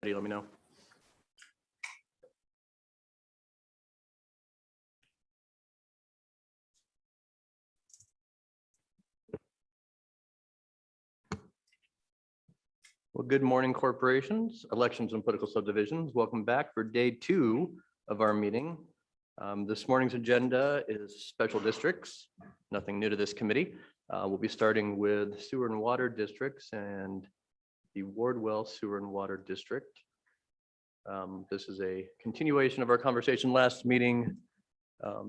Let me know. Well, good morning, corporations, elections, and political subdivisions. Welcome back for day 2 of our meeting. This morning's agenda is special districts. Nothing new to this committee. We'll be starting with sewer and water districts and the Wardwell Sewer and Water District. This is a continuation of our conversation last meeting.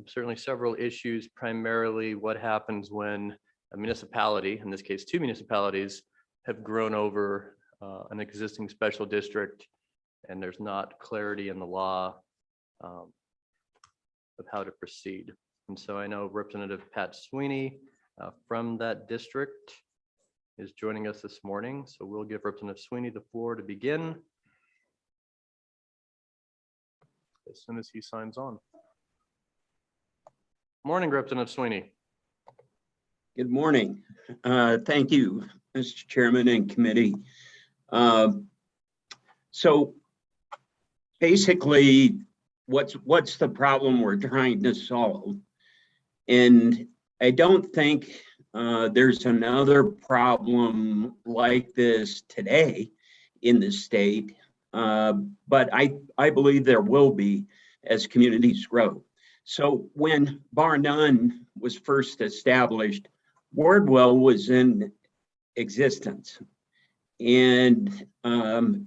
Certainly several issues, primarily what happens when a municipality, in this case 2 municipalities, have grown over an existing special district, and there's not clarity in the law of how to proceed. And so I know Representative Pat Sweeney from that district is joining us this morning. So we'll give Representative Sweeney the floor to begin as soon as he signs on. Morning, Representative Sweeney. Good morning. Thank you, Mr. Chairman and committee. So basically, what's the problem we're trying to solve? And I don't think there's another problem like this today in the state, but I believe there will be as communities grow. So when Bar None was first established, Wardwell was in existence and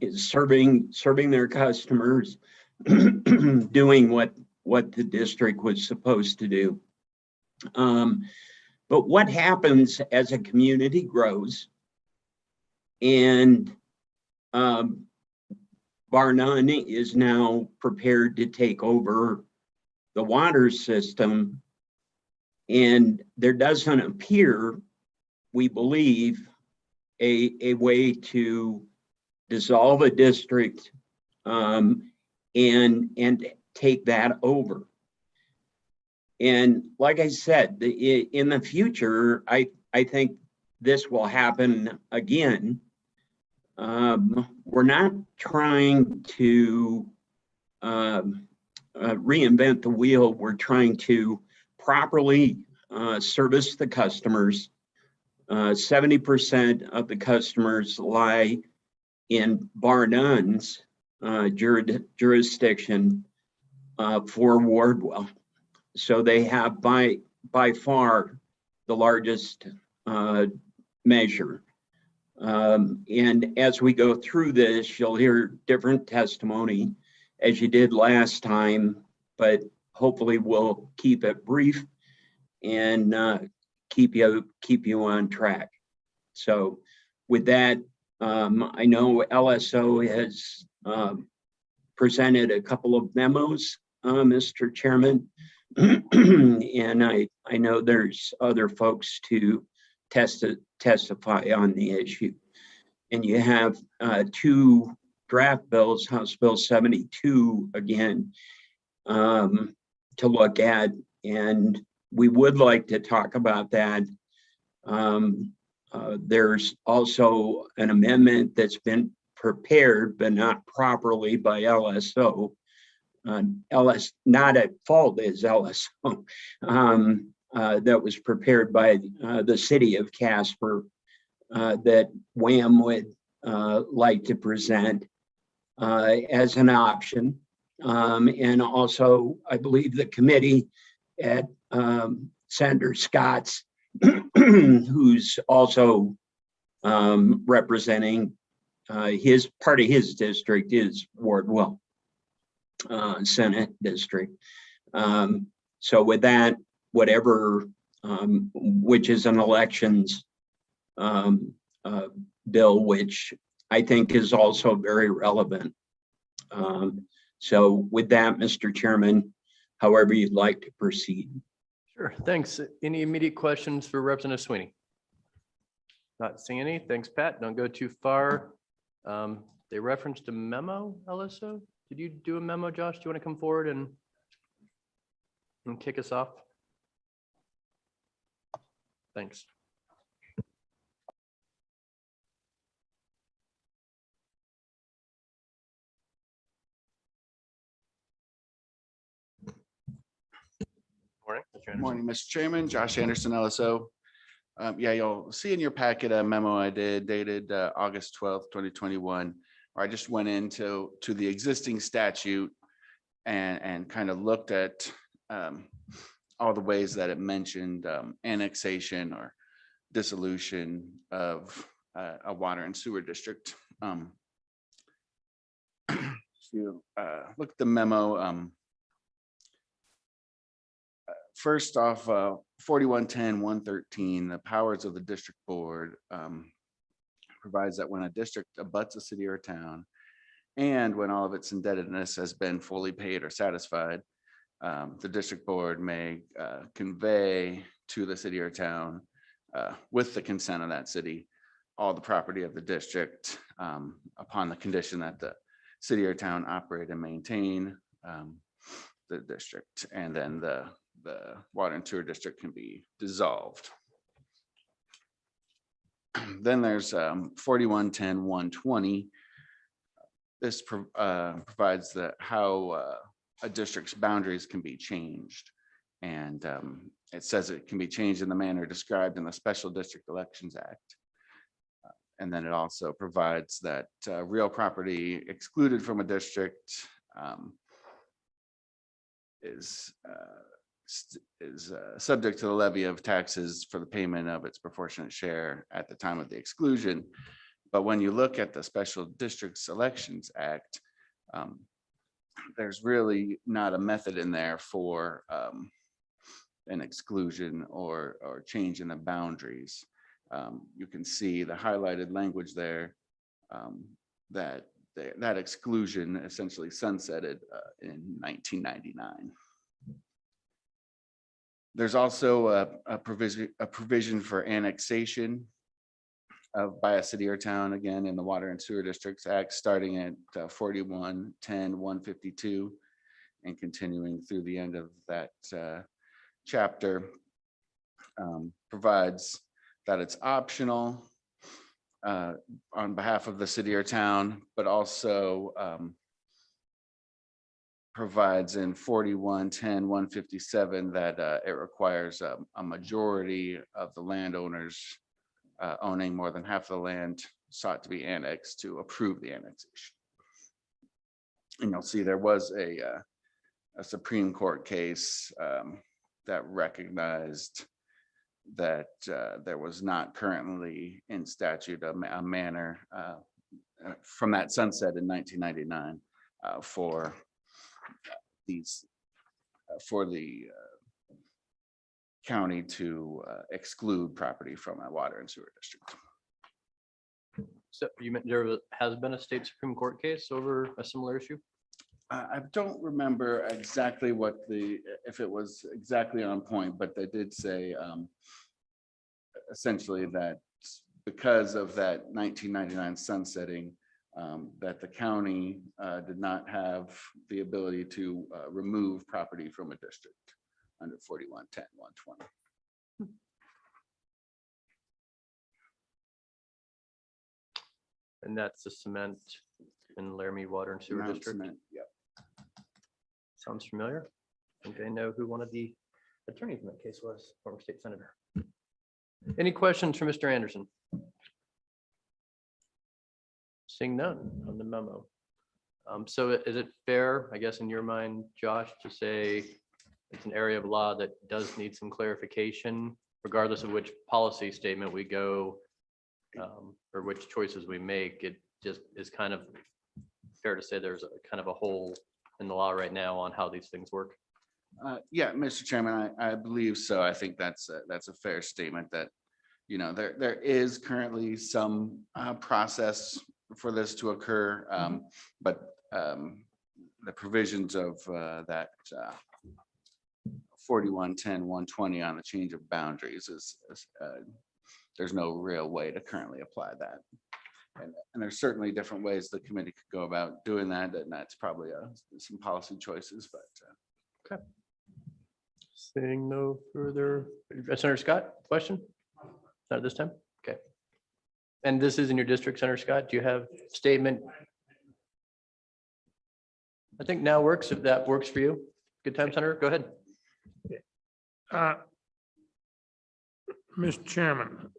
is serving their customers, doing what the district was supposed to do. But what happens as a community grows and Bar None is now prepared to take over the water system, and there doesn't appear, we believe, a way to dissolve a district and take that over. And like I said, in the future, I think this will happen again. We're not trying to reinvent the wheel. We're trying to properly service the customers. 70% of the customers lie in Bar None's jurisdiction for Wardwell. So they have by far the largest measure. And as we go through this, you'll hear different testimony as you did last time, but hopefully we'll keep it brief and keep you on track. So with that, I know LSO has presented a couple of memos, Mr. Chairman, and I know there's other folks to testify on the issue. And you have 2 draft bills, House Bill 72 again, to look at, and we would like to talk about that. There's also an amendment that's been prepared but not properly by LSO. Not at fault is LSO, that was prepared by the city of Casper, that WHAM would like to present as an option. And also, I believe the committee at Senator Scott's, who's also representing his part of his district is Wardwell Senate district. So with that, whatever, which is an elections bill, which I think is also very relevant. So with that, Mr. Chairman, however you'd like to proceed. Sure, thanks. Any immediate questions for Representative Sweeney? Not seeing any. Thanks, Pat. Don't go too far. They referenced a memo, LSO. Did you do a memo, Josh? Do you want to come forward and kick us off? Thanks. Morning, Mr. Good Anderson. morning, Mr. Chairman. Josh Anderson, LSO. Yeah, you'll see in your packet a memo I did dated August 12th, 2021, where I just went into the existing statute and kind of looked at all the ways that it mentioned annexation or dissolution of a water and sewer district. If you look at the memo, first off, 4110-113, the powers of the district board provides that when a district abuts a city or town, and when all of its indebtedness has been fully paid or satisfied, the district board may convey to the city or town, with the consent of that city, all the property of the district upon the condition that the city or town operate and maintain the district, and then the water and sewer district can be dissolved. Then there's 4110-120. This provides that how a district's boundaries can be changed. And it says it can be changed in the manner described in the Special District Elections Act. And then it also provides that real property excluded from a district is subject to the levy of taxes for the payment of its proportionate share at the time of the exclusion. But when you look at the Special Districts Elections Act, there's really not a method in there for an exclusion or change in the boundaries. You can see the highlighted language there that exclusion essentially sunsetted in 1999. There's also a provision for annexation by a city or town, again, in the Water and Sewer Districts Act, starting at 4110-152 and continuing through the end of that chapter, provides that it's optional on behalf of the city or town, but also provides in 4110-157 that it requires a majority of the landowners owning more than half of the land sought to be annexed to approve the annexation. And you'll see there was a Supreme Court case that recognized that there was not currently in statute a manner from that sunset in 1999 for the county to exclude property from a water and sewer district. So you meant there has been a state Supreme Court case over a similar issue? I don't remember exactly if it was exactly on point, but they did say essentially that because of that 1999 sunsetting, that the county did not have the ability to remove property from a district under 4110-120. And that's the cement and Laramie Water and Sewer Mount District. Cement, yep. Sounds familiar. I think I know who one of the attorneys in that case was, former state senator. Any questions for Mr. Anderson? Seeing none on the memo. So is it fair, I guess, in your mind, Josh, to say it's an area of law that does need some clarification, regardless of which policy statement we go or which choices we make? It just is kind of fair to say there's a kind of a hole in the law right now on how these things work. Yeah, Mr. Chairman, I believe so. I think that's a fair statement that, you know, there is currently some process for this to occur, but the provisions of that 4110-120 on the change of boundaries is there's no real way to currently apply that. And there's certainly different ways the committee could go about doing that, and that's probably some policy choices, but. Okay. Seeing no further, Senator Scott, question? Not at this time? Okay. And this is in your district, Senator Scott. Do you have statement? I think now works, if that works for you. Good time, Senator. Go ahead. Mr. Chairman,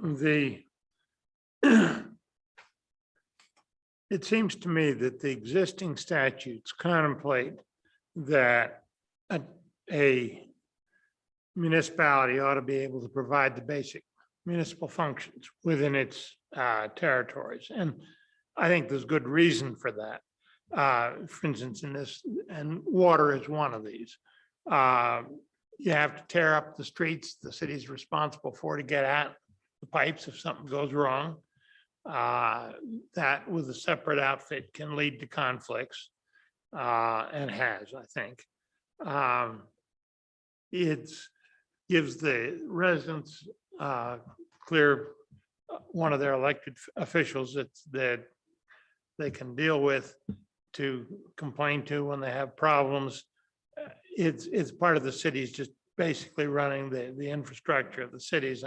it seems to me that the existing statutes contemplate that a municipality ought to be able to provide the basic municipal functions within its territories. And I think there's good reason for that. For instance, in this, and water is one of these. You have to tear up the streets the city's responsible for to get at the pipes if something goes wrong. That with a separate outfit can lead to conflicts, and has, I think. It gives the residents clear one of their elected officials that they can deal with, to complain to when they have problems. It's part of the city's just basically running the infrastructure of the cities,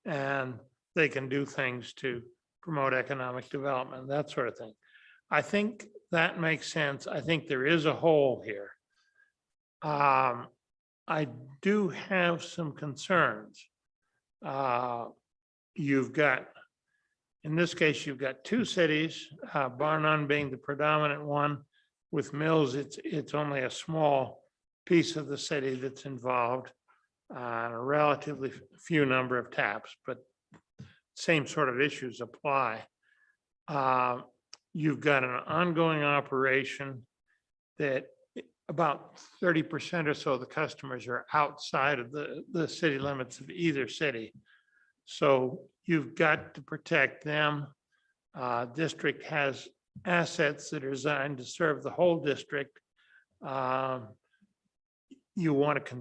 and they can do things to promote economic development, that sort of thing. I think that makes sense. I think there is a hole here. I do have some concerns. You've got, in this case, you've got two cities, bar none being the predominant one. With Mills, it's only a small piece of the city that's involved, a relatively few number of taps, but same sort of issues apply. You've got an ongoing operation that about 30% or so of the customers are outside of the city limits of either city. So you've got to protect them. District has assets that are designed to serve the whole district. You want to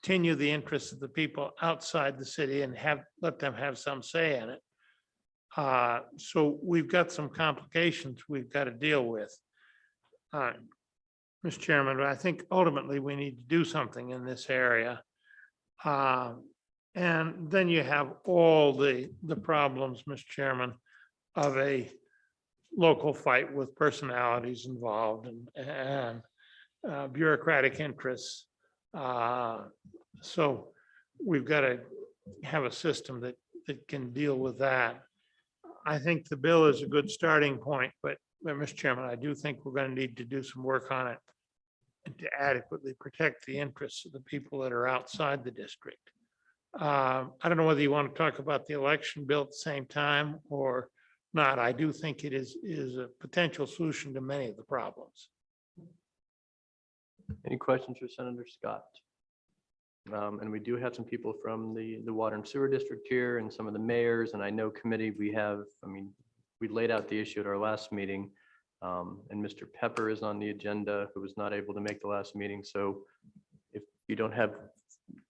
continue the interests of the people outside the city and let them have some say in it. So we've got some complications we've got to deal with. Mr. Chairman, but I think ultimately we need to do something in this area. And then you have all the problems, Mr. Chairman, of a local fight with personalities involved and bureaucratic interests. So we've got to have a system that can deal with that. I think the bill is a good starting point, but Mr. Chairman, I do think we're going to need to do some work on it and to adequately protect the interests of the people that are outside the district. I don't know whether you want to talk about the election bill at the same time or not. I do think it is a potential solution to many of the problems. Any questions for Senator Scott? And we do have some people from the water and sewer district here and some of the mayors, and I know committee we have, we laid out the issue at our last meeting. And Mr. Pepper is on the agenda, who was not able to make the last meeting. So if you don't have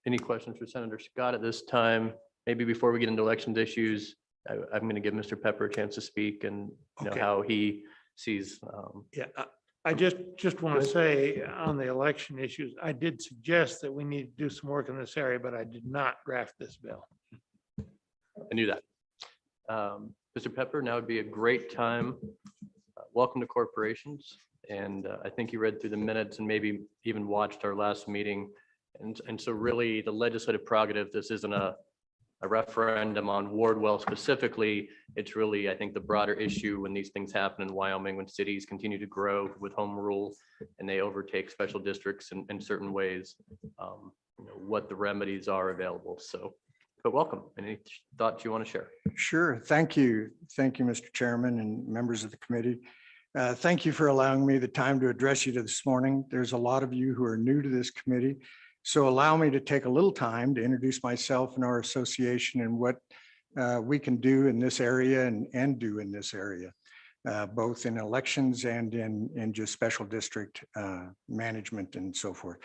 any questions for Senator Scott at this time, maybe before we get into elections issues, I'm going to give Mr. Pepper a chance to speak and know how he sees. Yeah, I just want to say on the election issues, I did suggest that we need to do some work in this area, but I did not draft this bill. I knew that. Mr. Pepper, now would be a great time. Welcome to corporations. And I think you read through the minutes and maybe even watched our last meeting. And so really the legislative prerogative, this isn't a referendum on Wardwell specifically. It's really, I think, the broader issue when these things happen in Wyoming, when cities continue to grow with home rule and they overtake special districts in certain ways, what the remedies are available. So, but welcome. Any thoughts you want to share? Sure. Thank you. Thank you, Mr. Chairman and members of the committee. Thank you for allowing me the time to address you this morning. There's a lot of you who are new to this committee. So allow me to take a little time to introduce myself and our association and what we can do in this area and do in this area, both in elections and in just special district management and so forth.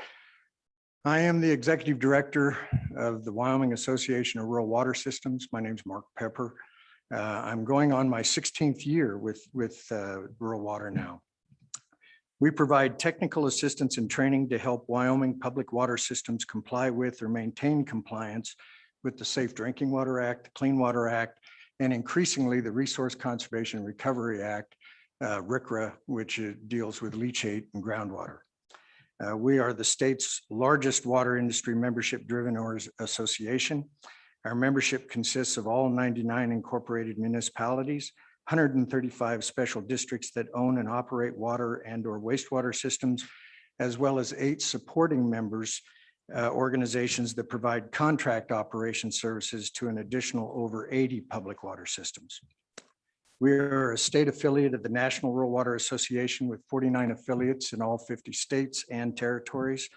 I am the executive director of the Wyoming Association of Rural Water Systems. My name is Mark Pepper. I'm going on my 16th year with rural water now. We provide technical assistance and training to help Wyoming public water systems comply with or maintain compliance with the Safe Drinking Water Act, the Clean Water Act, and increasingly the Resource Conservation and Recovery Act, RCRA, which deals with leachate and groundwater. We are the state's largest water industry membership-driven association. Our membership consists of all 99 incorporated municipalities, 135 special districts that own and operate water and/or wastewater systems, as well as 8 supporting members, organizations that provide contract operation services to an additional over 80 public water systems. We are a state affiliate of the National Rural Water Association with 49 affiliates in all 50 states and territories.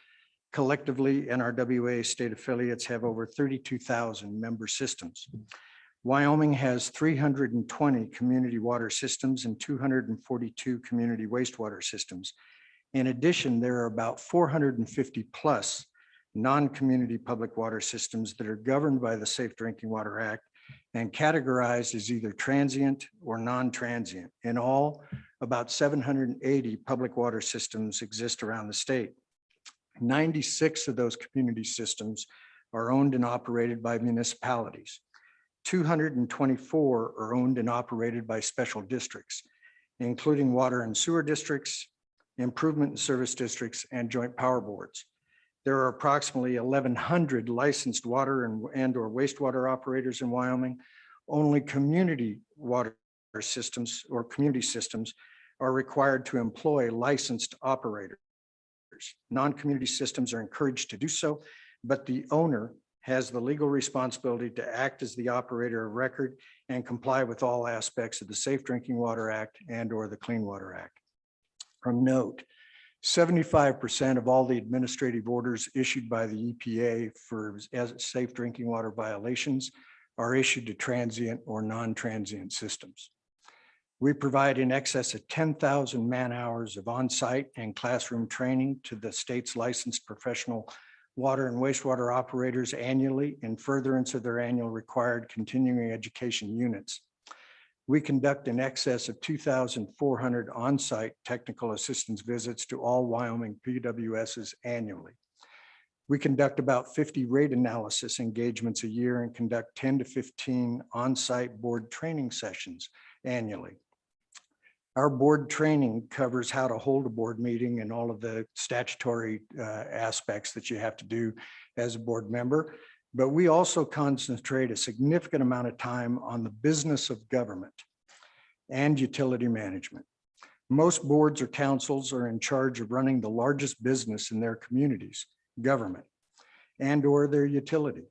Collectively, NRWA state affiliates have over 32,000 member systems. Wyoming has 320 community water systems and 242 community wastewater systems. In addition, there are about 450 plus non-community public water systems that are governed by the Safe Drinking Water Act and categorized as either transient or non-transient. In all, about 780 public water systems exist around the state. 96 of those community systems are owned and operated by municipalities. 224 are owned and operated by special districts, including water and sewer districts, improvement and service districts, and joint power boards. There are approximately 1,100 licensed water and/or wastewater operators in Wyoming. Only community water systems or community systems are required to employ licensed operators. Non-community systems are encouraged to do so, but the owner has the legal responsibility to act as the operator of record and comply with all aspects of the Safe Drinking Water Act and/or the Clean Water Act. From note, 75% of all the administrative orders issued by the EPA for safe drinking water violations are issued to transient or non-transient systems. We provide in excess of 10,000 man-hours of on-site and classroom training to the state's licensed professional water and wastewater operators annually in furtherance of their annual required continuing education units. We conduct in excess of 2,400 on-site technical assistance visits to all Wyoming PWSs annually. We conduct about 50 rate analysis engagements a year and conduct 10 to 15 on-site board training sessions annually. Our board training covers how to hold a board meeting and all of the statutory aspects that you have to do as a board member. But we also concentrate a significant amount of time on the business of government and utility management. Most boards or councils are in charge of running the largest business in their communities, government, and/or their utility.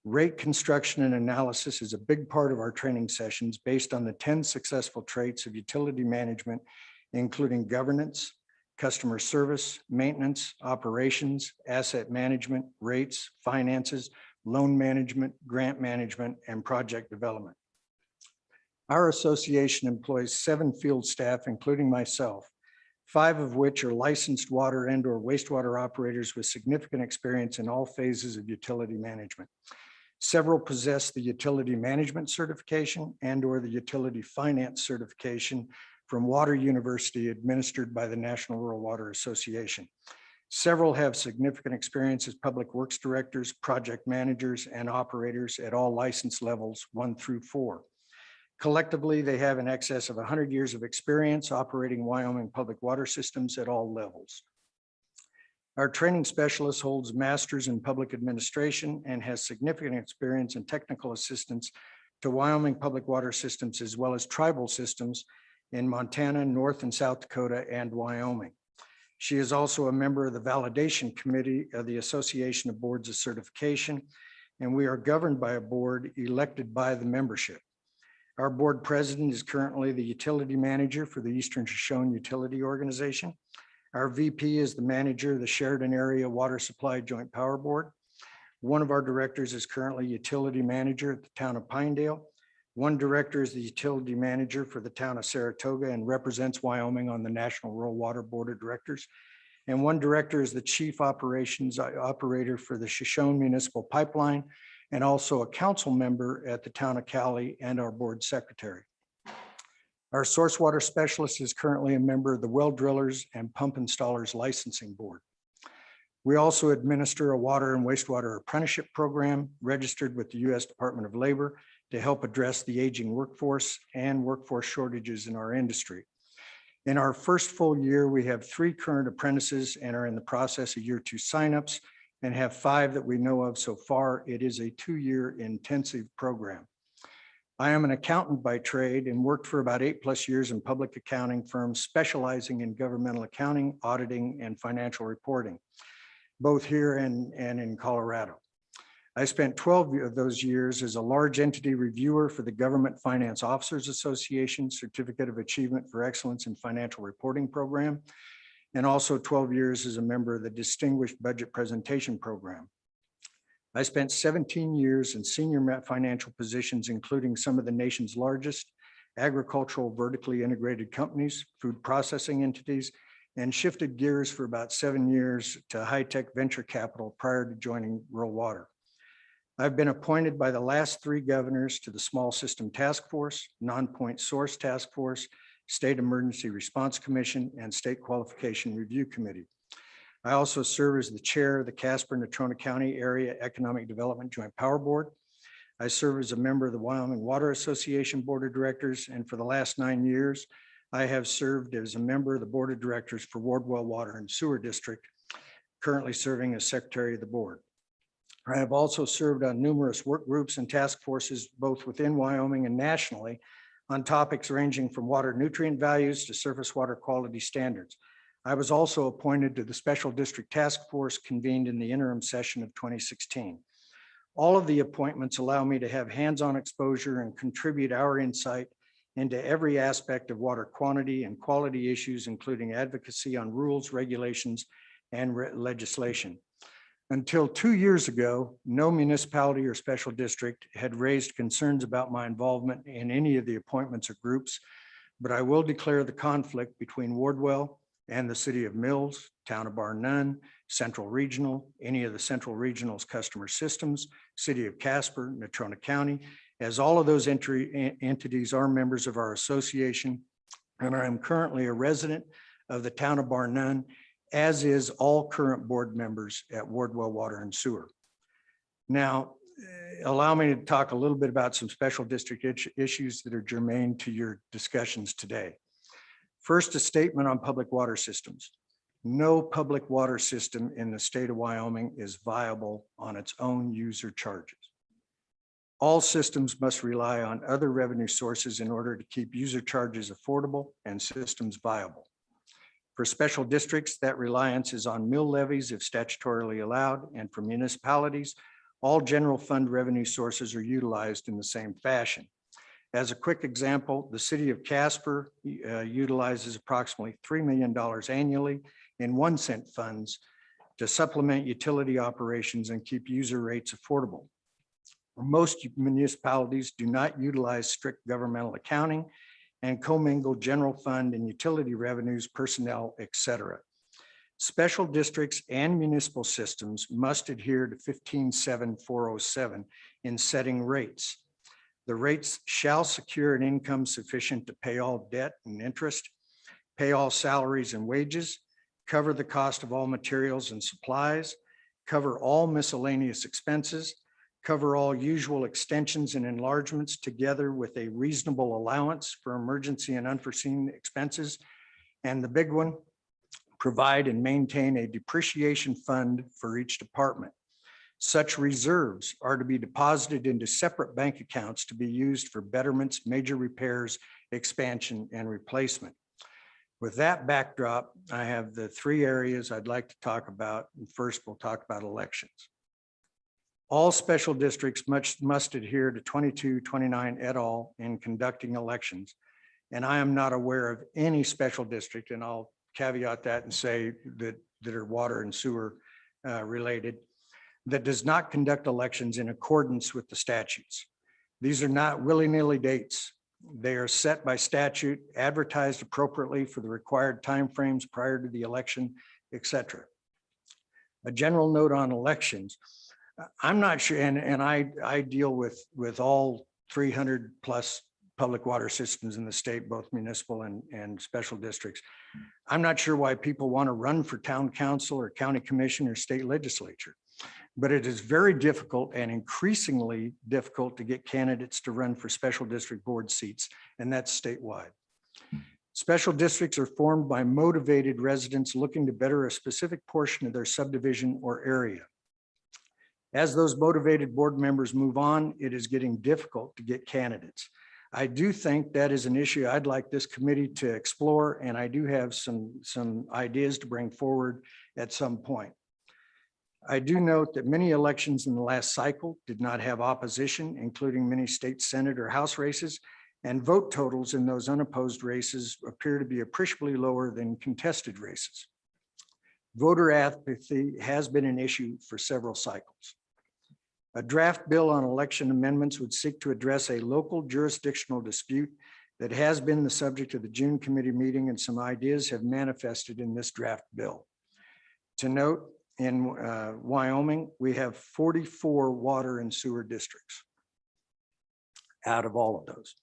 Rate construction and analysis is a big part of our training sessions based on the 10 successful traits of utility management, including governance, customer service, maintenance, operations, asset management, rates, finances, loan management, grant management, and project development. Our association employs 7 field staff, including myself, 5 of which are licensed water and/or wastewater operators with significant experience in all phases of utility management. Several possess the utility management certification and/or the utility finance certification from Water University administered by the National Rural Water Association. Several have significant experience as public works directors, project managers, and operators at all license levels 1 through 4. Collectively, they have in excess of 100 years of experience operating Wyoming public water systems at all levels. Our training specialist holds masters in public administration and has significant experience in technical assistance to Wyoming public water systems, as well as tribal systems in Montana, North and South Dakota, and Wyoming. She is also a member of the validation committee of the Association of Boards of Certification, and we are governed by a board elected by the membership. Our board president is currently the utility manager for the Eastern Shoshone Utility Organization. Our VP is the manager of the Sheridan Area Water Supply Joint Power Board. One of our directors is currently utility manager at the town of Pinedale. One director is the utility manager for the town of Saratoga and represents Wyoming on the National Rural Water Board of Directors. And one director is the chief operations operator for the Shoshone Municipal Pipeline and also a council member at the town of Cali and our board secretary. Our source water specialist is currently a member of the Well Drillers and Pump Installers Licensing Board. We also administer a water and wastewater apprenticeship program registered with the U.S. Department of Labor to help address the aging workforce and workforce shortages in our industry. In our first full year, we have 3 current apprentices and are in the process of year 2 signups and have 5 that we know of so far. It is a 2-year intensive program. I am an accountant by trade and worked for about 8+ years in public accounting firms specializing in governmental accounting, auditing, and financial reporting, both here and in Colorado. I spent 12 of those years as a large entity reviewer for the Government Finance Officers Association Certificate of Achievement for Excellence in Financial Reporting Program, and also 12 years as a member of the Distinguished Budget Presentation Program. I spent 17 years in senior financial positions, including some of the nation's largest agricultural vertically integrated companies, food processing entities, and shifted gears for about 7 years to high-tech venture capital prior to joining Rural Water. I've been appointed by the last 3 governors to the Small System Task Force, Non-Point Source Task Force, State Emergency Response Commission, and State Qualification Review Committee. I also serve as the chair of the Casper-Natrona County Area Economic Development Joint Power Board. I serve as a member of the Wyoming Water Association Board of Directors, and for the last 9 years, I have served as a member of the Board of Directors for Wardwell Water and Sewer District, currently serving as Secretary of the Board. I have also served on numerous work groups and task forces, both within Wyoming and nationally, on topics ranging from water nutrient values to surface water quality standards. I was also appointed to the Special District Task Force convened in the interim session of 2016. All of the appointments allow me to have hands-on exposure and contribute our insight into every aspect of water quantity and quality issues, including advocacy on rules, regulations, and legislation. Until 2 years ago, no municipality or special district had raised concerns about my involvement in any of the appointments or groups, but I will declare the conflict between Wardwell and the City of Mills, Town of Bar None, Central Regional, any of the Central Regional's customer systems, City of Casper, Natrona County, as all of those entities are members of our association, and I am currently a resident of the Town of Bar None, as is all current board members at Wardwell Water and Sewer. Now, allow me to talk a little bit about some special district issues that are germane to your discussions today. First, a statement on public water systems. No public water system in the state of Wyoming is viable on its own user charges. All systems must rely on other revenue sources in order to keep user charges affordable and systems viable. For special districts, that reliance is on mill levies if statutorily allowed, and for municipalities, all general fund revenue sources are utilized in the same fashion. As a quick example, the City of Casper utilizes approximately $3 million annually in 1-cent funds to supplement utility operations and keep user rates affordable. Most municipalities do not utilize strict governmental accounting and commingle general fund and utility revenues, personnel, etc. Special districts and municipal systems must adhere to 15.7.407 in setting rates. The rates shall secure an income sufficient to pay all debt and interest, pay all salaries and wages, cover the cost of all materials and supplies, cover all miscellaneous expenses, cover all usual extensions and enlargements together with a reasonable allowance for emergency and unforeseen expenses. And the big one, provide and maintain a depreciation fund for each department. Such reserves are to be deposited into separate bank accounts to be used for betterments, major repairs, expansion, and replacement. With that backdrop, I have the 3 areas I'd like to talk about. And first, we'll talk about elections. All special districts must adhere to 2229 et al. In conducting elections. And I am not aware of any special district, and I'll caveat that and say that are water and sewer related, that does not conduct elections in accordance with the statutes. These are not willy-nilly dates. They are set by statute, advertised appropriately for the required timeframes prior to the election, etc. A general note on elections. I'm not sure, and I deal with all 300 plus public water systems in the state, both municipal and special districts. I'm not sure why people want to run for town council or county commission or state legislature, but it is very difficult and increasingly difficult to get candidates to run for special district board seats, and that's statewide. Special districts are formed by motivated residents looking to better a specific portion of their subdivision or area. As those motivated board members move on, it is getting difficult to get candidates. I do think that is an issue I'd like this committee to explore, and I do have some ideas to bring forward at some point. I do note that many elections in the last cycle did not have opposition, including many state senate or house races, and vote totals in those unopposed races appear to be appreciably lower than contested races. Voter apathy has been an issue for several cycles. A draft bill on election amendments would seek to address a local jurisdictional dispute that has been the subject of the June committee meeting, and some ideas have manifested in this draft bill. To note, in Wyoming, we have 44 water and sewer districts. Out of all of those,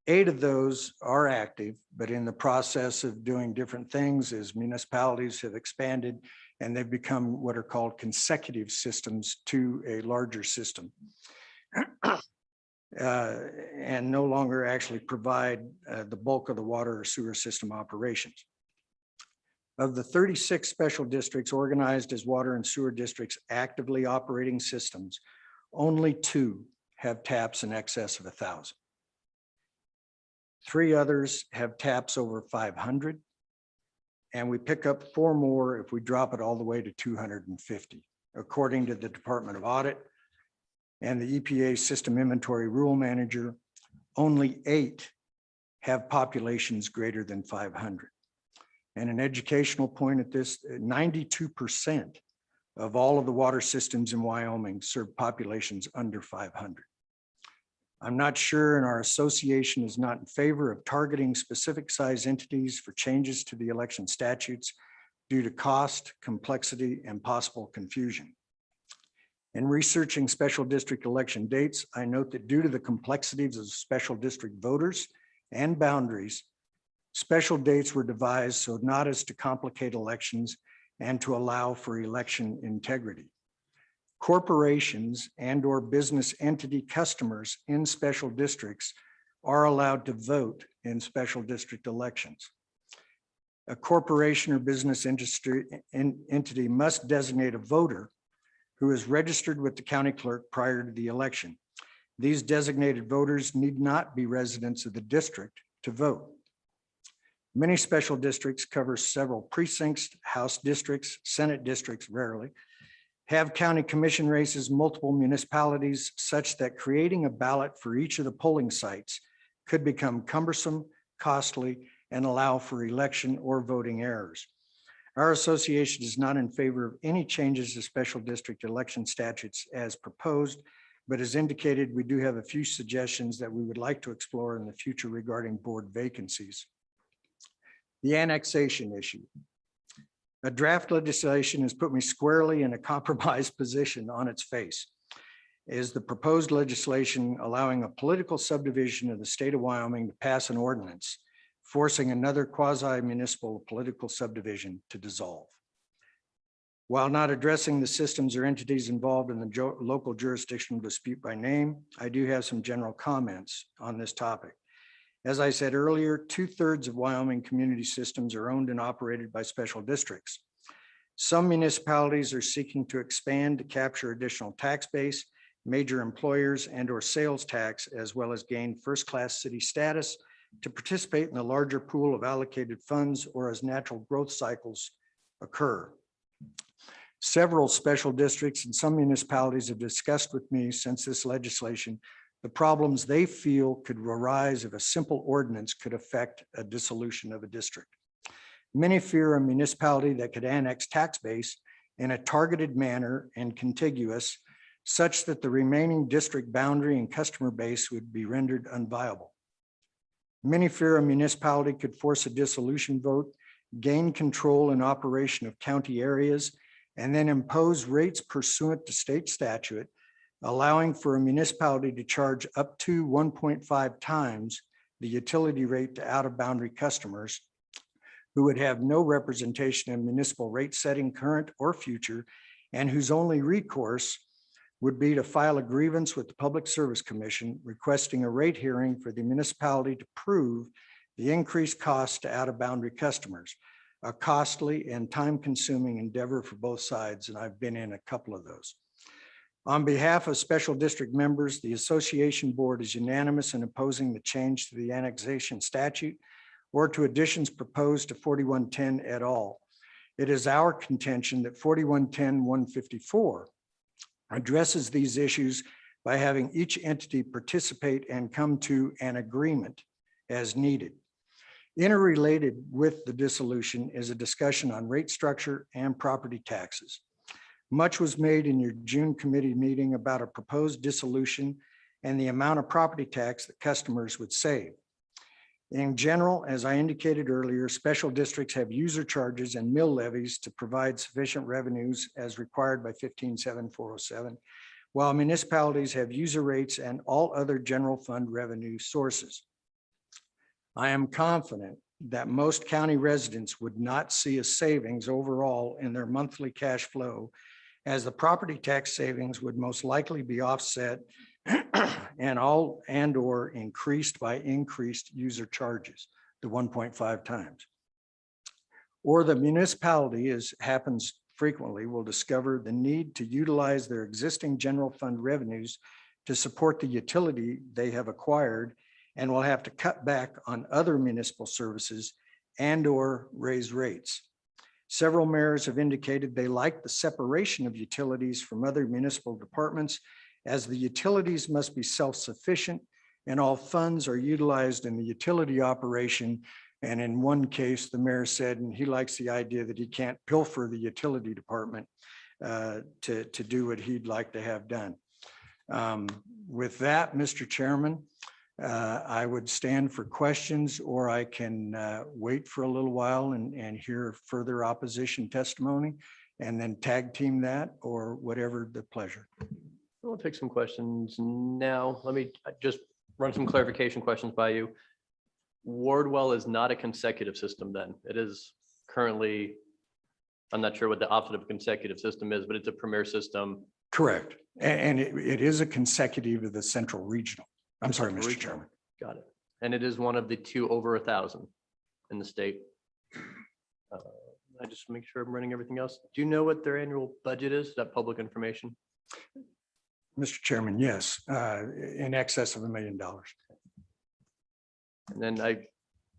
8 of those are active, but in the process of doing different things as municipalities have expanded and they've become what are called consecutive systems to a larger system. And no longer actually provide the bulk of the water or sewer system operations. Of the 36 special districts organized as water and sewer districts actively operating systems, only 2 have taps in excess of 1,000. 3 others have taps over 500. And we pick up 4 more if we drop it all the way to 250, according to the Department of Audit and the EPA System Inventory Rule Manager. Only 8 have populations greater than 500. And an educational point at this, 92% of all of the water systems in Wyoming serve populations under 500. I'm not sure, and our association is not in favor of targeting specific size entities for changes to the election statutes due to cost, complexity, and possible confusion. In researching special district election dates, I note that due to the complexities of special district voters and boundaries, special dates were devised so not as to complicate elections and to allow for election integrity. Corporations and/or business entity customers in special districts are allowed to vote in special district elections. A corporation or business entity must designate a voter who is registered with the county clerk prior to the election. These designated voters need not be residents of the district to vote. Many special districts cover several precincts, House districts, Senate districts rarely, have county commission races, multiple municipalities, such that creating a ballot for each of the polling sites could become cumbersome, costly, and allow for election or voting errors. Our association is not in favor of any changes to special district election statutes as proposed, but as indicated, we do have a few suggestions that we would like to explore in the future regarding board vacancies. The annexation issue. A draft legislation has put me squarely in a compromised position on its face. Is the proposed legislation allowing a political subdivision of the state of Wyoming to pass an ordinance forcing another quasi-municipal political subdivision to dissolve? While not addressing the systems or entities involved in the local jurisdictional dispute by name, I do have some general comments on this topic. As I said earlier, 2/3 of Wyoming community systems are owned and operated by special districts. Some municipalities are seeking to expand to capture additional tax base, major employers and/or sales tax, as well as gain first-class city status to participate in the larger pool of allocated funds or as natural growth cycles occur. Several special districts and some municipalities have discussed with me since this legislation the problems they feel could arise if a simple ordinance could affect a dissolution of a district. Many fear a municipality that could annex tax base in a targeted manner and contiguous, such that the remaining district boundary and customer base would be rendered unviable. Many fear a municipality could force a dissolution vote, gain control and operation of county areas, and then impose rates pursuant to state statute, allowing for a municipality to charge up to 1.5 times the utility rate to out-of-boundary customers who would have no representation in municipal rate setting, current or future, and whose only recourse would be to file a grievance with the Public Service Commission requesting a rate hearing for the municipality to prove the increased cost to out-of-boundary customers, a costly and time-consuming endeavor for both sides, and I've been in a couple of those. On behalf of special district members, the association board is unanimous in opposing the change to the annexation statute or to additions proposed to 4110 at all. It is our contention that 4110-154 addresses these issues by having each entity participate and come to an agreement as needed. Interrelated with the dissolution is a discussion on rate structure and property taxes. Much was made in your June committee meeting about a proposed dissolution and the amount of property tax that customers would save. In general, as I indicated earlier, special districts have user charges and mill levies to provide sufficient revenues as required by 15.7.407, while municipalities have user rates and all other general fund revenue sources. I am confident that most county residents would not see a savings overall in their monthly cash flow, as the property tax savings would most likely be offset or increased by increased user charges to 1.5 times. Or the municipality, as happens frequently, will discover the need to utilize their existing general fund revenues to support the utility they have acquired, and will have to cut back on other municipal services and or raise rates. Several mayors have indicated they like the separation of utilities from other municipal departments, as the utilities must be self-sufficient and all funds are utilized in the utility operation. And in one case, the mayor said, and he likes the idea that he can't pilfer the utility department to do what he'd like to have done. With that, Mr. Chairman, I would stand for questions, or I can wait for a little while and hear further opposition testimony and then tag team that, or whatever the pleasure. We'll take some questions now. Let me just run some clarification questions by you. Wardwell is not a consecutive system then. It is currently, I'm not sure what the opposite of a consecutive system is, but it's a premier system. Correct. And it is a consecutive of the central regional. I'm sorry, Mr. Regional. Chairman. Got it. And it is one of the two over 1,000 in the state. I just make sure I'm running everything else. Do you know what their annual budget is? Is that public information? Mr. Chairman, yes, in excess of $1 million. And then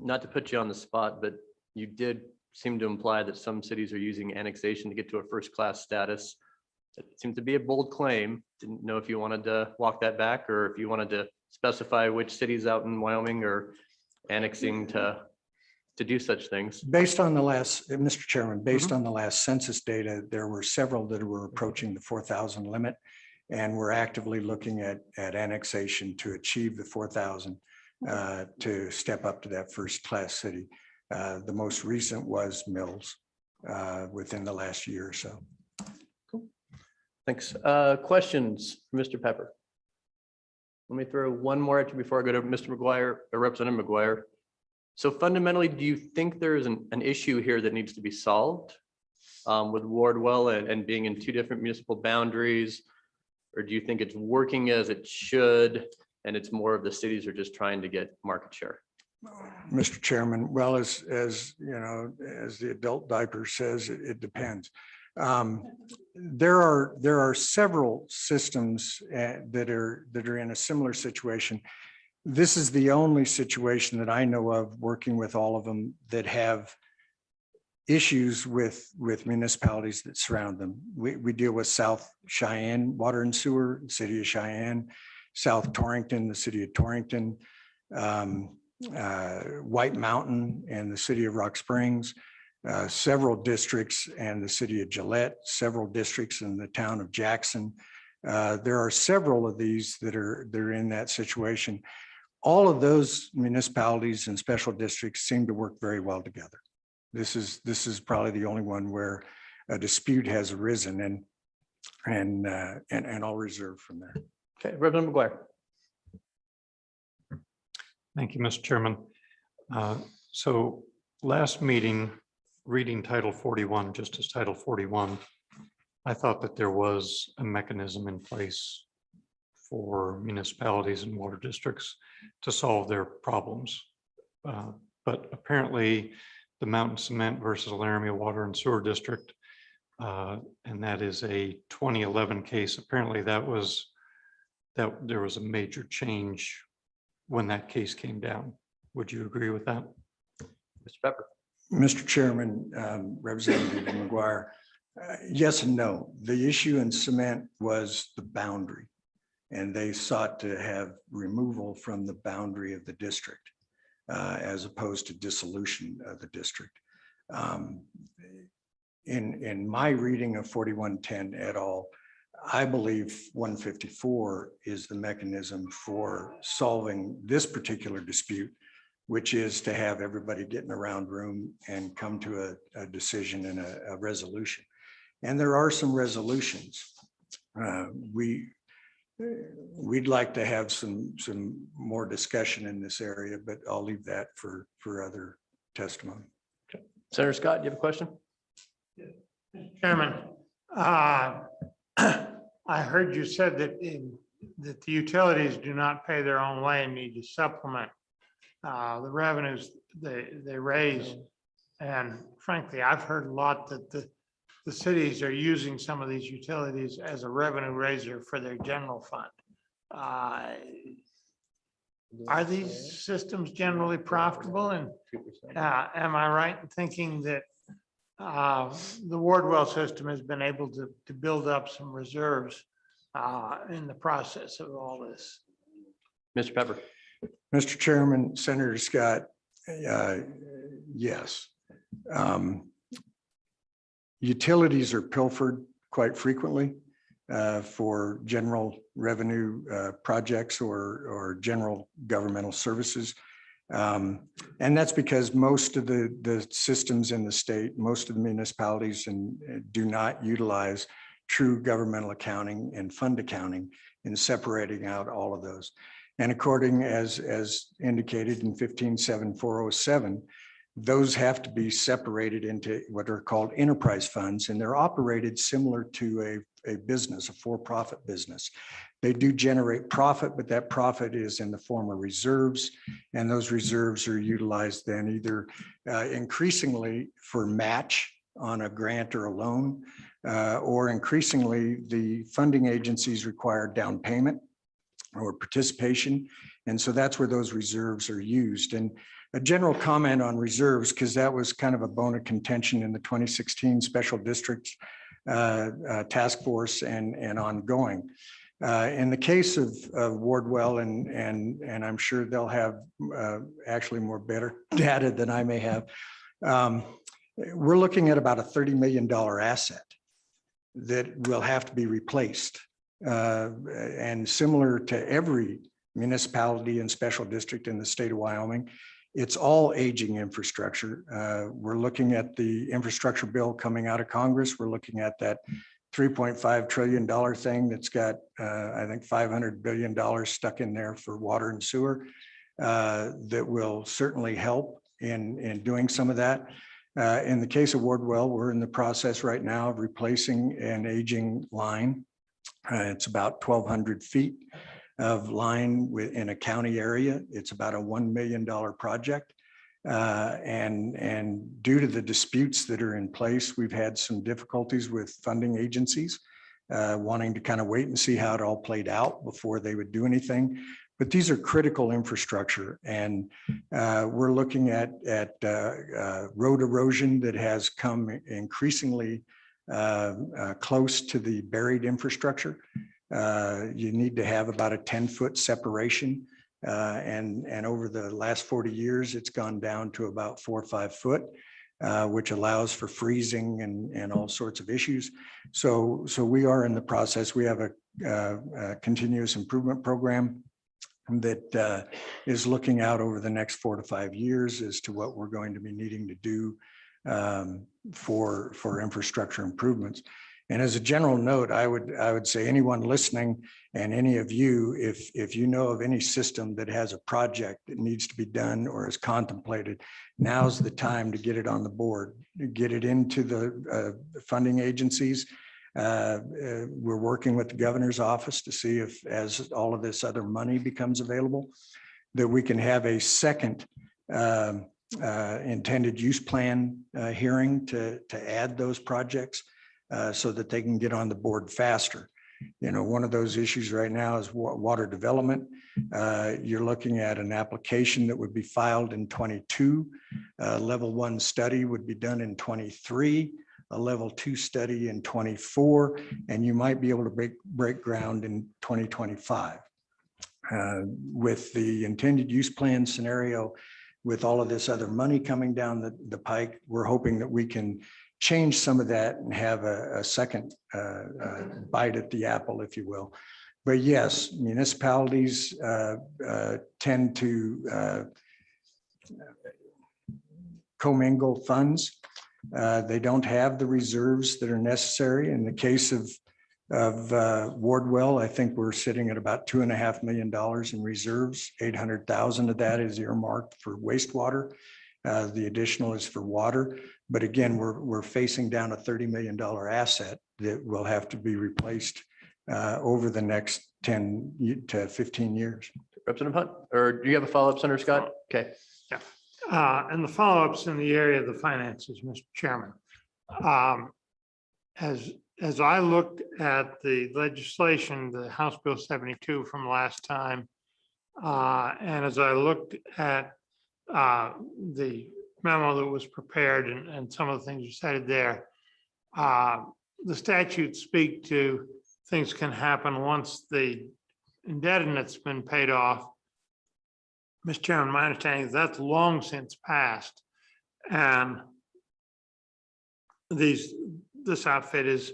not to put you on the spot, but you did seem to imply that some cities are using annexation to get to a first-class status. It seemed to be a bold claim. Didn't know if you wanted to walk that back, or if you wanted to specify which cities out in Wyoming are annexing to do such things. Based on the last, Mr. Chairman, based on the last census data, there were several that were approaching the 4,000 limit. And we're actively looking at annexation to achieve the 4,000 to step up to that first class city. The most recent was Mills within the last year or so. Cool. Thanks. Questions for Mr. Pepper? Let me throw one more at you before I go to Mr. McGuire or Representative McGuire. So fundamentally, do you think there is an issue here that needs to be solved with Wardwell and being in two different municipal boundaries? Or do you think it's working as it should, and it's more of the cities are just trying to get market share? Mr. Chairman, well, as you know, as the adult diaper says, it depends. There are several systems that are in a similar situation. This is the only situation that I know of, working with all of them, that have issues with municipalities that surround them. We deal with South Cheyenne Water and Sewer, City of Cheyenne, South Torrington, the City of Torrington, White Mountain and the City of Rock Springs, several districts and the City of Gillette, several districts in the town of Jackson. There are several of these that are in that situation. All of those municipalities and special districts seem to work very well together. This is probably the only one where a dispute has arisen, and I'll reserve from there. Okay, Representative McGuire. Thank you, Mr. Chairman. So last meeting, reading Title 41, just as Title 41, I thought that there was a mechanism in place for municipalities and water districts to solve their problems. But apparently the Mountain Cement versus Laramie Water and Sewer District, and that is a 2011 case. Apparently that there was a major change when that case came down. Would you agree with that? Mr. Pepper. Mr. Chairman, Representative McGuire, yes and no. The issue in cement was the boundary, and they sought to have removal from the boundary of the district as opposed to dissolution of the district. In my reading of 4110 et al., I believe 154 is the mechanism for solving this particular dispute, which is to have everybody get in a round room and come to a decision and a resolution. And there are some resolutions. We'd like to have some more discussion in this area, but I'll leave that for other testimony. Senator Scott, you have a question? Chairman, I heard you said that that the utilities do not pay their own way and need to supplement the revenues they raise. And frankly, I've heard a lot that the cities are using some of these utilities as a revenue raiser for their general fund. Are these systems generally profitable? And am I right in thinking that the Wardwell system has been able to build up some reserves in the process of all this? Mr. Pepper. Mr. Chairman, Senator Scott, yes. Utilities are pilfered quite frequently for general revenue projects or general governmental services. And that's because most of the systems in the state, most of the municipalities do not utilize true governmental accounting and fund accounting in separating out all of those. And according as indicated in 157407, those have to be separated into what are called enterprise funds, and they're operated similar to a business, a for-profit business. They do generate profit, but that profit is in the form of reserves, and those reserves are utilized then either increasingly for match on a grant or a loan, or increasingly the funding agencies require down payment or participation. And so that's where those reserves are used. And a general comment on reserves, because that was kind of a bone of contention in the 2016 Special Districts Task Force and ongoing. In the case of Wardwell, and I'm sure they'll have actually more better data than I may have, we're looking at about a $30 million asset that will have to be replaced. And similar to every municipality and special district in the state of Wyoming, it's all aging infrastructure. We're looking at the infrastructure bill coming out of Congress. We're looking at that $3.5 trillion thing that's got, I think, $500 billion stuck in there for water and sewer that will certainly help in doing some of that. In the case of Wardwell, we're in the process right now of replacing an aging line. It's about 1,200 feet of line in a county area. It's about a $1 million project. And due to the disputes that are in place, we've had some difficulties with funding agencies wanting to kind of wait and see how it all played out before they would do anything. But these are critical infrastructure, and we're looking at road erosion that has come increasingly close to the buried infrastructure. You need to have about a 10-foot separation. And over the last 40 years, it's gone down to about 4 or 5 foot, which allows for freezing and all sorts of issues. So we are in the process. We have a continuous improvement program that is looking out over the next 4 to 5 years as to what we're going to be needing to do for infrastructure improvements. And as a general note, I would say anyone listening and any of you, if you know of any system that has a project that needs to be done or is contemplated, now's the time to get it on the board, get it into the funding agencies. We're working with the governor's office to see if, as all of this other money becomes available, that we can have a second intended use plan hearing to add those projects so that they can get on the board faster. You know, one of those issues right now is water development. You're looking at an application that would be filed in 22. Level 1 study would be done in 23, a level 2 study in 24, and you might be able to break ground in 2025. With the intended use plan scenario, with all of this other money coming down the pike, we're hoping that we can change some of that and have a second bite at the apple, if you will. But yes, municipalities tend to commingle funds. They don't have the reserves that are necessary. In the case of Wardwell, I think we're sitting at about $2.5 million in reserves. 800,000 of that is earmarked for wastewater. The additional is for water. But again, we're facing down a $30 million asset that will have to be replaced over the next 10 to 15 years. Representative Hunt, or do you have a follow-up, Senator Scott? Okay. And the follow-ups in the area of the finances, Mr. Chairman. As I looked at the legislation, the House Bill 72 from last time, and as I looked at the memo that was prepared and some of the things you cited there, the statutes speak to things can happen once the indebtedness has been paid off. Mr. Chairman, my understanding is that's long since passed. And this outfit is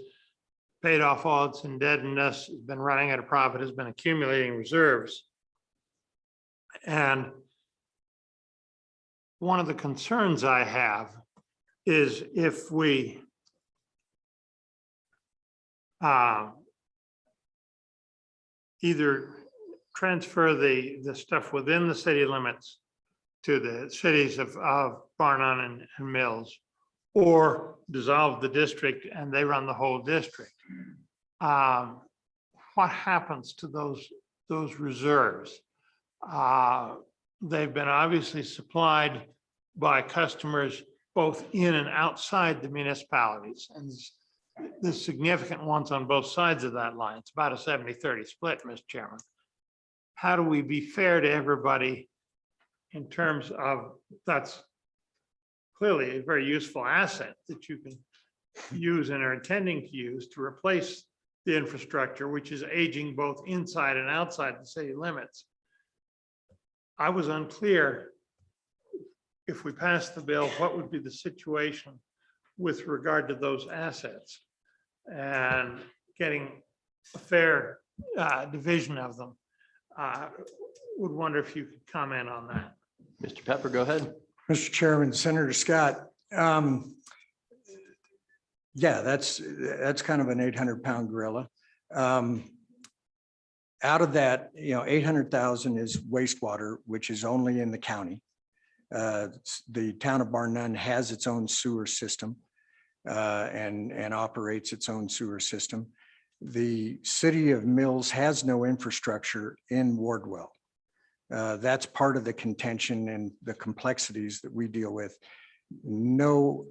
paid off all its indebtedness, has been running at a profit, has been accumulating reserves. And one of the concerns I have is if we either transfer the stuff within the city limits to the cities of Barnon and Mills, or dissolve the district and they run the whole district. What happens to those reserves? They've been obviously supplied by customers both in and outside the municipalities, and the significant ones on both sides of that line. It's about a 70-30 split, Mr. Chairman. How do we be fair to everybody in terms of that's clearly a very useful asset that you can use and are intending to use to replace the infrastructure, which is aging both inside and outside the city limits. I was unclear if we passed the bill, what would be the situation with regard to those assets and getting a fair division of them. Would wonder if you could comment on that. Mr. Pepper, go ahead. Mr. Chairman, Senator Scott. Yeah, that's kind of an 800-pound gorilla. Out of that, 800,000 is wastewater, which is only in the county. The town of Bar None has its own sewer system and operates its own sewer system. The city of Mills has no infrastructure in Wardwell. That's part of the contention and the complexities that we deal with. No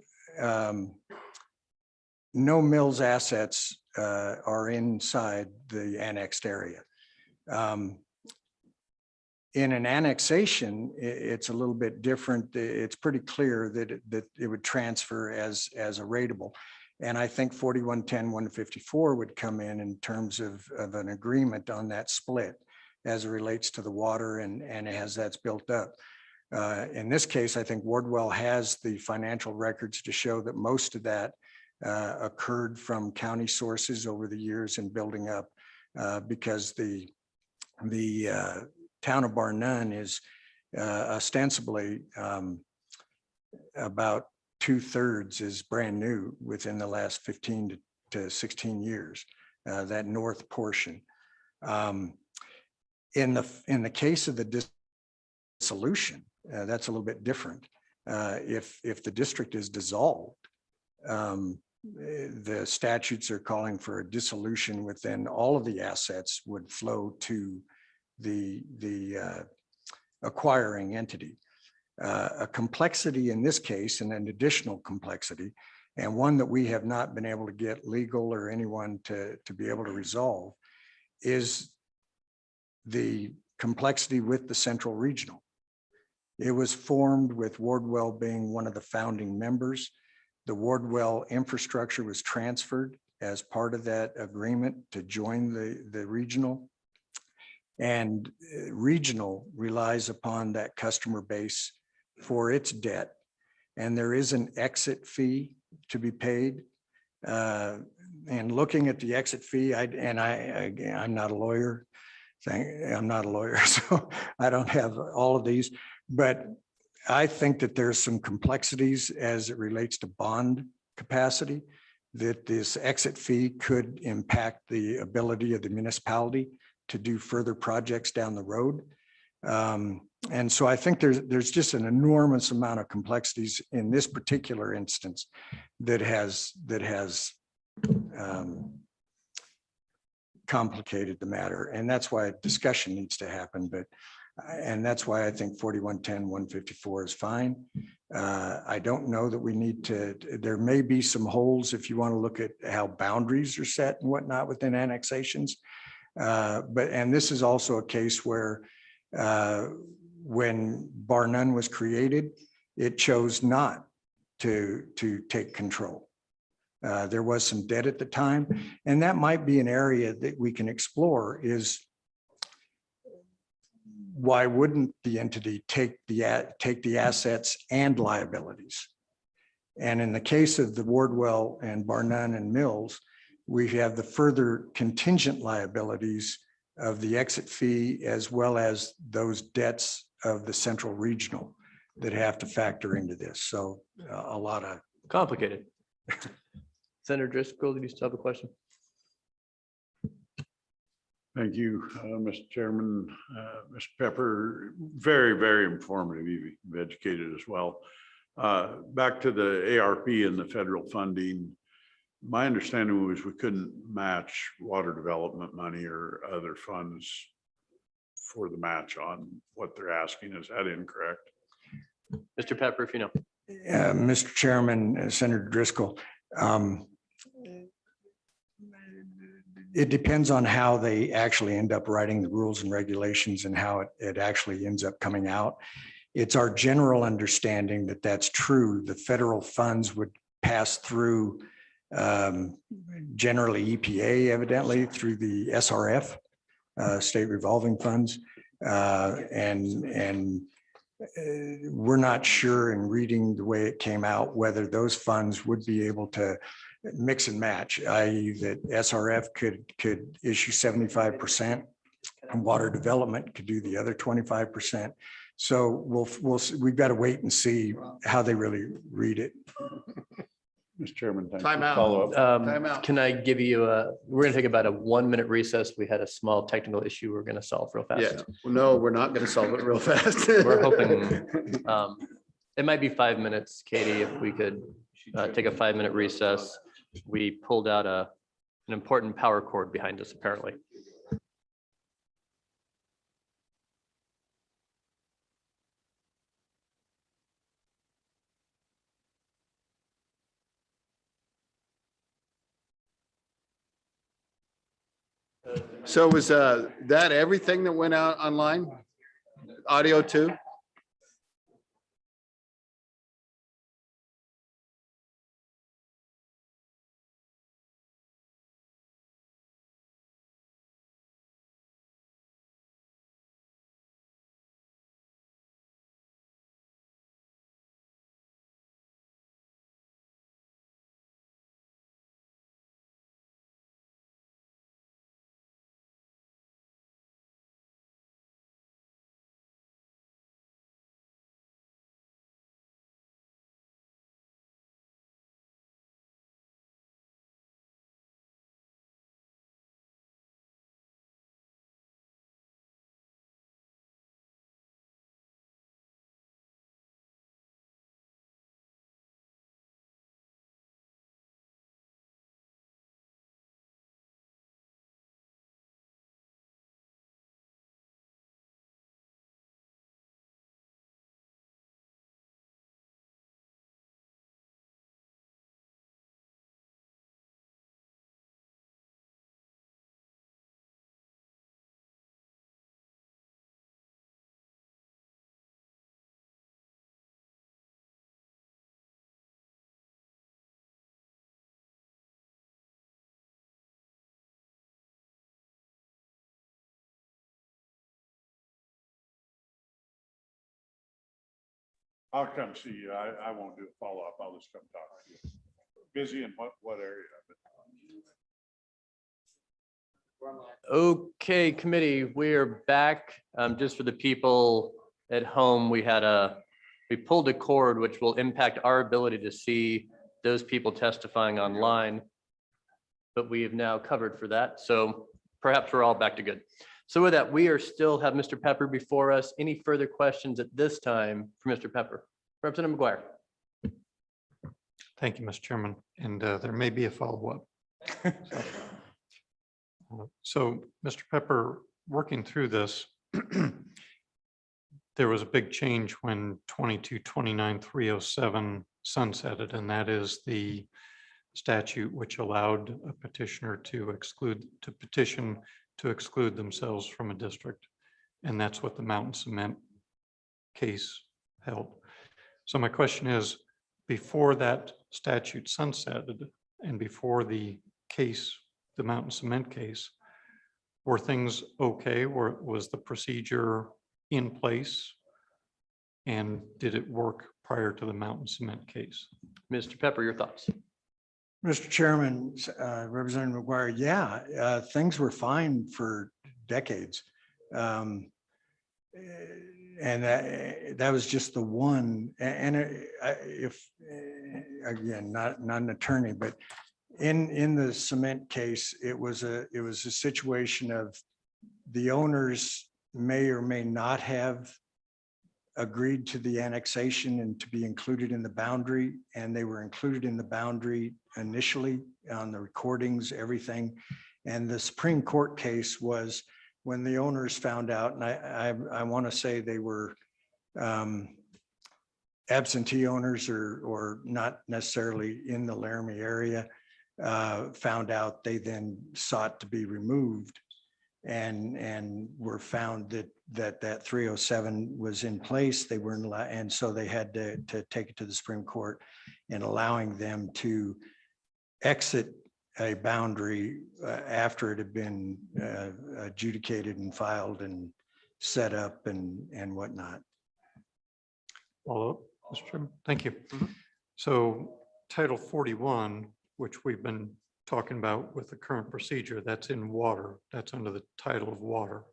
Mills assets are inside the annexed area. In an annexation, it's a little bit different. It's pretty clear that it would transfer as a rateable. And I think 4110-154 would come in terms of an agreement on that split as it relates to the water and as that's built up. In this case, I think Wardwell has the financial records to show that most of that occurred from county sources over the years and building up because the town of Bar None is ostensibly about 2/3 is brand new within the last 15 to 16 years, that north portion. In the case of the dissolution, that's a little bit different. If the district is dissolved, the statutes are calling for a dissolution within all of the assets would flow to the acquiring entity. A complexity in this case, and an additional complexity, and one that we have not been able to get legal or anyone to be able to resolve, is the complexity with the Central Regional. It was formed with Wardwell being one of the founding members. The Wardwell infrastructure was transferred as part of that agreement to join the regional. And regional relies upon that customer base for its debt. And there is an exit fee to be paid. And looking at the exit fee, I'm not a lawyer. I'm not a lawyer, so I don't have all of these, but I think that there's some complexities as it relates to bond capacity, that this exit fee could impact the ability of the municipality to do further projects down the road. And so I think there's just an enormous amount of complexities in this particular instance that has complicated the matter. And that's why discussion needs to happen. And that's why I think 4110, 154 is fine. I don't know that we need to, there may be some holes if you want to look at how boundaries are set and whatnot within annexations. And this is also a case where when Bar None was created, it chose not to take control. There was some debt at the time, and that might be an area that we can explore is why wouldn't the entity take the assets and liabilities? And in the case of the Wardwell and Bar None and Mills, we have the further contingent liabilities of the exit fee as well as those debts of the Central Regional that have to factor into this. So a lot of Complicated. Senator Driscoll, did you still have a question? Thank you, Mr. Chairman. Mr. Pepper, very, very informative. You've educated as well. Back to the ARP and the federal funding. My understanding was we couldn't match water development money or other funds for the match on what they're asking. Is that incorrect? Mr. Pepper, if you know. Mr. Chairman, Senator Driscoll, it depends on how they actually end up writing the rules and regulations and how it actually ends up coming out. It's our general understanding that that's true. The federal funds would pass through generally EPA, evidently through the SRF, state revolving funds. And we're not sure in reading the way it came out, whether those funds would be able to mix and match, i.e. that SRF could issue 75% and water development could do the other 25%. So we've got to wait and see how they really read it. Mr. Chairman, thank you. Time out. Follow up. Time out. Can I give you we're gonna take about a 1-minute recess. We had a small technical issue we're gonna solve real fast. Yeah, no, we're not going to solve it real fast. We're hoping, it might be 5 minutes, Katie, if we could take a 5-minute recess. We pulled out an important power cord behind us, apparently. So was that everything that went out online? Audio too? I'll come see you. I won't do a follow-up. I'll just come talk to you. Busy in what area? Okay, committee, we're back. Just for the people at home, we pulled a cord which will impact our ability to see those people testifying online. But we have now covered for that. So perhaps we're all back to good. So with that, we still have Mr. Pepper before us. Any further questions at this time for Mr. Pepper? Representative McGuire. Thank you, Mr. Chairman, and there may be a follow-up. So, Mr. Pepper, working through this, there was a big change when 2229-307 sunsetted, and that is the statute which allowed a petitioner to petition to exclude themselves from a district. And that's what the Mountain Cement case held. So my question is, before that statute sunsetted and before the case, the Mountain Cement case, were things okay? Was the procedure in place? And did it work prior to the Mountain Cement case? Mr. Pepper, your thoughts? Mr. Chairman, Representative McGuire, yeah, things were fine for decades. And that was just the one, and again, not an attorney, but in the cement case, it was a situation of the owners may or may not have agreed to the annexation and to be included in the boundary, and they were included in the boundary initially on the recordings, everything. And the Supreme Court case was when the owners found out, and I want to say they were absentee owners or not necessarily in the Laramie area, found out, they then sought to be removed and were found that 307 was in place. They weren't allowed, and so they had to take it to the Supreme Court and allowing them to exit a boundary after it had been adjudicated and filed and set up and whatnot. Follow up, Mr. Chairman? Thank you. So Title 41, which we've been talking about with the current procedure, that's in water. That's under the title of water.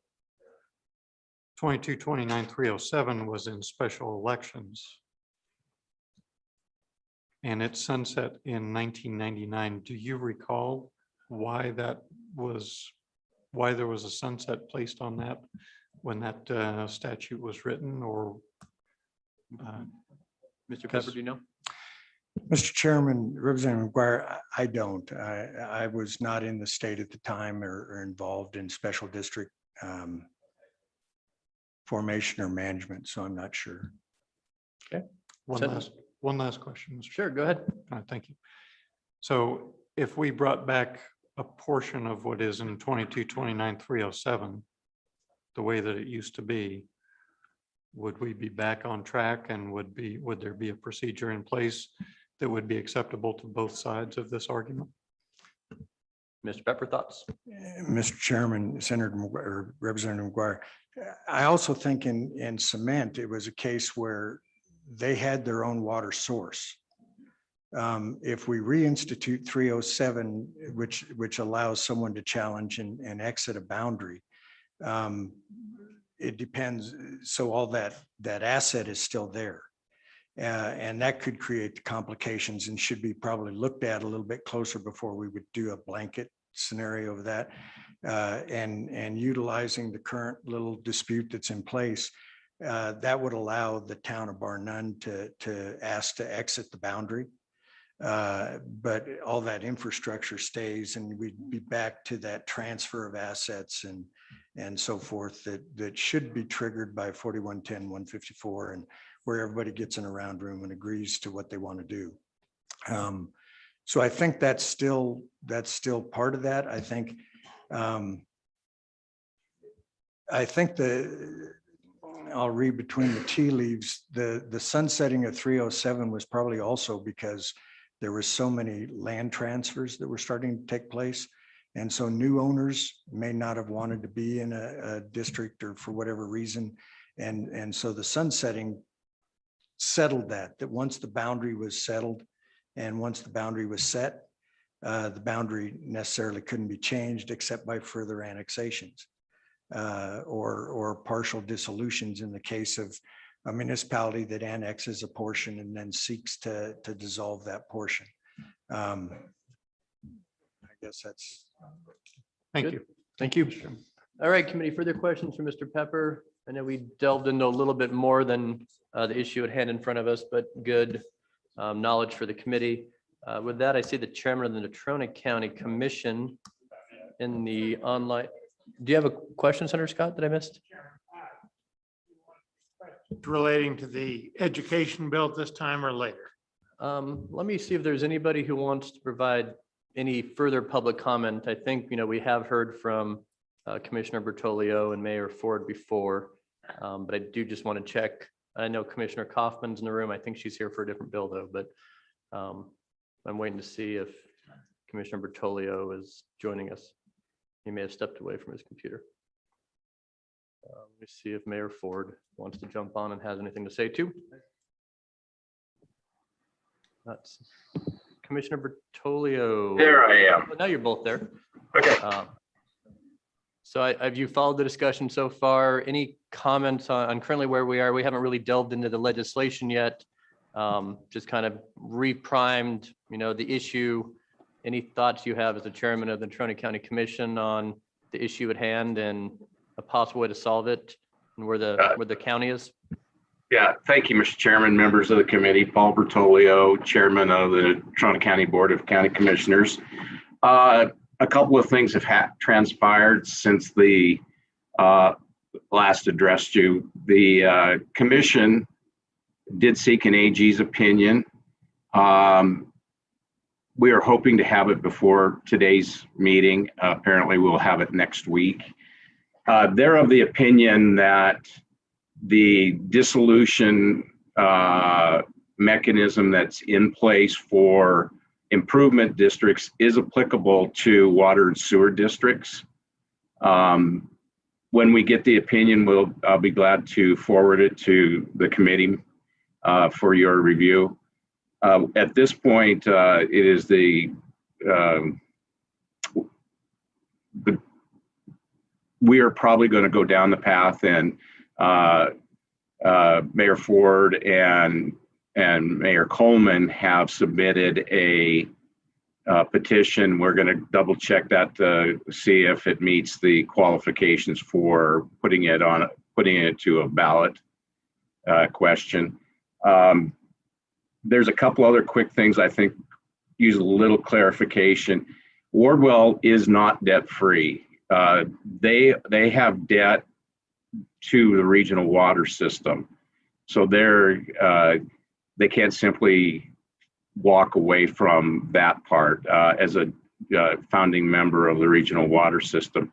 2229-307 was in special elections. And it sunset in 1999. Do you recall why there was a sunset placed on that when that statute was written, or? Mr. Pepper, do you know? Mr. Chairman, Representative McGuire, I don't. I was not in the state at the time or involved in special district formation or management, so I'm not sure. Okay. One last question, Mr. Sure, go ahead. Thank you. So if we brought back a portion of what is in 2229-307, the way that it used to be, would we be back on track, and would there be a procedure in place that would be acceptable to both sides of this argument? Mr. Pepper, thoughts? Mr. Chairman, Senator or Representative McGuire, I also think in cement, it was a case where they had their own water source. If we reinstitute 307, which allows someone to challenge and exit a boundary, it depends. So all that asset is still there. And that could create the complications and should be probably looked at a little bit closer before we would do a blanket scenario of that. And utilizing the current little dispute that's in place, that would allow the town of Bar None to ask to exit the boundary. But all that infrastructure stays, and we'd be back to that transfer of assets and so forth that should be triggered by 4110-154, and where everybody gets in a round room and agrees to what they want to do. So I think that's still part of that. I think I'll read between the tea leaves. The sunsetting of 307 was probably also because there were so many land transfers that were starting to take place. And so new owners may not have wanted to be in a district or for whatever reason. And so the sunsetting settled that once the boundary was settled and once the boundary was set, the boundary necessarily couldn't be changed except by further annexations or partial dissolutions in the case of a municipality that annexes a portion and then seeks to dissolve that portion. I guess that's. Thank Good. you. Thank you. All right, committee, further questions for Mr. Pepper? I know we delved into a little bit more than the issue at hand in front of us, but good knowledge for the committee. With that, I see the chairman of the Natrona County Commission in the online. Do you have a question, Senator Scott, that I missed? Relating to the education bill this time or later? Let me see if there's anybody who wants to provide any further public comment. I think, we have heard from Commissioner Bertolio and Mayor Ford before, but I do just want to check. I know Commissioner Kaufman's in the room. I think she's here for a different bill though, but I'm waiting to see if Commissioner Bertolio is joining us. He may have stepped away from his computer. Let me see if Mayor Ford wants to jump on and has anything to say too. That's Commissioner Bertolio. There I am. Oh, now you're both there. Okay. So have you followed the discussion so far? Any comments on currently where we are? We haven't really delved into the legislation yet. Just kind of reprimed, the issue. Any thoughts you have as the chairman of the Natrona County Commission on the issue at hand and a possible way to solve it and where the county is? Yeah, thank you, Mr. Chairman, members of the committee. Paul Bertolio, Chairman of the Natrona County Board of County Commissioners. A couple of things have transpired since the last addressed you. The commission did seek an AG's opinion. We are hoping to have it before today's meeting. Apparently, we'll have it next week. They're of the opinion that the dissolution mechanism that's in place for improvement districts is applicable to water and sewer districts. When we get the opinion, I'll be glad to forward it to the committee for your review. At this point, it is we are probably going to go down the path, and Mayor Ford and Mayor Coleman have submitted a petition. We're going to double check that to see if it meets the qualifications for putting it to a ballot question. There's a couple other quick things I think use a little clarification. Wardwell is not debt free. They have debt to the regional water system, so they can't simply walk away from that part as a founding member of the regional water system.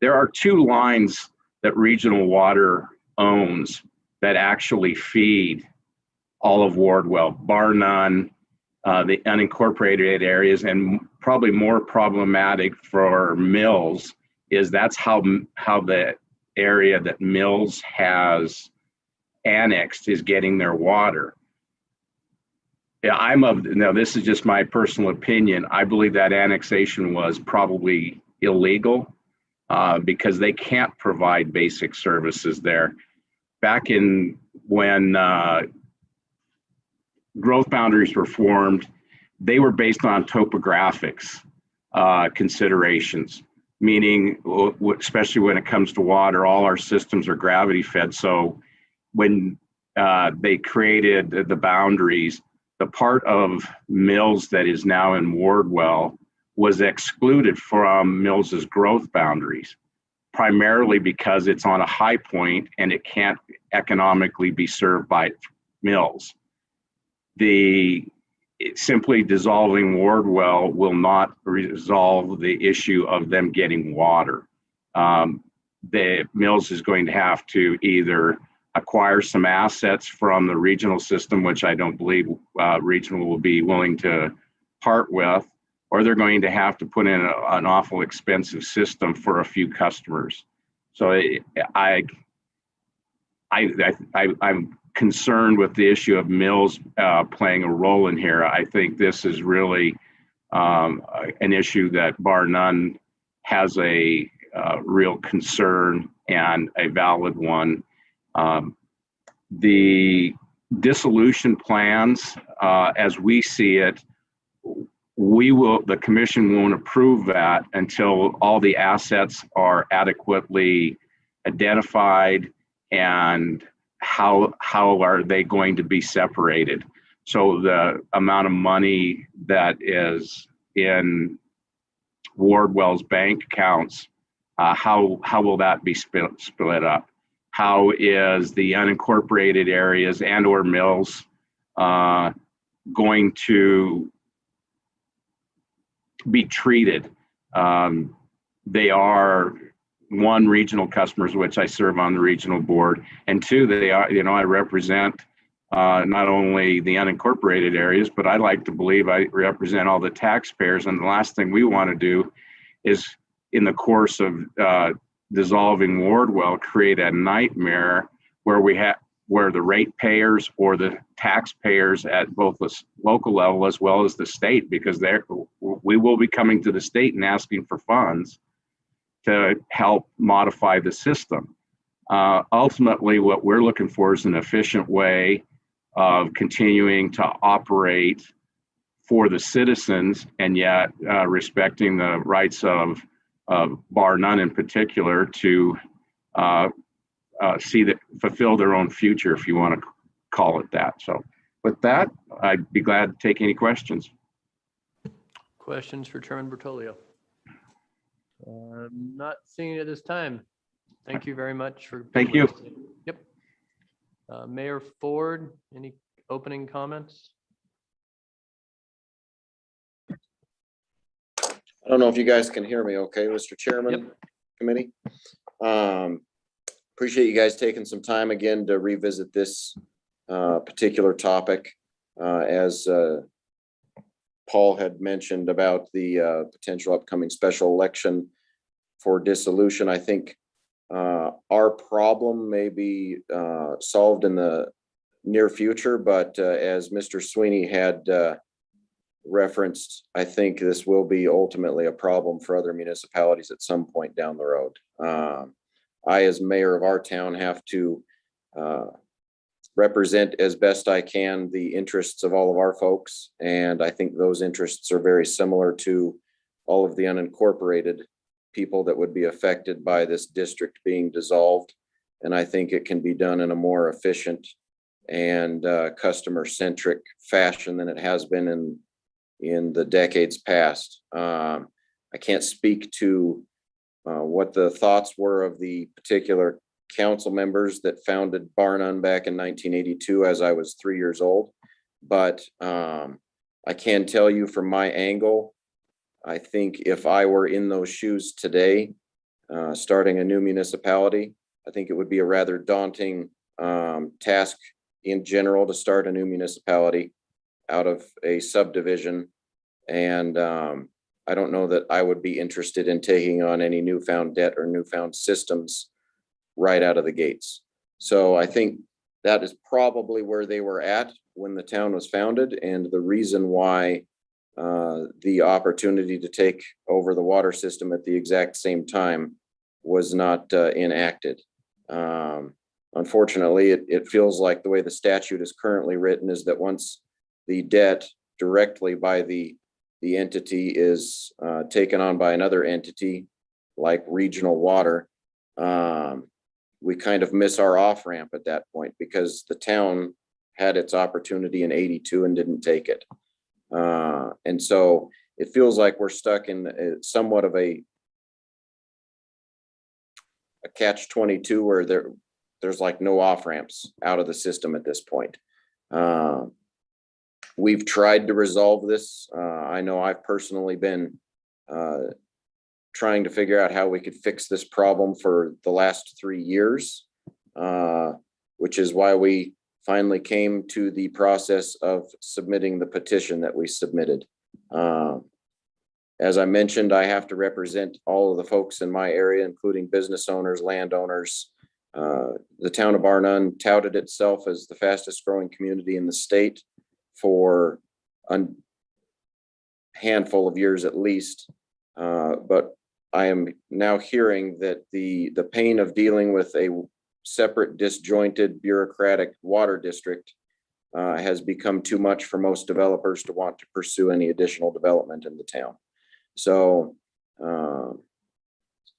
There are two lines that regional water owns that actually feed all of Wardwell, bar none, the unincorporated areas, and probably more problematic for Mills is that's how the area that Mills has annexed is getting their water. Yeah, now this is just my personal opinion. I believe that annexation was probably illegal because they can't provide basic services there. Back in when growth boundaries were formed, they were based on topographics considerations, meaning, especially when it comes to water, all our systems are gravity fed. So when they created the boundaries, the part of Mills that is now in Wardwell was excluded from Mills's growth boundaries, primarily because it's on a high point and it can't economically be served by Mills. Simply dissolving Wardwell will not resolve the issue of them getting water. The Mills is going to have to either acquire some assets from the regional system, which I don't believe regional will be willing to part with, or they're going to have to put in an awful expensive system for a few customers. So I'm concerned with the issue of mills playing a role in here. I think this is really an issue that bar none has a real concern and a valid one. The dissolution plans, as we see it, the commission won't approve that until all the assets are adequately identified and how are they going to be separated. So the amount of money that is in Wardwell's bank accounts, how will that be split up? How is the unincorporated areas and or mills going to be treated? They are, one, regional customers, which I serve on the regional board, and two, they are, I represent not only the unincorporated areas, but I like to believe I represent all the taxpayers. And the last thing we want to do is, in the course of dissolving Wardwell, create a nightmare where the ratepayers or the taxpayers at both the local level as well as the state, because we will be coming to the state and asking for funds to help modify the system. Ultimately, what we're looking for is an efficient way of continuing to operate for the citizens, and yet respecting the rights of bar none in particular to fulfill their own future, if you want to call it that. So with that, I'd be glad to take any questions. Questions for Chairman Bertolio? Not seeing it at this time. Thank you very much for. Thank you. Yep. Mayor Ford, any opening comments? I don't know if you guys can hear me okay, Mr. Chairman, Yep. Committee. Appreciate you guys taking some time again to revisit this particular topic. As Paul had mentioned about the potential upcoming special election for dissolution, I think our problem may be solved in the near future, but as Mr. Sweeney had referenced, I think this will be ultimately a problem for other municipalities at some point down the road. I, as mayor of our town, have to represent as best I can the interests of all of our folks. And I think those interests are very similar to all of the unincorporated people that would be affected by this district being dissolved. And I think it can be done in a more efficient and customer-centric fashion than it has been in the decades past. I can't speak to what the thoughts were of the particular council members that founded Bar None back in 1982, as I was 3 years old. But I can tell you from my angle, I think if I were in those shoes today, starting a new municipality, I think it would be a rather daunting task in general to start a new municipality out of a subdivision. And I don't know that I would be interested in taking on any newfound debt or newfound systems right out of the gates. So I think that is probably where they were at when the town was founded, and the reason why the opportunity to take over the water system at the exact same time was not enacted. Unfortunately, it feels like the way the statute is currently written is that once the debt directly by the entity is taken on by another entity like Regional Water, we kind of miss our off ramp at that point, because the town had its opportunity in 82 and didn't take it. And so it feels like we're stuck in somewhat of a catch-22 where there's like no off ramps out of the system at this point. We've tried to resolve this. I know I've personally been trying to figure out how we could fix this problem for the last 3 years, which is why we finally came to the process of submitting the petition that we submitted. As I mentioned, I have to represent all of the folks in my area, including business owners, landowners, The town of Bar None touted itself as the fastest growing community in the state for a handful of years at least. But I am now hearing that the pain of dealing with a separate disjointed bureaucratic water district has become too much for most developers to want to pursue any additional development in the town. So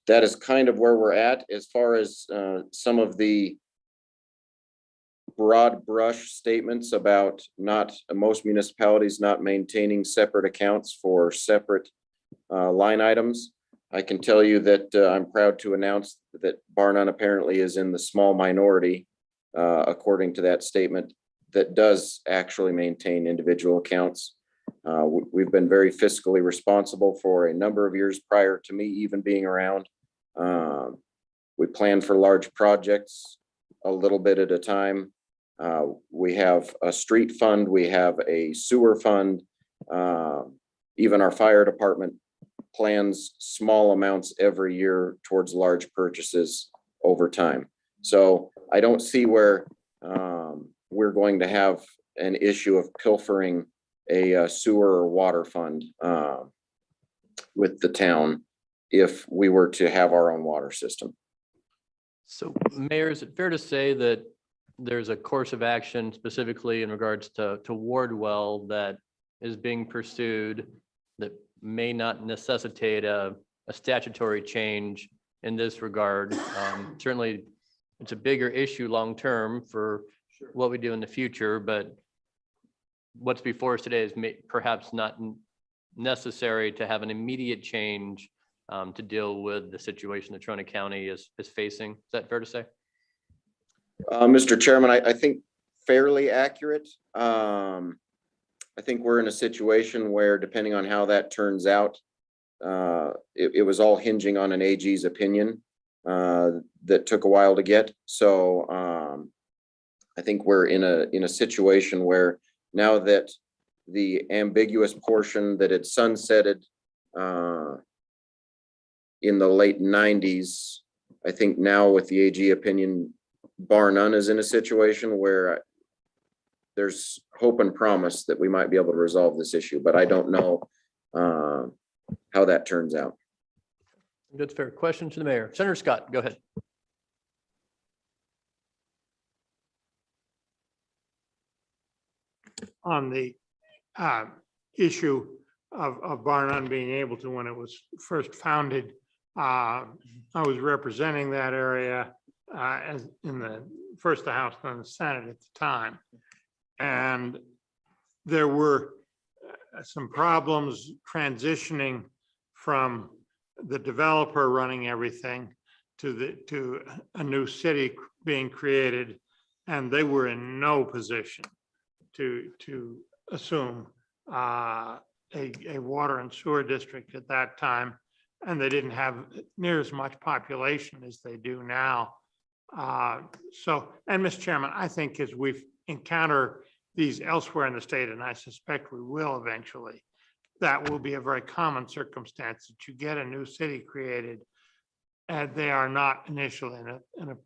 that is kind of where we're at as far as some of the broad brush statements about most municipalities not maintaining separate accounts for separate line items. I can tell you that I'm proud to announce that Bar None apparently is in the small minority, according to that statement, that does actually maintain individual accounts. We've been very fiscally responsible for a number of years prior to me even being around. We plan for large projects a little bit at a time. We have a street fund, we have a sewer fund, even our fire department plans small amounts every year towards large purchases over time. So I don't see where we're going to have an issue of pilfering a sewer or water fund with the town if we were to have our own water system. So Mayor, is it fair to say that there's a course of action specifically in regards to Wardwell that is being pursued that may not necessitate a statutory change in this regard? Certainly, it's a bigger issue long-term for what we do in the future, but what's before us today is perhaps not necessary to have an immediate change to deal with the situation that Trona County is facing. Is that fair to say? Mr. Chairman, I think fairly accurate. I think we're in a situation where, depending on how that turns out, it was all hinging on an AG's opinion that took a while to get. So I think we're in a situation where now that the ambiguous portion that had sunsetted in the late 90s, I think now with the AG opinion, Bar None is in a situation where there's hope and promise that we might be able to resolve this issue, but I don't know how that turns out. That's fair. Question to the mayor. Senator Scott, go ahead. On the issue of Bar None being able to, when it was first founded, I was representing that area as in the first the House, then the Senate at the time. And there were some problems transitioning from the developer running everything to a new city being created, and they were in no position to assume a water and sewer district at that time, and they didn't have near as much population as they do now. So, and Mr. Chairman, I think as we've encountered these elsewhere in the state, and I suspect we will eventually, that will be a very common circumstance that you get a new city created and they are not initially in a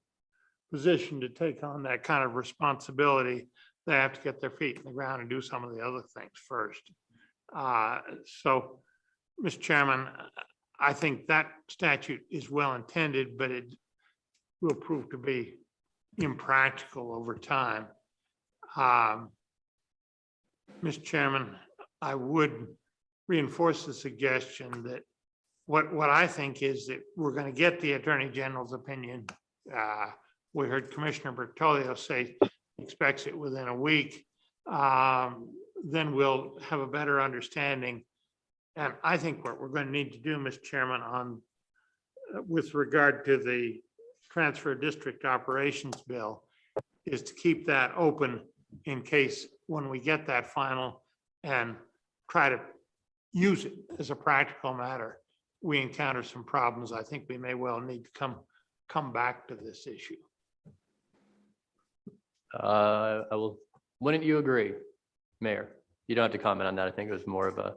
position to take on that kind of responsibility. They have to get their feet in the ground and do some of the other things first. So, Mr. Chairman, I think that statute is well intended, but it will prove to be impractical over time. Mr. Chairman, I would reinforce the suggestion that what I think is that we're going to get the Attorney General's opinion. We heard Commissioner Bertoglio say he expects it within a week. Then we'll have a better understanding. And I think what we're going to need to do, Mr. Chairman, with regard to the transfer district operations bill, is to keep that open in case when we get that final and try to use it as a practical matter, we encounter some problems. I think we may well need to come back to this issue. Wouldn't you agree, Mayor? You don't have to comment on that. I think it was more of a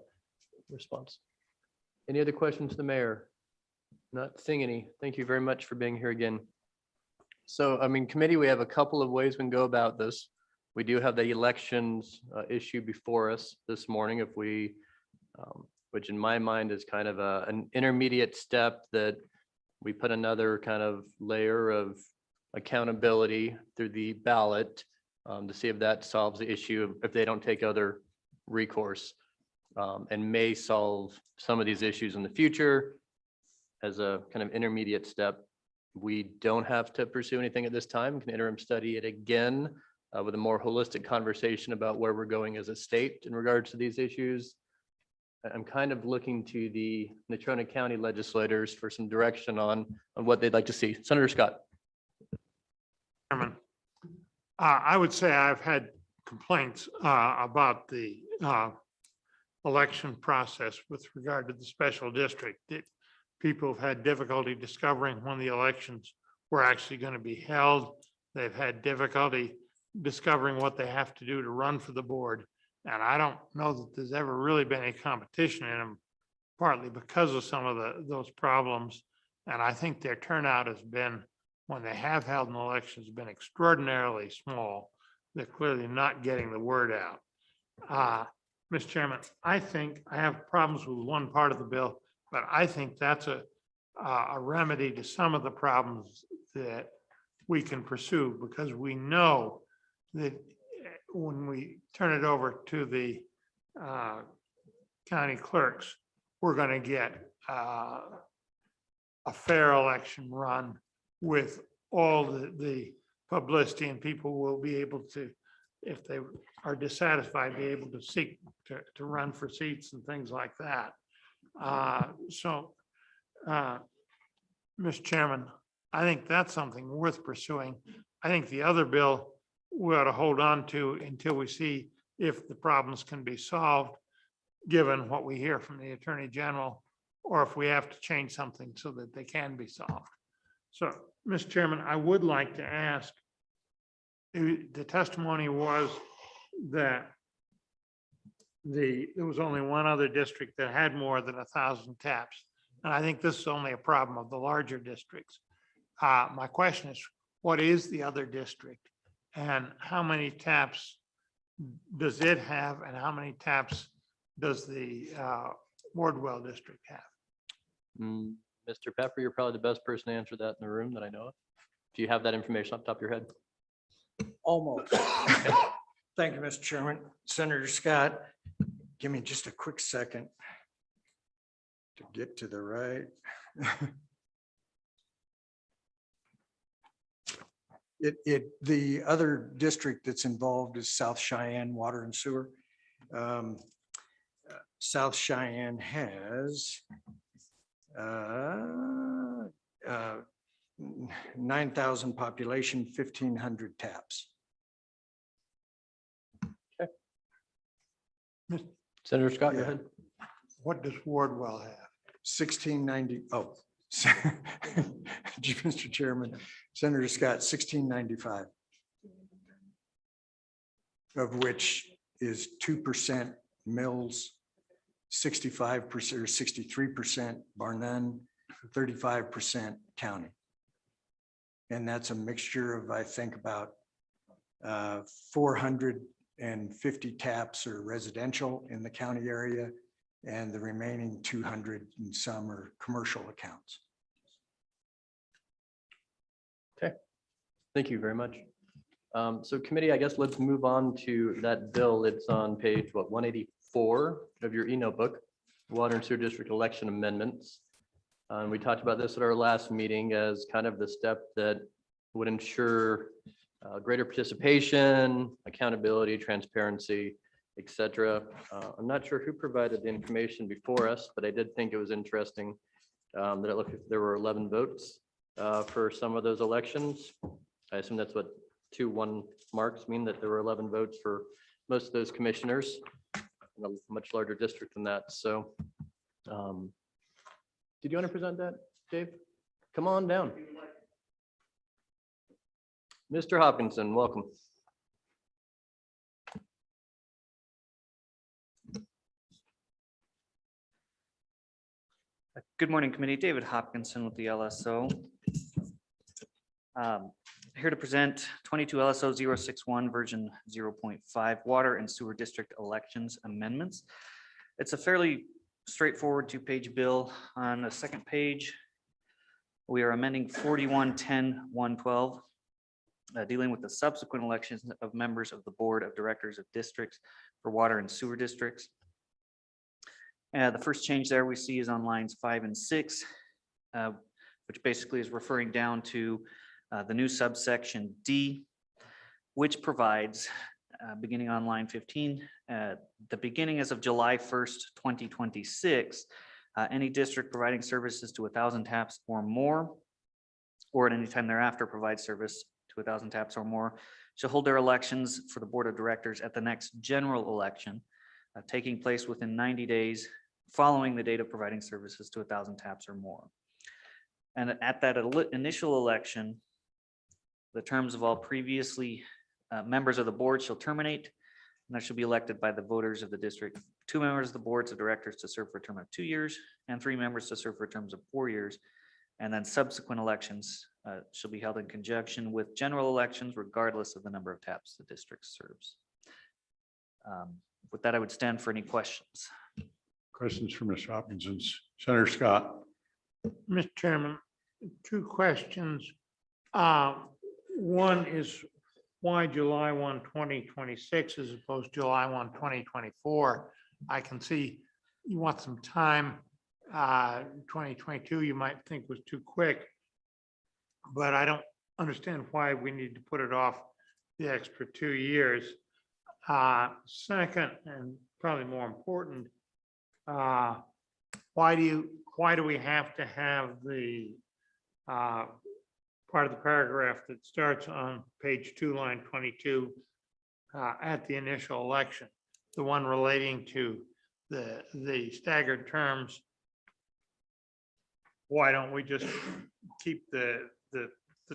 response. Any other questions to the mayor? Not seeing any. Thank you very much for being here again. So, I mean, committee, we have a couple of ways we can go about this. We do have the elections issue before us this morning if we, which in my mind is kind of an intermediate step that we put another kind of layer of accountability through the ballot to see if that solves the issue, if they don't take other recourse, and may solve some of these issues in the future as a kind of intermediate step. We don't have to pursue anything at this time. We can interim study it again with a more holistic conversation about where we're going as a state in regards to these issues. I'm kind of looking to the Natrona County legislators for some direction on what they'd like to see. Senator Scott. Chairman, I would say I've had complaints about the election process with regard to the special district. People have had difficulty discovering when the elections were actually going to be held. They've had difficulty discovering what they have to do to run for the board. And I don't know that there's ever really been any competition in them, partly because of some of those problems. And I think their turnout has been, when they have held an election, has been extraordinarily small. They're clearly not getting the word out. Mr. Chairman, I think I have problems with one part of the bill, but I think that's a remedy to some of the problems that we can pursue, because we know that when we turn it over to the county clerks, we're going to get a fair election run with all the publicity, and people will be able to, if they are dissatisfied, be able to seek to run for seats and things like that. Mr. Chairman, I think that's something worth pursuing. I think the other bill we ought to hold on to until we see if the problems can be solved, given what we hear from the Attorney General, or if we have to change something so that they can be solved. So, Mr. Chairman, I would like to ask, the testimony was that there was only one other district that had more than 1,000 taps. And I think this is only a problem of the larger districts. My question is, what is the other district? And how many taps does it have? And how many taps does the Wardwell district have? Mr. Pepper, you're probably the best person to answer that in the room that I know of. Do you have that information off the top of your head? Almost. Thank you, Mr. Chairman. Senator Scott, give me just a quick second to get to the right. The other district that's involved is South Cheyenne Water and Sewer. South Cheyenne has 9,000 population, 1,500 taps. Senator Scott, go Yeah. ahead. What does Wardwell have? 1690, oh, Mr. Chairman, Senator Scott, 1695. Of which is 2% mills, 65% or 63% bar none, 35% county. And that's a mixture of, I think, about 450 taps are residential in the county area, and the remaining 200 and some are commercial accounts. Okay, thank you very much. So committee, I guess let's move on to that bill. It's on page, what, 184 of your e-notebook, Water and Sewer District Election Amendments. We talked about this at our last meeting as kind of the step that would ensure greater participation, accountability, transparency, et cetera. I'm not sure who provided the information before us, but I did think it was interesting that it looked like there were 11 votes for some of those elections. I assume that's what 2-1 marks mean, that there were 11 votes for most of those commissioners in a much larger district than that. So did you want to present that, Dave? Come on down. Mr. Hopkinson, welcome. Good morning, committee. David Hopkinson with the LSO. here to present 22 LSO 061 version 0.5 water and sewer district elections amendments. It's a fairly straightforward two-page bill. On the second page, we are amending 4110-112, dealing with the subsequent elections of members of the Board of Directors of Districts for water and sewer districts. The first change there we see is on lines 5 and 6, which basically is referring down to the new subsection D, which provides, beginning on line 15, the beginning as of July 1st, 2026, any district providing services to 1,000 taps or more, or at any time thereafter provides service to 1,000 taps or more, shall hold their elections for the Board of Directors at the next general election, taking place within 90 days following the date of providing services to 1,000 taps or more. And at that initial election, the terms of all previously members of the board shall terminate, and that shall be elected by the voters of the district. 2 members of the boards of directors to serve for a term of 2 years, and 3 members to serve for terms of 4 years. And then subsequent elections shall be held in conjunction with general elections, regardless of the number of taps the district serves. With that, I would stand for any questions. Questions for Ms. Hopkinson? Senator Scott. Mr. Chairman, 2 questions. One is why July 1, 2026 as opposed to July 1, 2024? I can see you want some time. 2022 you might think was too quick, but I don't understand why we need to put it off the extra 2 years. Second, and probably more important, why do we have to have the part of the paragraph that starts on page 2, line 22, at the initial election, the one relating to the staggered terms? Why don't we just keep the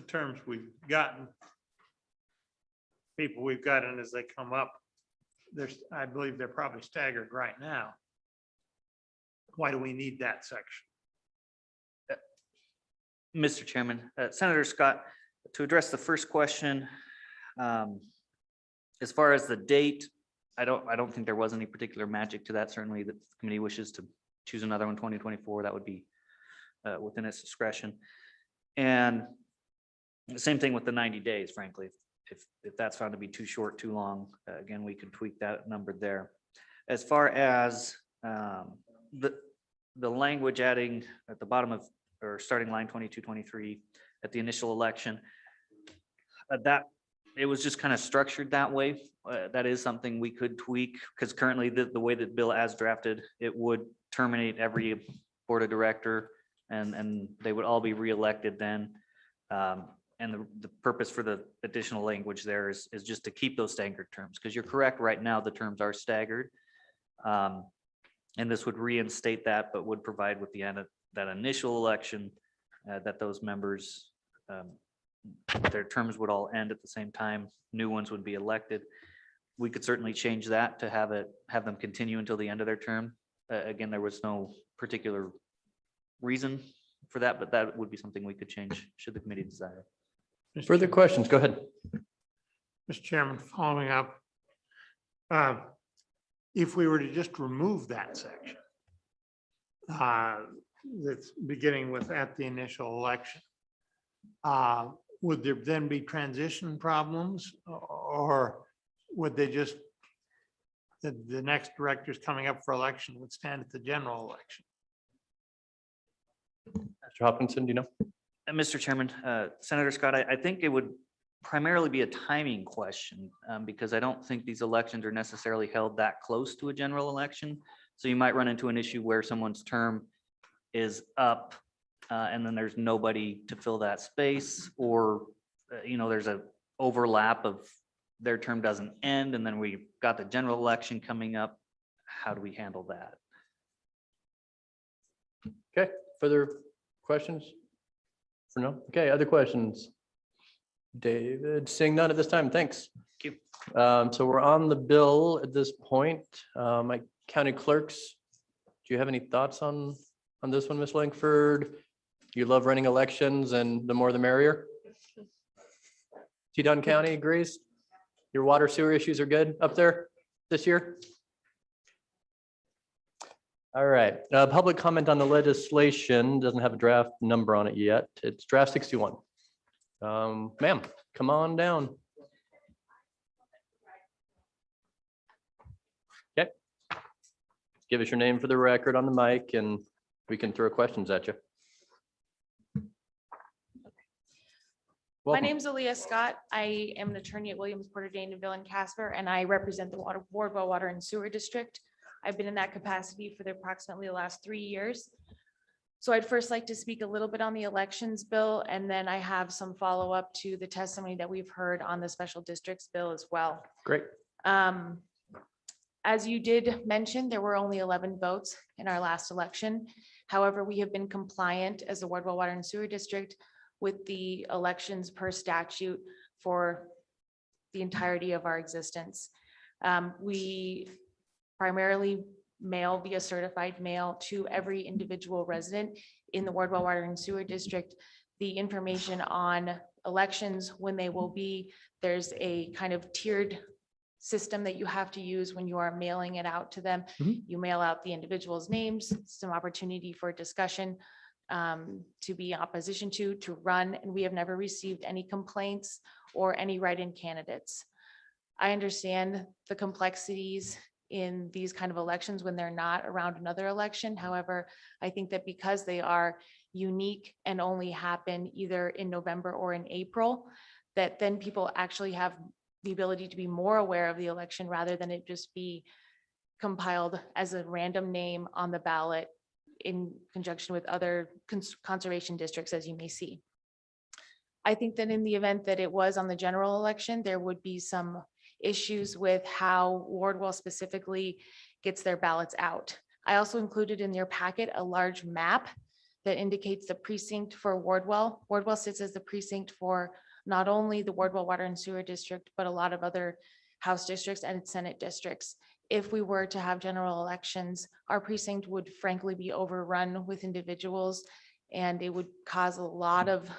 terms we've gotten, people we've gotten as they come up? I believe they're probably staggered right now. Why do we need that section? Mr. Chairman, Senator Scott, to address the first question, as far as the date, I don't think there was any particular magic to that. Certainly, the committee wishes to choose another one, 2024, that would be within its discretion. And the same thing with the 90 days, frankly. If that's found to be too short, too long, again, we can tweak that number there. As far as the language adding at the bottom of, or starting line 22, 23 at the initial election, that it was just kind of structured that way. That is something we could tweak, because currently the way that bill as drafted, it would terminate every board of director and they would all be reelected then. And the purpose for the additional language there is just to keep those staggered terms, because you're correct, right now the terms are staggered. And this would reinstate that, but would provide with the end of that initial election that those members, their terms would all end at the same time. New ones would be elected. We could certainly change that to have them continue until the end of their term. Again, there was no particular reason for that, but that would be something we could change should the committee desire. Further questions? Go ahead. Mr. Chairman, following up, if we were to just remove that section that's beginning with at the initial election, would there then be transition problems, or would they just, the next directors coming up for election would stand at the general election? Mr. Hopkinson, do you know? Mr. Chairman, Senator Scott, I think it would primarily be a timing question, because I don't think these elections are necessarily held that close to a general election. So you might run into an issue where someone's term is up and then there's nobody to fill that space, or there's a overlap of their term doesn't end and then we got the general election coming up. How do we handle that? Okay, further questions? For no? Okay, other questions? David, seeing none at this time, thanks. Thank you. So we're on the bill at this point. My county clerks, do you have any thoughts on this one, Ms. Langford? You love running elections and the more the merrier? Teton County agrees? Your water sewer issues are good up there this year? All right, public comment on the legislation doesn't have a draft number on it yet. It's draft 61. Ma'am, come on down. Okay. Give us your name for the record on the mic and we can throw questions at you. My Welcome. name's Aaliyah Scott. I am an attorney at Williams, Porter, Dane, Deville, and Casper, and I represent the Wardwell Water and Sewer District. I've been in that capacity for approximately the last 3 years. So I'd first like to speak a little bit on the elections bill, and then I have some follow-up to the testimony that we've heard on the special districts bill as well. Great. As you did mention, there were only 11 votes in our last election. However, we have been compliant as the Wardwell Water and Sewer District with the elections per statute for the entirety of our existence. We primarily mail via certified mail to every individual resident in the Wardwell Water and Sewer District the information on elections, when they will be. There's a kind of tiered system that you have to use when you are mailing it out to them. Mhm. You mail out the individual's names, some opportunity for discussion, to be in opposition to run, and we have never received any complaints or any write-in candidates. I understand the complexities in these kind of elections when they're not around another election. However, I think that because they are unique and only happen either in November or in April, that then people actually have the ability to be more aware of the election rather than it just be compiled as a random name on the ballot in conjunction with other conservation districts, as you may see. I think that in the event that it was on the general election, there would be some issues with how Wardwell specifically gets their ballots out. I also included in your packet a large map that indicates the precinct for Wardwell. Wardwell sits as the precinct for not only the Wardwell Water and Sewer District, but a lot of other House districts and Senate districts. If we were to have general elections, our precinct would frankly be overrun with individuals, and it would cause a lot of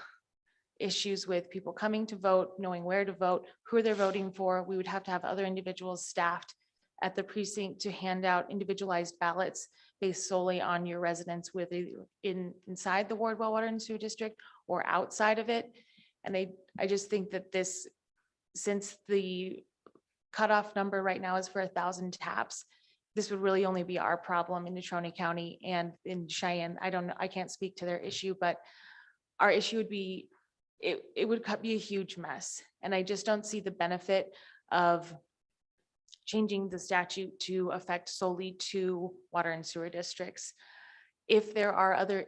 issues with people coming to vote, knowing where to vote, who they're voting for. We would have to have other individuals staffed at the precinct to hand out individualized ballots based solely on your residence with inside the Wardwell Water and Sewer District or outside of it. And I just think that this, since the cutoff number right now is for 1,000 taps, this would really only be our problem in Natrona County and in Cheyenne. I can't speak to their issue, but our issue would be, it would be a huge mess. And I just don't see the benefit of changing the statute to affect solely to water and sewer districts. If there are other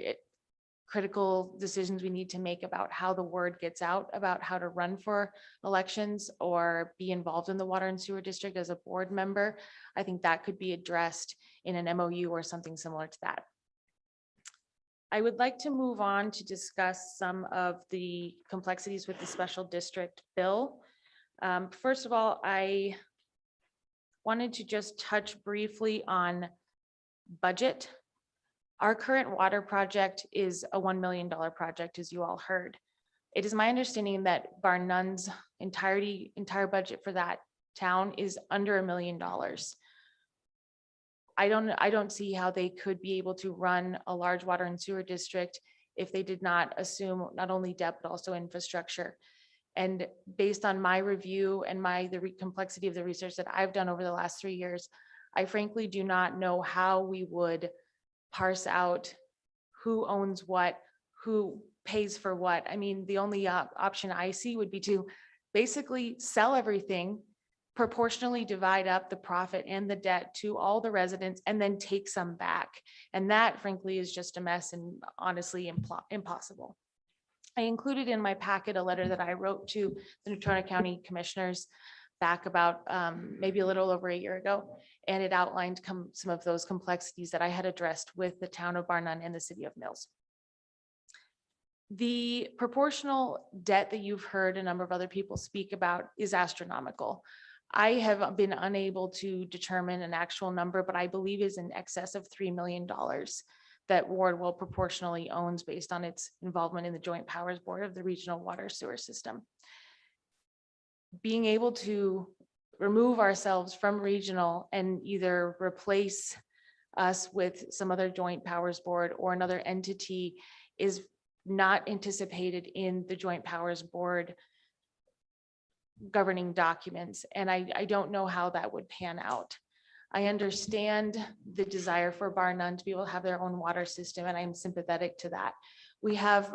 critical decisions we need to make about how the word gets out, about how to run for elections or be involved in the water and sewer district as a board member, I think that could be addressed in an MOU or something similar to that. I would like to move on to discuss some of the complexities with the special district bill. First of all, I wanted to just touch briefly on budget. Our current water project is a $1 million project, as you all heard. It is my understanding that bar none's entire budget for that town is under $1 million. I don't see how they could be able to run a large water and sewer district if they did not assume not only debt, but also infrastructure. And based on my review and the complexity of the research that I've done over the last 3 years, I frankly do not know how we would parse out who owns what, who pays for what. I mean, the only option I see would be to basically sell everything, proportionally divide up the profit and the debt to all the residents, and then take some back. And that frankly is just a mess and honestly impossible. I included in my packet a letter that I wrote to the Natrona County Commissioners back about maybe a little over a year ago. And it outlined some of those complexities that I had addressed with the town of Bar None and the city of Mills. The proportional debt that you've heard a number of other people speak about is astronomical. I have been unable to determine an actual number, but I believe is in excess of $3 million that Wardwell proportionally owns based on its involvement in the Joint Powers Board of the Regional Water Sewer System. being able to remove ourselves from regional and either replace us with some other joint powers board or another entity is not anticipated in the joint powers board governing documents. And I don't know how that would pan out. I understand the desire for Bar None to be able to have their own water system, and I'm sympathetic to that. We have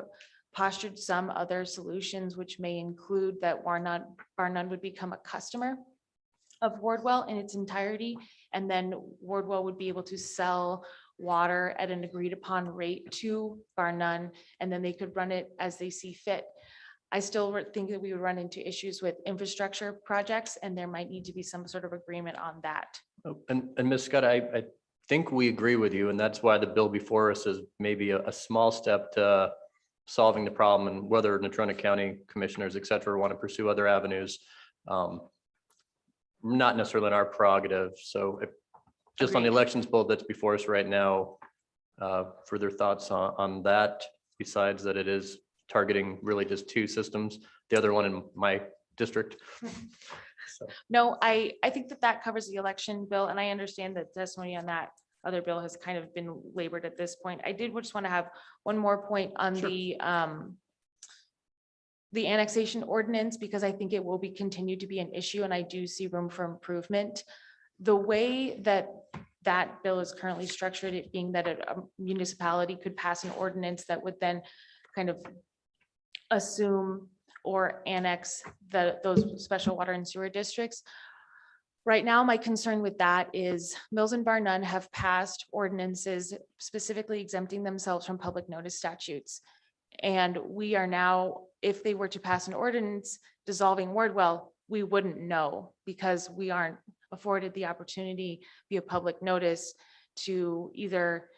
postured some other solutions, which may include that Bar None would become a customer of Wardwell in its entirety, and then Wardwell would be able to sell water at an agreed upon rate to Bar None, and then they could run it as they see fit. I still think that we would run into issues with infrastructure projects, and there might need to be some sort of agreement on that. And Ms. Scott, I think we agree with you, and that's why the bill before us is maybe a small step to solving the problem, and whether Natrona County commissioners, et cetera, want to pursue other avenues. Not necessarily in our prerogative. So just on the Agreed. elections bill that's before us right now, further thoughts on that, besides that it is targeting really just two systems, the other one in my district. So, No, I think that that covers the election bill, and I understand that testimony on that other bill has kind of been labored at this point. I did just want to have one more point on the annexation ordinance, because I think it will be continued to be an issue, and I do see room for improvement. The way that that bill is currently structured, it being that a municipality could pass an ordinance that would then kind of assume or annex those special water and sewer districts. Right now, my concern with that is Mills and Bar None have passed ordinances specifically exempting themselves from public notice statutes. And we are now, if they were to pass an ordinance dissolving Wardwell, we wouldn't know, because we aren't afforded the opportunity via public notice to either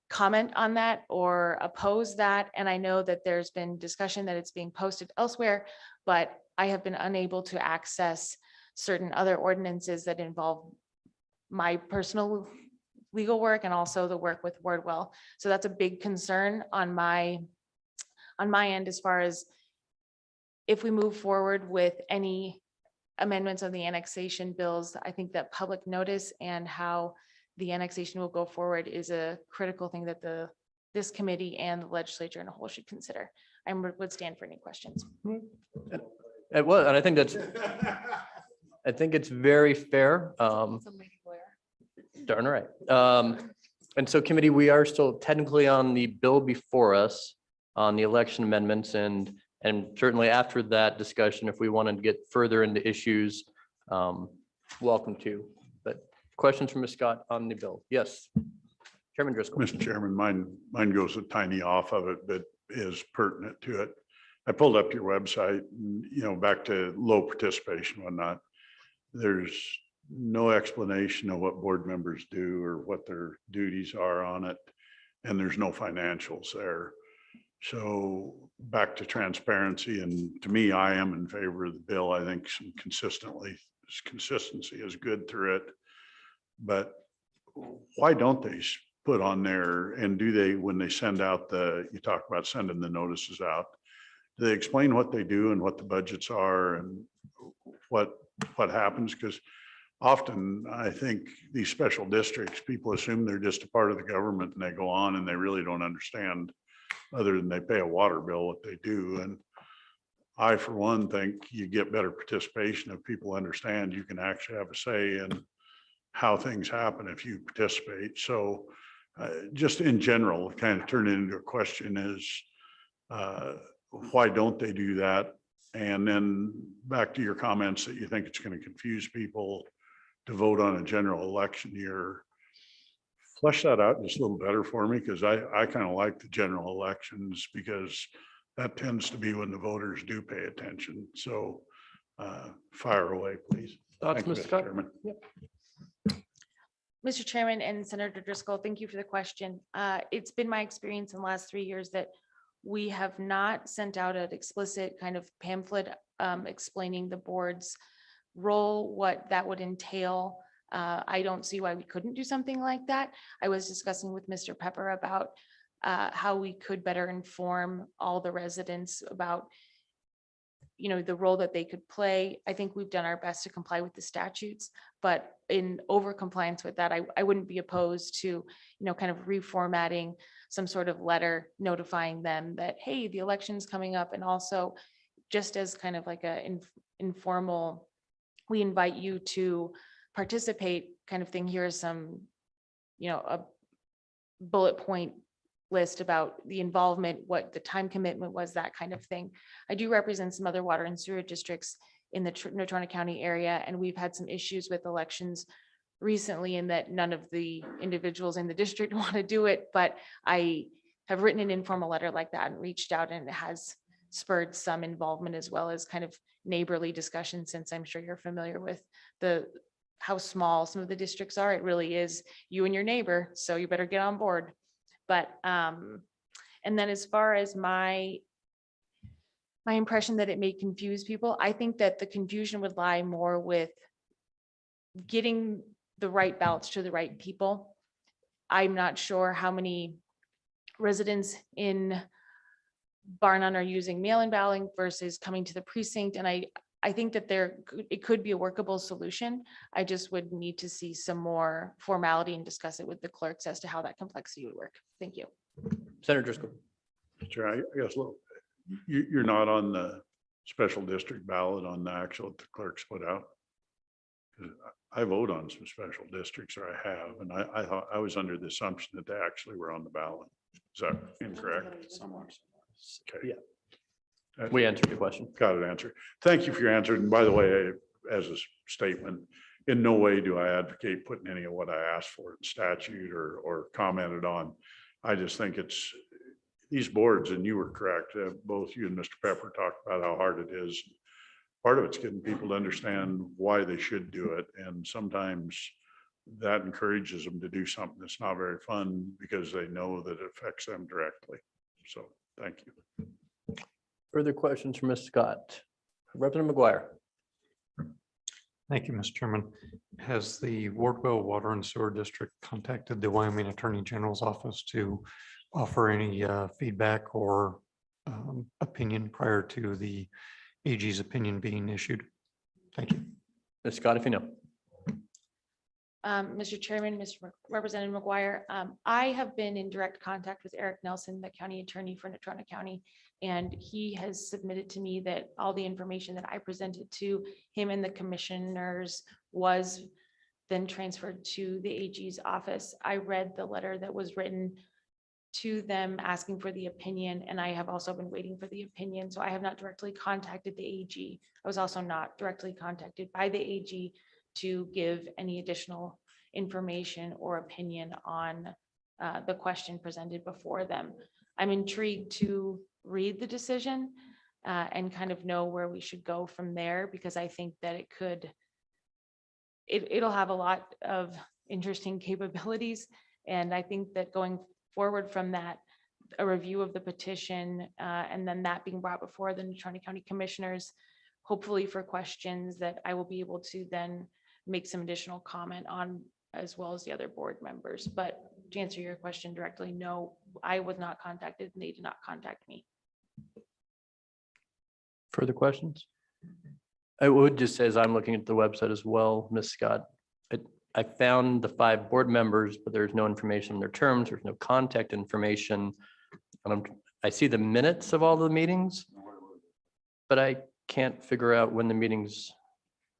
comment on that or oppose that. And I know that there's been discussion that it's being posted elsewhere, but I have been unable to access certain other ordinances that involve my personal legal work and also the work with Wardwell. So that's a big concern on my end, as far as if we move forward with any amendments of the annexation bills. I think that public notice and how the annexation will go forward is a critical thing that this committee and the legislature in a whole should consider. I would stand for any questions. it was, and I think it's very fair. Darn right. And so committee, we are still technically on the bill before us on the election amendments, and certainly after that discussion, if we wanted to get further into issues, welcome to. But questions from Ms. Scott on the bill? Yes. Chairman Driscoll. Mr. Chairman, mine goes a tiny off of it, but is pertinent to it. I pulled up your website, and, back to low participation, whatnot. There's no explanation of what board members do or what their duties are on it. And there's no financials there. So back to transparency, and to me, I am in favor of the bill. I think some consistency is good through it. But why don't they put on there, and do they, when they send out you talk about sending the notices out, do they explain what they do and what the budgets are and what happens? Because often I think these special districts, people assume they're just a part of the government, and they go on and they really don't understand, other than they pay a water bill, what they do. And I, for one, think you get better participation if people understand you can actually have a say in how things happen if you participate. So just in general, kind of turn it into a question is, why don't they do that? And then back to your comments that you think it's going to confuse people to vote on a general election year. Flesh that out just a little better for me, because I kind of like the general elections, because that tends to be when the voters do pay attention. So fire away, please. Thoughts, Thank you, Ms. Mr. Scott? Chairman. Yep. Mr. Chairman and Senator Driscoll, thank you for the question. It's been my experience in the last 3 years that we have not sent out an explicit kind of pamphlet explaining the board's role, what that would entail. I don't see why we couldn't do something like that. I was discussing with Mr. Pepper about how we could better inform all the residents about the role that they could play. I think we've done our best to comply with the statutes, but in over compliance with that, I wouldn't be opposed to, kind of reformatting some sort of letter notifying them that, hey, the election's coming up. And also just as kind of like informal, we invite you to participate kind of thing. Here is some, a bullet point list about the involvement, what the time commitment was, that kind of thing. I do represent some other water and sewer districts in the Natrona County area, and we've had some issues with elections recently in that none of the individuals in the district want to do it, but I have written an informal letter like that and reached out, and it has spurred some involvement as well as kind of neighborly discussion, since I'm sure you're familiar with how small some of the districts are. It really is you and your neighbor, so you better get on board. But and then as far as my impression that it may confuse people, I think that the confusion would lie more with getting the right ballots to the right people. I'm not sure how many residents in Barnon are using mail-in balloting versus coming to the precinct. And I think that it could be a workable solution. I just would need to see some more formality and discuss it with the clerks as to how that complexity would work. Thank you. Senator Driscoll. Sure, I guess, look, you're not on the special district ballot on the actual that the clerks put out. 'Cause I vote on some special districts, or I have, and I thought, I was under the assumption that they actually were on the ballot. Is that incorrect? Okay. Yeah. We answered your question. Got it answered. Thank you for your answer. And by the way, as a statement, in no way do I advocate putting any of what I asked for in statute or commented on. I just think it's these boards, and you were correct, both you and Mr. Pepper talked about how hard it is. Part of it's getting people to understand why they should do it. And sometimes that encourages them to do something that's not very fun because they know that it affects them directly. So thank you. Further questions from Ms. Scott? Representative McGuire. Thank you, Mr. Chairman. Has the Wardwell Water and Sewer District contacted the Wyoming Attorney General's office to offer any feedback or opinion prior to the AG's opinion being issued? Thank you. Ms. Scott, if you know. Mr. Chairman, Mr. Representative McGuire, I have been in direct contact with Eric Nelson, the county attorney for Natrona County, and he has submitted to me that all the information that I presented to him and the commissioners was then transferred to the AG's office. I read the letter that was written to them asking for the opinion, and I have also been waiting for the opinion. So I have not directly contacted the AG. I was also not directly contacted by the AG to give any additional information or opinion on the question presented before them. I'm intrigued to read the decision and kind of know where we should go from there, because I think that it'll have a lot of interesting capabilities. And I think that going forward from that, a review of the petition and then that being brought before the Natrona County Commissioners, hopefully for questions that I will be able to then make some additional comment on, as well as the other board members. But to answer your question directly, no, I was not contacted and they did not contact me. Further questions? I would just say, as I'm looking at the website as well, Ms. Scott, I found the 5 board members, but there's no information on their terms. There's no contact information. I see the minutes of all the meetings, but I can't figure out when the meetings.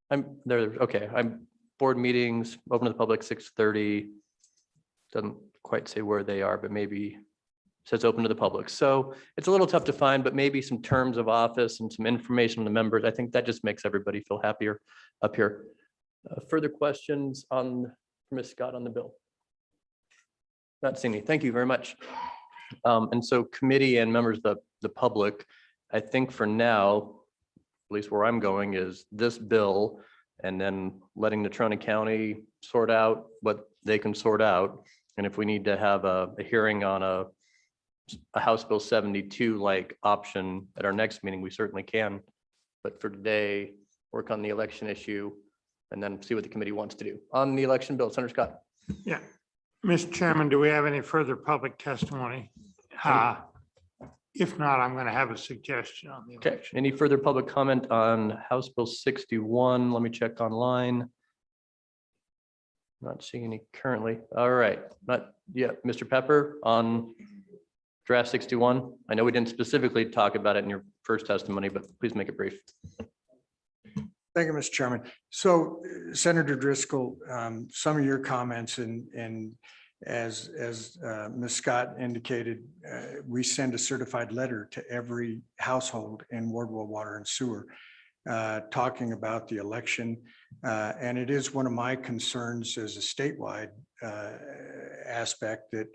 I'm there. Okay, I'm board meetings open to the public 6:30. Doesn't quite say where they are, but maybe says open to the public. So it's a little tough to find, but maybe some terms of office and some information on the members. I think that just makes everybody feel happier up here. Further questions on Ms. Scott on the bill? Not seeing any. Thank you very much. And so committee and members of the public, I think for now, at least where I'm going, is this bill and then letting Natrona County sort out what they can sort out. And if we need to have a hearing on a House Bill 72 like option at our next meeting, we certainly can. But for today, work on the election issue and then see what the committee wants to do. On the election bill, Senator Scott. Yeah. Mr. Chairman, do we have any further public testimony? If not, I'm going to have a suggestion on the Okay, election. any further public comment on House Bill 61? Let me check online. Not seeing any currently. All right, not yet. Mr. Pepper on draft 61. I know we didn't specifically talk about it in your first testimony, but please make it brief. Thank you, Mr. Chairman. So Senator Driscoll, some of your comments and as Ms. Scott indicated, we send a certified letter to every household in Wardwell Water and Sewer talking about the election. And it is one of my concerns as a statewide aspect that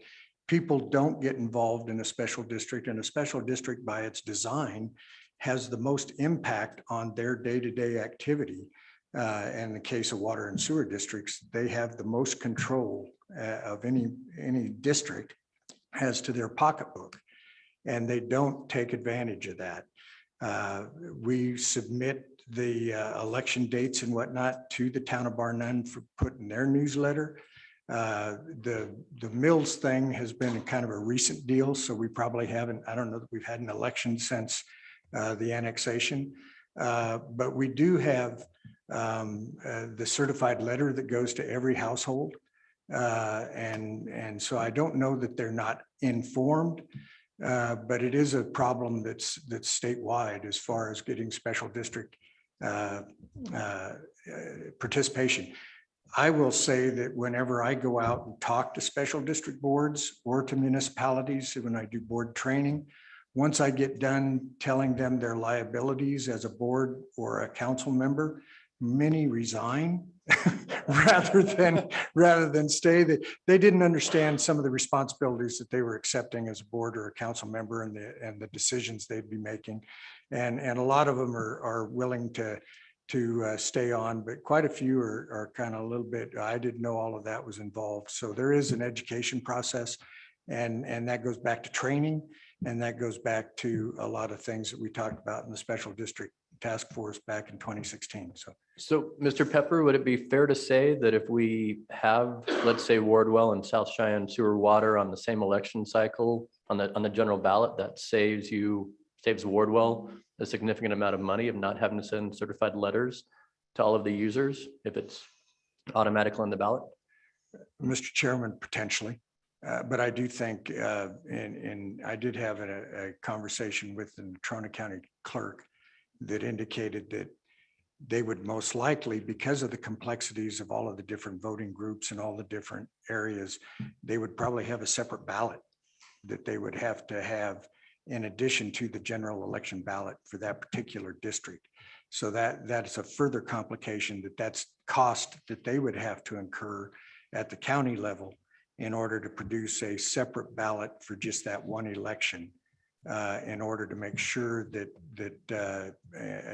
people don't get involved in a special district, and a special district by its design has the most impact on their day-to-day activity. In the case of water and sewer districts, they have the most control of any district as to their pocketbook, and they don't take advantage of that. We submit the election dates and whatnot to the town of Barnum for putting their newsletter. The Mills thing has been kind of a recent deal, so we probably haven't, I don't know that we've had an election since the annexation, but we do have the certified letter that goes to every household. And so I don't know that they're not informed, but it is a problem that's statewide as far as getting special district participation. I will say that whenever I go out and talk to special district boards or to municipalities, when I do board training, once I get done telling them their liabilities as a board or a council member, many resign rather than stay. They didn't understand some of the responsibilities that they were accepting as a board or a council member and the decisions they'd be making. And a lot of them are willing to stay on, but quite a few are kind of a little bit, I didn't know all of that was involved. So there is an education process, and that goes back to training, and that goes back to a lot of things that we talked about in the special district task force back in 2016. So, Mr. Pepper, would it be fair to say that if we have, let's say, Wardwell and South Cheyenne Sewer Water on the same election cycle on the general ballot, that saves Wardwell a significant amount of money of not having to send certified letters to all of the users if it's automatically on the ballot? Mr. Chairman, potentially. But I do think, and I did have a conversation with the Natrona County clerk that indicated that they would most likely, because of the complexities of all of the different voting groups and all the different areas, they would probably have a separate ballot that they would have to have in addition to the general election ballot for that particular district. So that's a further complication, that's cost that they would have to incur at the county level in order to produce a separate ballot for just that one election, in order to make sure that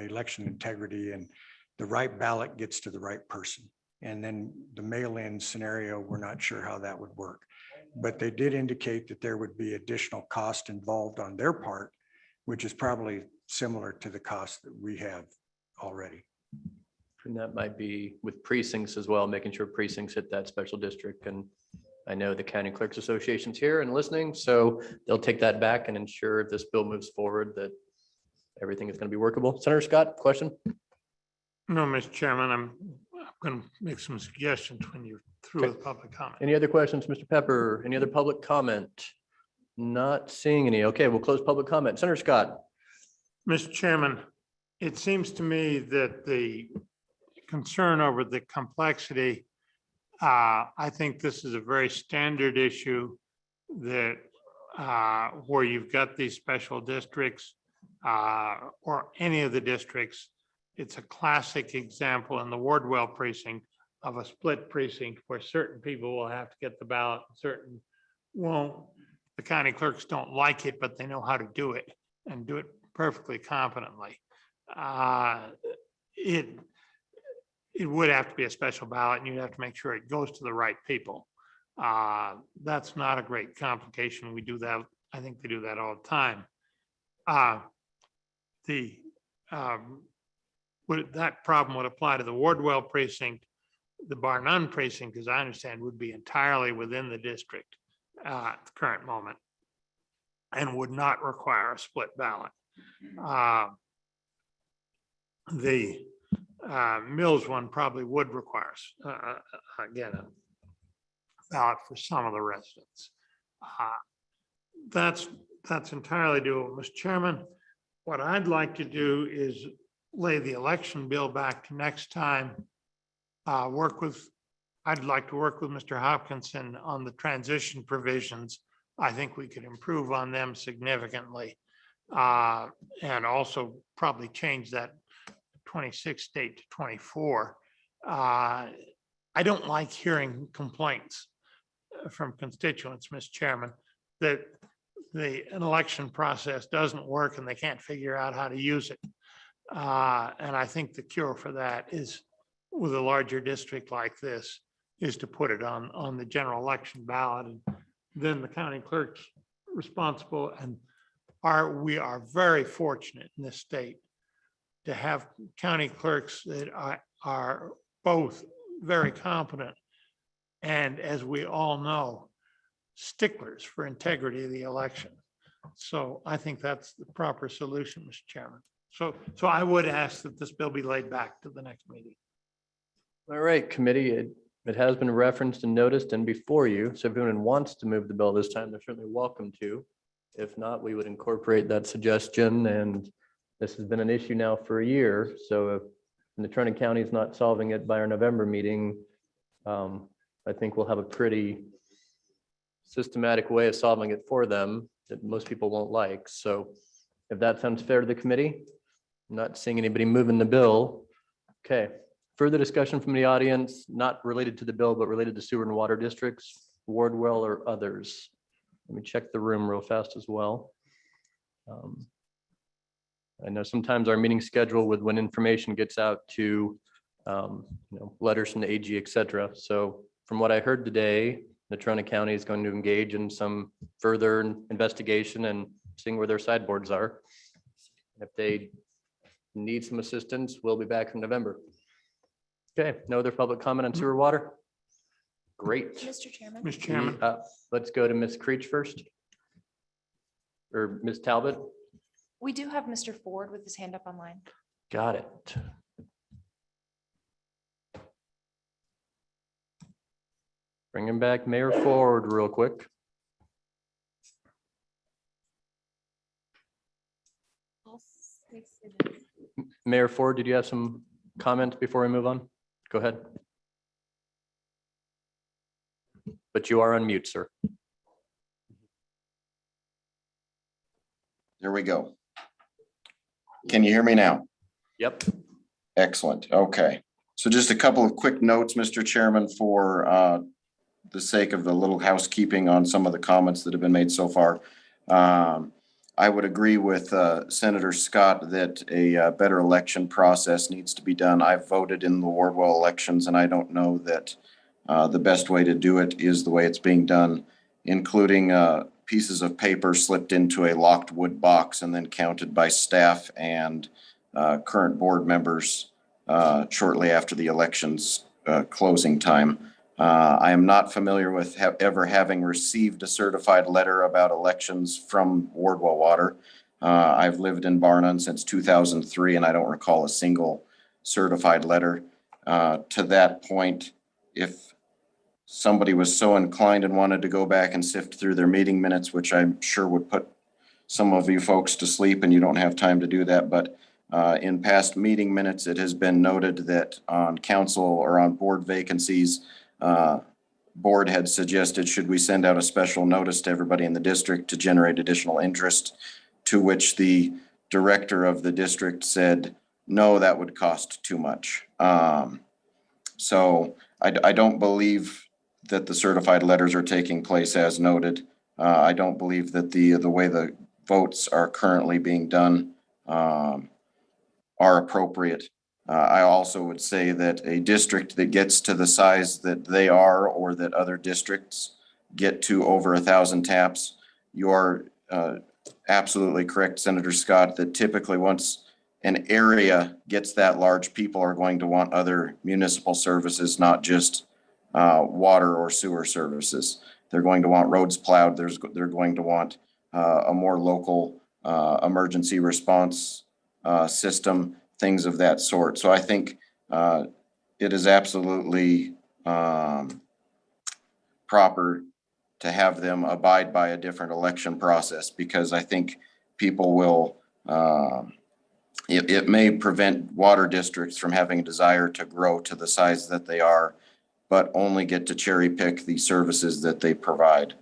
election integrity and the right ballot gets to the right person. And then the mail-in scenario, we're not sure how that would work. But they did indicate that there would be additional cost involved on their part, which is probably similar to the cost that we have already. And that might be with precincts as well, making sure precincts hit that special district. And I know the County Clerks Association's here and listening, so they'll take that back and ensure if this bill moves forward that everything is going to be workable. Senator Scott, question? No, Mr. Chairman, I'm going to make some suggestions when you're through Okay. with public comment. Any other questions, Mr. Pepper? Any other public comment? Not seeing any. Okay, we'll close public comment. Senator Scott. Mr. Chairman, it seems to me that the concern over the complexity, I think this is a very standard issue that where you've got these special districts or any of the districts. It's a classic example in the Wardwell precinct of a split precinct where certain people will have to get the ballot, certain won't. The county clerks don't like it, but they know how to do it and do it perfectly competently. It would have to be a special ballot, and you'd have to make sure it goes to the right people. That's not a great complication. We do that. I think they do that all the time. That problem would apply to the Wardwell precinct. The Barnum precinct, as I understand, would be entirely within the district at the current moment. and would not require a split ballot. The Mills one probably would require, again, a ballot for some of the residents. That's entirely doable. Mr. Chairman, what I'd like to do is lay the election bill back to next time. I'd like to work with Mr. Hopkinson on the transition provisions. I think we could improve on them significantly. And also probably change that 26 date to 24. I don't like hearing complaints from constituents, Mr. Chairman, that the election process doesn't work and they can't figure out how to use it. And I think the cure for that is, with a larger district like this, is to put it on the general election ballot, and then the county clerk's responsible. And we are very fortunate in this state to have county clerks that are both very competent and, as we all know, sticklers for integrity of the election. So I think that's the proper solution, Mr. Chairman. So I would ask that this bill be laid back to the next meeting. All right, committee, it has been referenced and noticed and before you. So if anyone wants to move the bill this time, they're certainly welcome to. If not, we would incorporate that suggestion. And this has been an issue now for a year. So if the Trumbull County is not solving it by our November meeting, I think we'll have a pretty systematic way of solving it for them that most people won't like. So if that sounds fair to the committee, I'm not seeing anybody moving the bill. Okay. Further discussion from the audience, not related to the bill, but related to sewer and water districts, Wardwell or others. Let me check the room real fast as well. I know sometimes our meeting schedule with when information gets out to letters from the AG, et cetera. So from what I heard today, the Trumbull County is going to engage in some further investigation and seeing where their sideboards are. If they need some assistance, we'll be back in November. Okay, no other public comment on sewer water? Great. Mr. Chairman. Mr. Chairman. Let's go to Ms. Creech first. Or Ms. Talbot. We do have Mr. Ford with his hand up online. Got it. Bring him back, Mayor Ford, real quick. Mayor Ford, did you have some comments before we move on? Go ahead. But you are on mute, sir. There we go. Can you hear me now? Yep. Excellent. Okay. So just a couple of quick notes, Mr. Chairman, for the sake of the little housekeeping on some of the comments that have been made so far. I would agree with Senator Scott that a better election process needs to be done. I've voted in the Wardwell elections, and I don't know that the best way to do it is the way it's being done, including pieces of paper slipped into a locked wood box and then counted by staff and current board members shortly after the election's closing time. I am not familiar with ever having received a certified letter about elections from Wardwell Water. I've lived in Barnum since 2003, and I don't recall a single certified letter. To that point, if somebody was so inclined and wanted to go back and sift through their meeting minutes, which I'm sure would put some of you folks to sleep, and you don't have time to do that, but in past meeting minutes, it has been noted that on council or on board vacancies, board had suggested, should we send out a special notice to everybody in the district to generate additional interest, to which the director of the district said, no, that would cost too much. So I don't believe that the certified letters are taking place as noted. I don't believe that the way the votes are currently being done are appropriate. I also would say that a district that gets to the size that they are, or that other districts get to over 1,000 taps, you are absolutely correct, Senator Scott, that typically once an area gets that large, people are going to want other municipal services, not just water or sewer services. They're going to want roads plowed. They're going to want a more local emergency response system, things of that sort. So I think it is absolutely proper to have them abide by a different election process, because I think people will, it may prevent water districts from having a desire to grow to the size that they are, but only get to cherry pick the services that they provide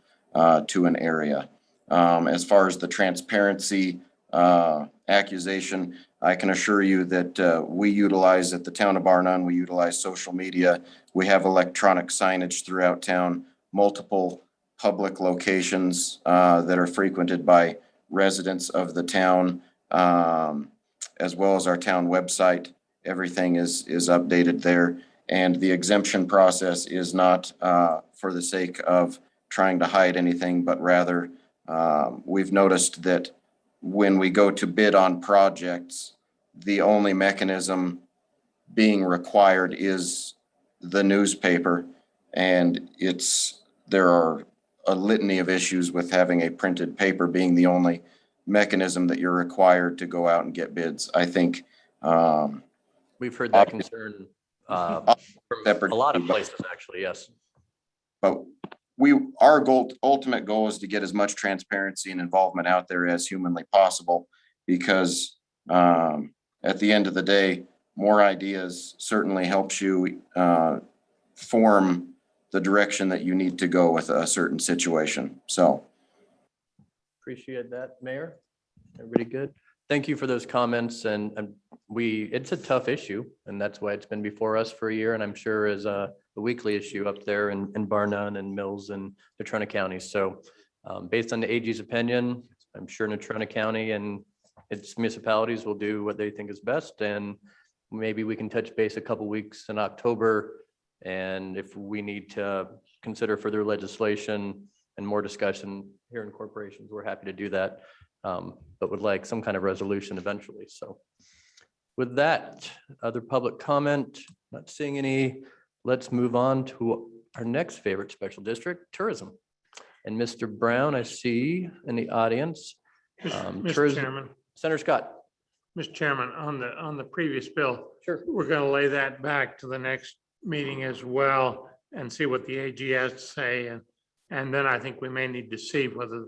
to an area. As far as the transparency accusation, I can assure you that we utilize at the town of Bar None, we utilize social media. We have electronic signage throughout town, multiple public locations that are frequented by residents of the town, as well as our town website. Everything is updated there. And the exemption process is not for the sake of trying to hide anything, but rather we've noticed that when we go to bid on projects, the only mechanism being required is the newspaper. And there are a litany of issues with having a printed paper being the only mechanism that you're required to go out and get bids. I think We've heard that concern from a lot of places, actually, yes. but our ultimate goal is to get as much transparency and involvement out there as humanly possible, because at the end of the day, more ideas certainly helps you form the direction that you need to go with a certain situation. So. Appreciate that, Mayor. Everybody good? Thank you for those comments, and it's a tough issue, and that's why it's been before us for a year, and I'm sure is a weekly issue up there in Bar None and Mills and Natrona County. So based on the AG's opinion, I'm sure Natrona County and its municipalities will do what they think is best, and maybe we can touch base a couple weeks in October, and if we need to consider further legislation and more discussion here in corporations, we're happy to do that, but would like some kind of resolution eventually. So with that, other public comment, not seeing any, let's move on to our next favorite special district, tourism. And Mr. Brown, I see in the audience. Mr. Tourism- Chairman, Senator Scott. Mr. Chairman, on the previous bill, Sure. we're going to lay that back to the next meeting as well and see what the AG has to say. And then I think we may need to see whether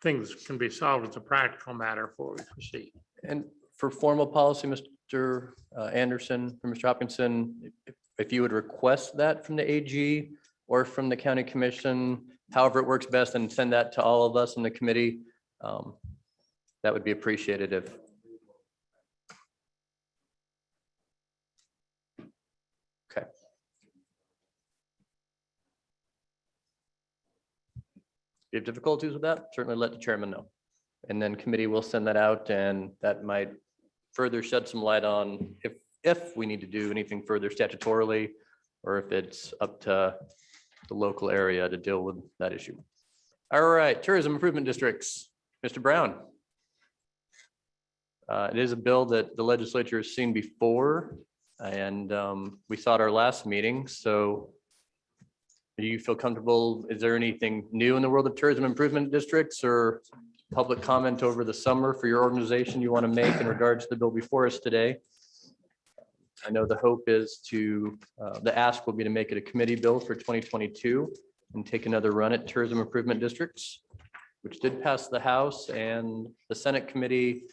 things can be solved as a practical matter before we proceed. And for formal policy, Mr. Anderson, or Mr. Hopkinson, if you would request that from the AG or from the county commission, however it works best, and send that to all of us in the committee, that would be appreciated if. Okay. If you have difficulties with that, certainly let the chairman know. And then committee will send that out, and that might further shed some light on if we need to do anything further statutorily, or if it's up to the local area to deal with that issue. All right, tourism improvement districts, Mr. Brown. It is a bill that the legislature has seen before, and we saw at our last meeting. So do you feel comfortable? Is there anything new in the world of tourism improvement districts or public comment over the summer for your organization you want to make in regards to the bill before us today? I know the hope is to, the ask will be to make it a committee bill for 2022 and take another run at tourism improvement districts, which did pass the House and the Senate committee,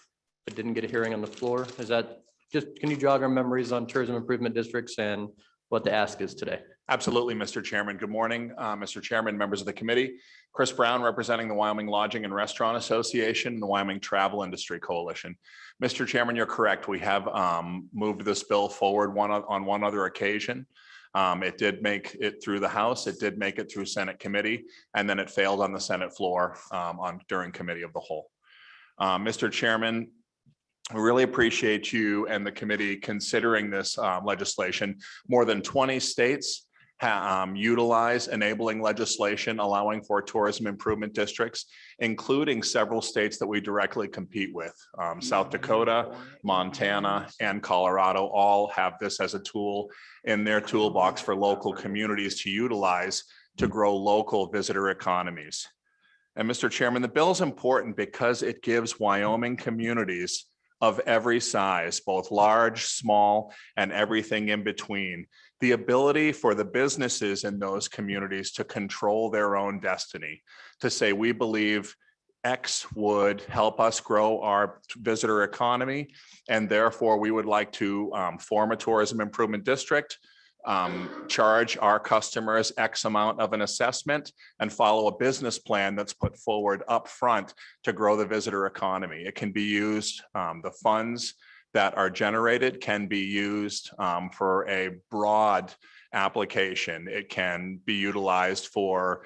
but didn't get a hearing on the floor. Is that just, can you jog our memories on tourism improvement districts and what the ask is today? Absolutely, Mr. Chairman. Good morning, Mr. Chairman, members of the committee. Chris Brown, representing the Wyoming Lodging and Restaurant Association and the Wyoming Travel Industry Coalition. Mr. Chairman, you're correct. We have moved this bill forward on one other occasion. It did make it through the House. It did make it through Senate committee, and then it failed on the Senate floor during committee of the whole. Mr. Chairman, we really appreciate you and the committee considering this legislation. More than 20 states utilize enabling legislation allowing for tourism improvement districts, including several states that we directly compete with. South Dakota, Montana, and Colorado all have this as a tool in their toolbox for local communities to utilize to grow local visitor economies. And Mr. Chairman, the bill is important because it gives Wyoming communities of every size, both large, small, and everything in between, the ability for the businesses in those communities to control their own destiny, to say, we believe X would help us grow our visitor economy, and therefore we would like to form a tourism improvement district, charge our customers X amount of an assessment, and follow a business plan that's put forward up front to grow the visitor economy. It can be used, the funds that are generated can be used for a broad application. It can be utilized for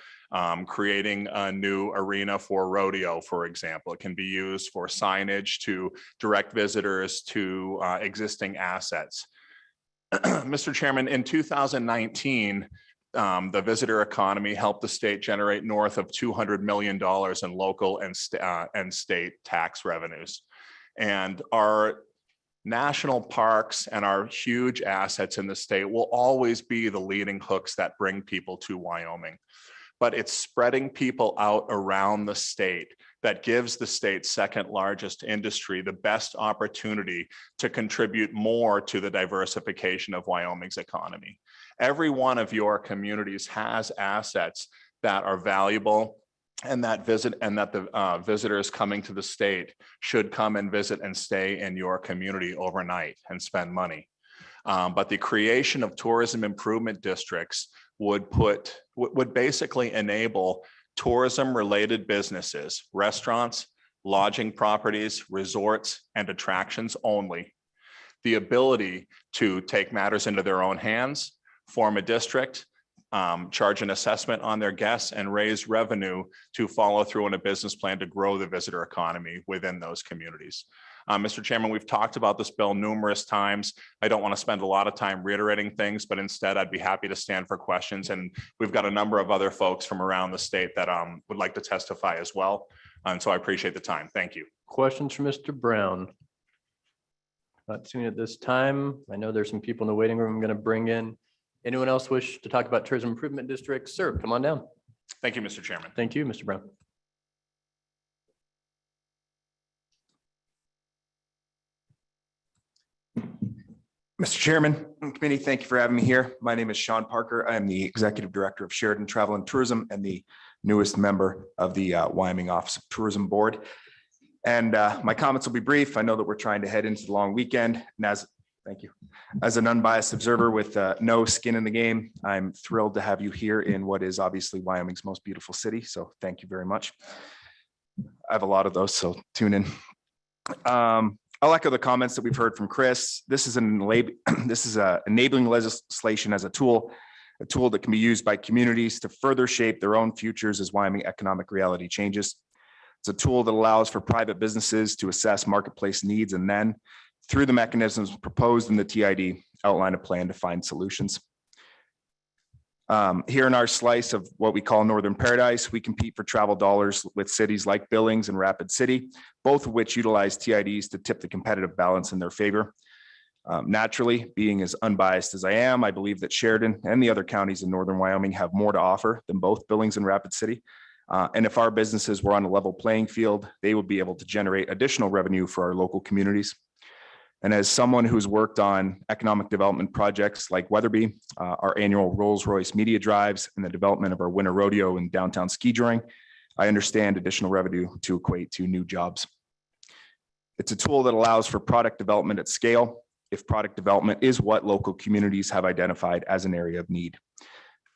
creating a new arena for rodeo, for example. It can be used for signage to direct visitors to existing assets. Mr. Chairman, in 2019, the visitor economy helped the state generate north of $200 million in local and state tax revenues. And our national parks and our huge assets in the state will always be the leading hooks that bring people to Wyoming. But it's spreading people out around the state that gives the state's second largest industry the best opportunity to contribute more to the diversification of Wyoming's economy. Every one of your communities has assets that are valuable, and that the visitors coming to the state should come and visit and stay in your community overnight and spend money. But the creation of tourism improvement districts would basically enable tourism related businesses, restaurants, lodging properties, resorts, and attractions only, the ability to take matters into their own hands, form a district, charge an assessment on their guests, and raise revenue to follow through on a business plan to grow the visitor economy within those communities. Mr. Chairman, we've talked about this bill numerous times. I don't want to spend a lot of time reiterating things, but instead I'd be happy to stand for questions. And we've got a number of other folks from around the state that would like to testify as well. And so I appreciate the time. Thank you. Questions for Mr. Brown? Not seen at this time. I know there's some people in the waiting room I'm going to bring in. Anyone else wish to talk about tourism improvement districts? Sir, come on down. Thank you, Mr. Chairman. Thank you, Mr. Brown. Mr. Chairman and committee, thank you for having me here. My name is Sean Parker. I am the Executive Director of Sheridan Travel and Tourism and the newest member of the Wyoming Office of Tourism Board. And my comments will be brief. I know that we're trying to head into the long weekend. And thank you. As an unbiased observer with no skin in the game, I'm thrilled to have you here in what is obviously Wyoming's most beautiful city. So thank you very much. I have a lot of those, so tune in. I'll echo the comments that we've heard from Chris. This is enabling legislation as a tool that can be used by communities to further shape their own futures as Wyoming economic reality changes. It's a tool that allows for private businesses to assess marketplace needs and then, through the mechanisms proposed in the TID, outline a plan to find solutions. Here in our slice of what we call Northern Paradise, we compete for travel dollars with cities like Billings and Rapid City, both of which utilize TIDs to tip the competitive balance in their favor. Naturally, being as unbiased as I am, I believe that Sheridan and the other counties in Northern Wyoming have more to offer than both Billings and Rapid City. And if our businesses were on a level playing field, they would be able to generate additional revenue for our local communities. And as someone who's worked on economic development projects like Weatherby, our annual Rolls-Royce media drives, and the development of our winter rodeo and downtown ski touring, I understand additional revenue to equate to new jobs. It's a tool that allows for product development at scale if product development is what local communities have identified as an area of need.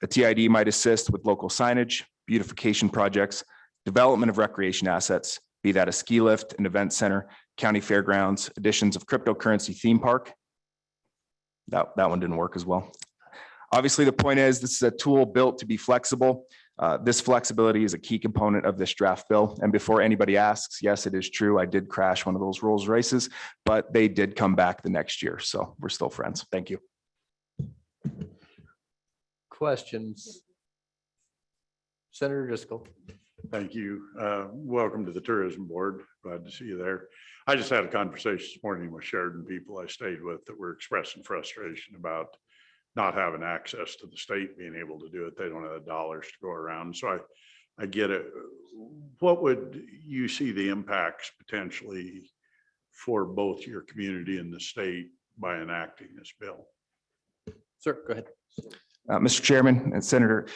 A TID might assist with local signage, beautification projects, development of recreation assets, be that a ski lift, an event center, county fairgrounds, additions of cryptocurrency theme park. That one didn't work as well. Obviously, the point is this is a tool built to be flexible. This flexibility is a key component of this draft bill. And before anybody asks, yes, it is true. I did crash one of those Rolls Royces, but they did come back the next year. So we're still friends. Thank you. Questions? Senator Driscoll. Thank you. Welcome to the Tourism Board. Glad to see you there. I just had a conversation this morning with Sheridan people I stayed with that were expressing frustration about not having access to the state being able to do it. They don't have the dollars to go around. So I get it. what would you see the impacts potentially for both your community and the state by enacting this bill? Sir, go ahead. Mr. Chairman and Senator,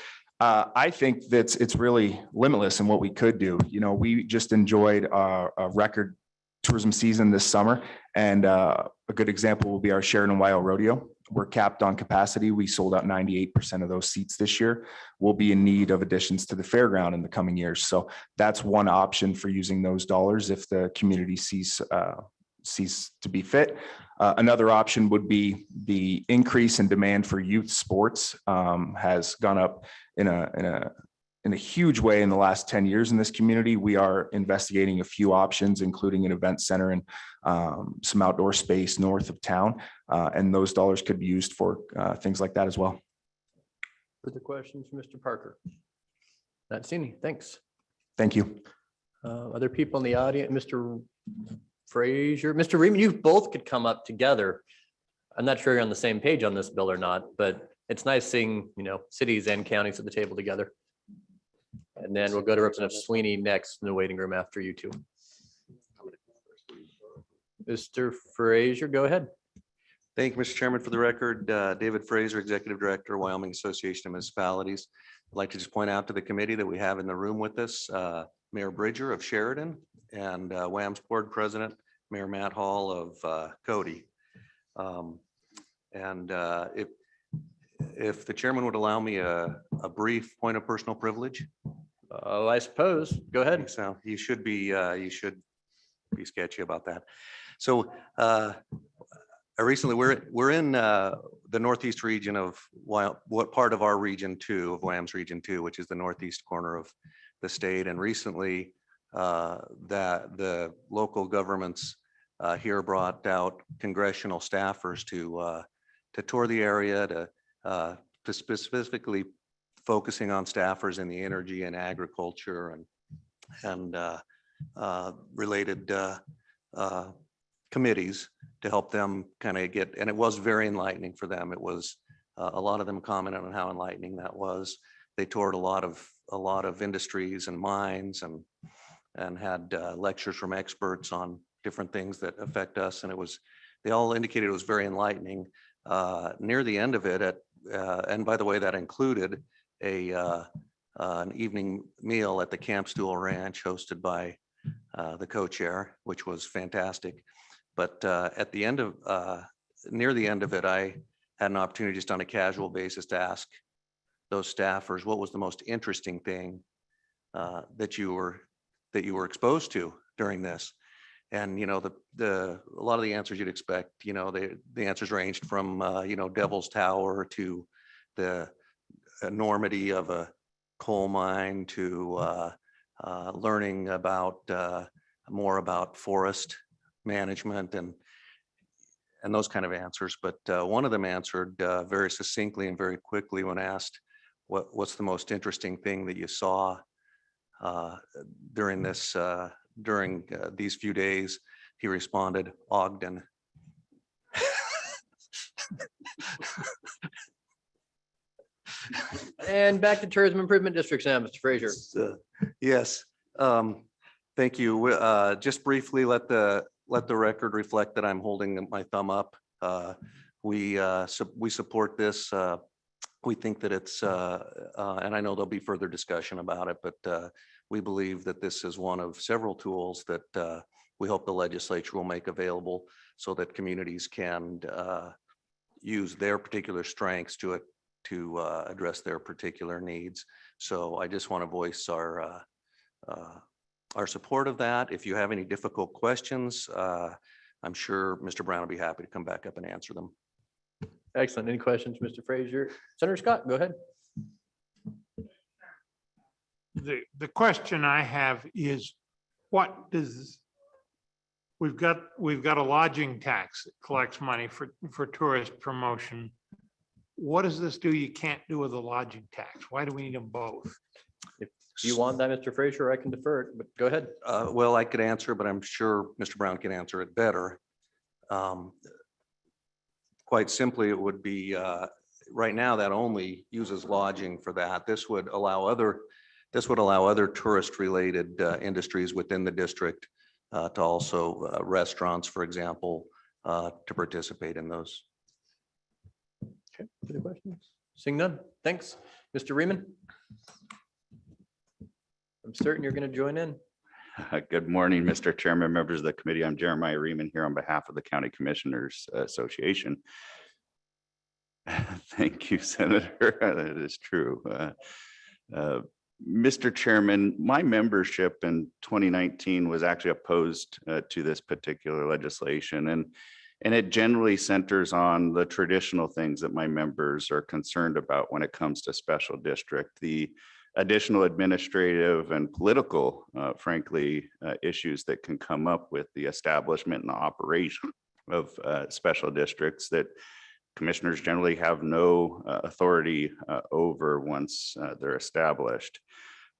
I think that it's really limitless in what we could do. You know, we just enjoyed a record tourism season this summer. And a good example will be our Sheridan Wild Rodeo. We're capped on capacity. We sold out 98% of those seats this year. We'll be in need of additions to the fairground in the coming years. So that's one option for using those dollars if the community sees to be fit. Another option would be the increase in demand for youth sports has gone up in a huge way in the last 10 years in this community. We are investigating a few options, including an event center and some outdoor space north of town. And those dollars could be used for things like that as well. Further questions, Mr. Parker? Not seen any. Thanks. Thank you. Other people in the audience, Mr. Frazier, Mr. Ream, you both could come up together. I'm not sure you're on the same page on this bill or not, but it's nice seeing, you know, cities and counties at the table together. And then we'll go to Representative Sweeney next in the waiting room after you two. Mr. Frazier, go ahead. Thank you, Mr. Chairman. For the record, David Fraser, Executive Director, Wyoming Association of Municipalities. I'd like to just point out to the committee that we have in the room with us, Mayor Bridger of Sheridan and WAM's Board President, Mayor Matt Hall of Cody. If the chairman would allow me a brief point of personal privilege. Oh, I suppose. Go ahead. So you should be sketchy about that. So recently we're in the northeast region of what part of our region 2 of WAM's region 2, which is the northeast corner of the state. And recently that the local governments here brought out congressional staffers to tour the area, to specifically focusing on staffers in the energy and agriculture and related committees to help them kind of get, and it was very enlightening for them. It was a lot of them commented on how enlightening that was. They toured a lot of industries and mines and had lectures from experts on different things that affect us. And they all indicated it was very enlightening. Near the end of it, and by the way, that included an evening meal at the Camp Stool Ranch hosted by the co-chair, which was fantastic. But at the end of, near the end of it, I had an opportunity just on a casual basis to ask those staffers, what was the most interesting thing that you were exposed to during this? And, you know, a lot of the answers you'd expect, you know, the answers ranged from, you know, Devil's Tower to the enormity of a coal mine to learning about more about forest management and those kind of answers. But one of them answered very succinctly and very quickly when asked, what's the most interesting thing that you saw during this, during these few days? He responded, Ogden. And back to tourism improvement districts now, Mr. Frazier. Yes, thank you. Just briefly, let the record reflect that I'm holding my thumb up. We support this. We think that it's, and I know there'll be further discussion about it, but we believe that this is one of several tools that we hope the legislature will make available so that communities can use their particular strengths to address their particular needs. So I just want to voice our support of that. If you have any difficult questions, I'm sure Mr. Brown will be happy to come back up and answer them. Excellent. Any questions, Mr. Frazier? Senator Scott, go ahead. The question I have is, what does, we've got a lodging tax that collects money for tourist promotion. What does this do you can't do with a lodging tax? Why do we need them both? If you want that, Mr. Frazier, I can defer it, but go ahead. Well, I could answer, but I'm sure Mr. Brown can answer it better. Quite simply, it would be, right now that only uses lodging for that. This would allow other This would allow other tourist-related industries within the district to also restaurants, for example, to participate in those. Okay, any questions? Seeing none, thanks. Mr. Reaman? I'm certain you're going to join in. Good morning, Mr. Chairman, members of the committee. I'm Jeremiah Reaman here on behalf of the County Commissioners Association. Thank you, Senator. That is true. Mr. Chairman, my membership in 2019 was actually opposed to this particular legislation, and it generally centers on the traditional things that my members are concerned about when it comes to special district, the additional administrative and political, frankly, issues that can come up with the establishment and the operation of special districts that commissioners generally have no authority over once they're established.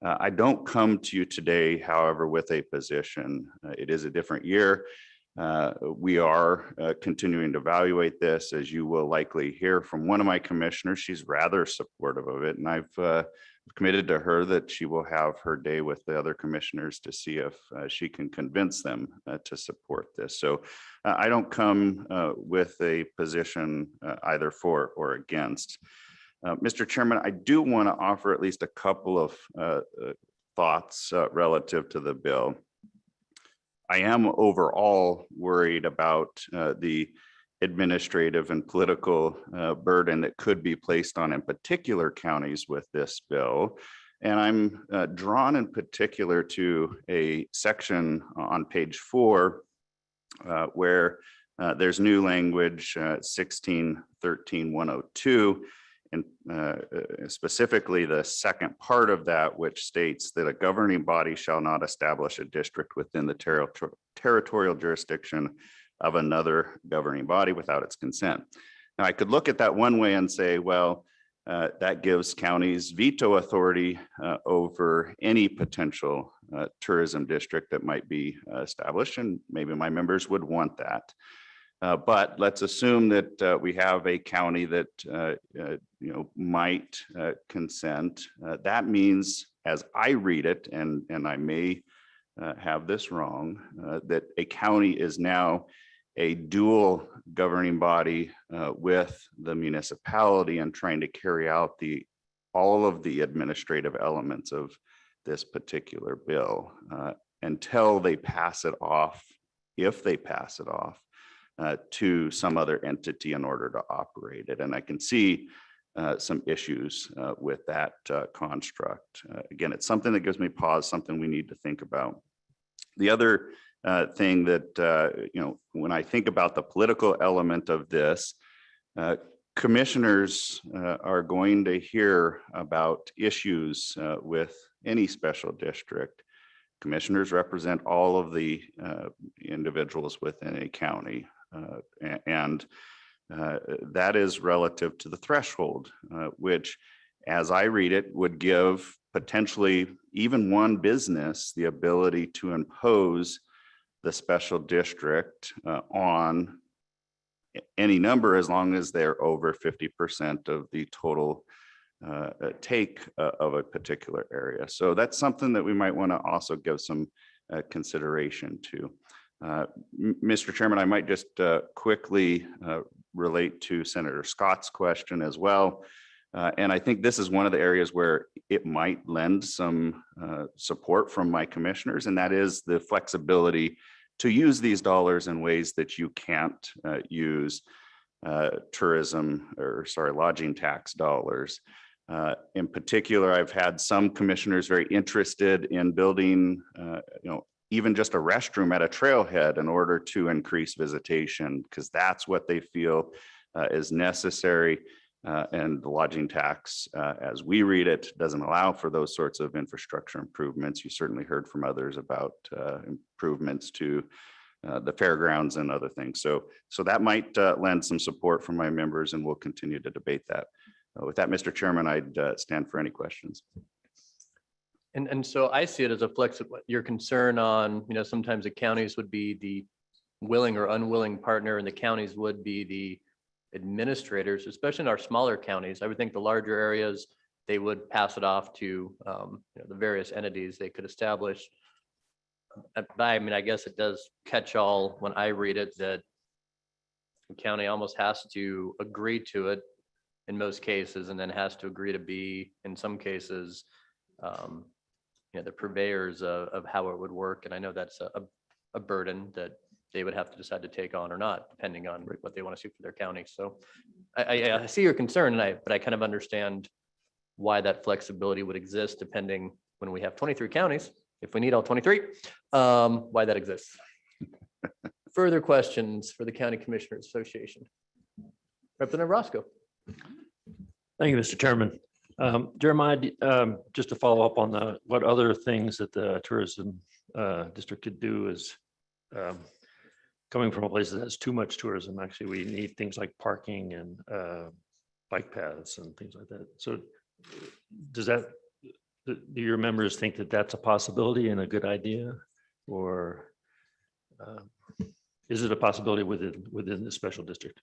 I don't come to you today, however, with a position. It is a different year. We are continuing to evaluate this, as you will likely hear from one of my commissioners. She's rather supportive of it, and I've committed to her that she will have her day with the other commissioners to see if she can convince them to support this. So I don't come with a position either for or against. Mr. Chairman, I do want to offer at least a couple of thoughts relative to the bill. I am overall worried about the administrative and political burden that could be placed on in particular counties with this bill. And I'm drawn in particular to a section on page 4 where there's new language 1613-102, and specifically the second part of that, which states that a governing body shall not establish a district within the territorial jurisdiction of another governing body without its consent. Now, I could look at that one way and say, well, that gives counties veto authority over any potential tourism district that might be established, and maybe my members would want that. But let's assume that we have a county that might consent. That means, as I read it, and I may have this wrong, that a county is now a dual governing body with the municipality and trying to carry out all of the administrative elements of this particular bill until they pass it off, if they pass it off, to some other entity in order to operate it. And I can see some issues with that construct. Again, it's something that gives me pause, something we need to think about. The other thing that, when I think about the political element of this, commissioners are going to hear about issues with any special district. Commissioners represent all of the individuals within a county. And that is relative to the threshold, which, as I read it, would give potentially even one business the ability to impose the special district on any number, as long as they're over 50% of the total take of a particular area. So that's something that we might want to also give some consideration to. Mr. Chairman, I might just quickly relate to Senator Scott's question as well. And I think this is one of the areas where it might lend some support from my commissioners, and that is the flexibility to use these dollars in ways that you can't use lodging tax dollars. In particular, I've had some commissioners very interested in building, even just a restroom at a trailhead in order to increase visitation, because that's what they feel is necessary. And the lodging tax, as we read it, doesn't allow for those sorts of infrastructure improvements. You certainly heard from others about improvements to the fairgrounds and other things. So that might lend some support from my members, and we'll continue to debate that. With that, Mr. Chairman, I'd stand for any questions. And so I see it as a flexible, your concern on, sometimes the counties would be the willing or unwilling partner, and the counties would be the administrators, especially in our smaller counties. I would think the larger areas, they would pass it off to the various entities they could establish. I mean, I guess it does catch all when I read it that the county almost has to agree to it in most cases, and then has to agree to be, in some cases, the purveyors of how it would work. And I know that's a burden that they would have to decide to take on or not, depending on what they want to see for their county. So I see your concern, but I kind of understand why that flexibility would exist, depending when we have 23 counties, if we need all 23, why that exists. Further questions for the County Commissioners Association? Representative Roscoe. Thank you, Mr. Chairman. Jeremiah, just to follow up on what other things that the tourism district could do is coming from a place that has too much tourism. Actually, we need things like parking and bike paths and things like that. So do your members think that that's a possibility and a good idea? Or is it a possibility within the special district?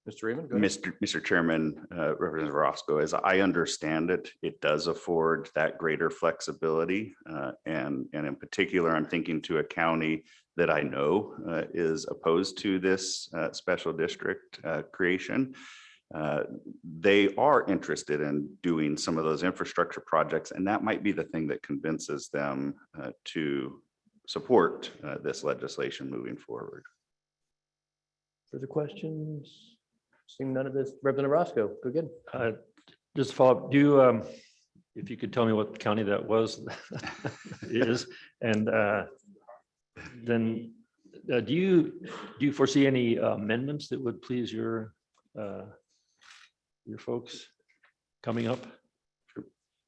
Mr. Raymond, go ahead. Mr. Chairman, Representative Roscoe, as I understand it, it does afford that greater flexibility. And in particular, I'm thinking to a county that I know is opposed to this special district creation. They are interested in doing some of those infrastructure projects, and that might be the thing that convinces them to support this legislation moving forward. Further questions? Seeing none of this, Representative Roscoe, go again. Just to follow up, if you could tell me what county that was, is, and then do you foresee any amendments that would please your folks coming up?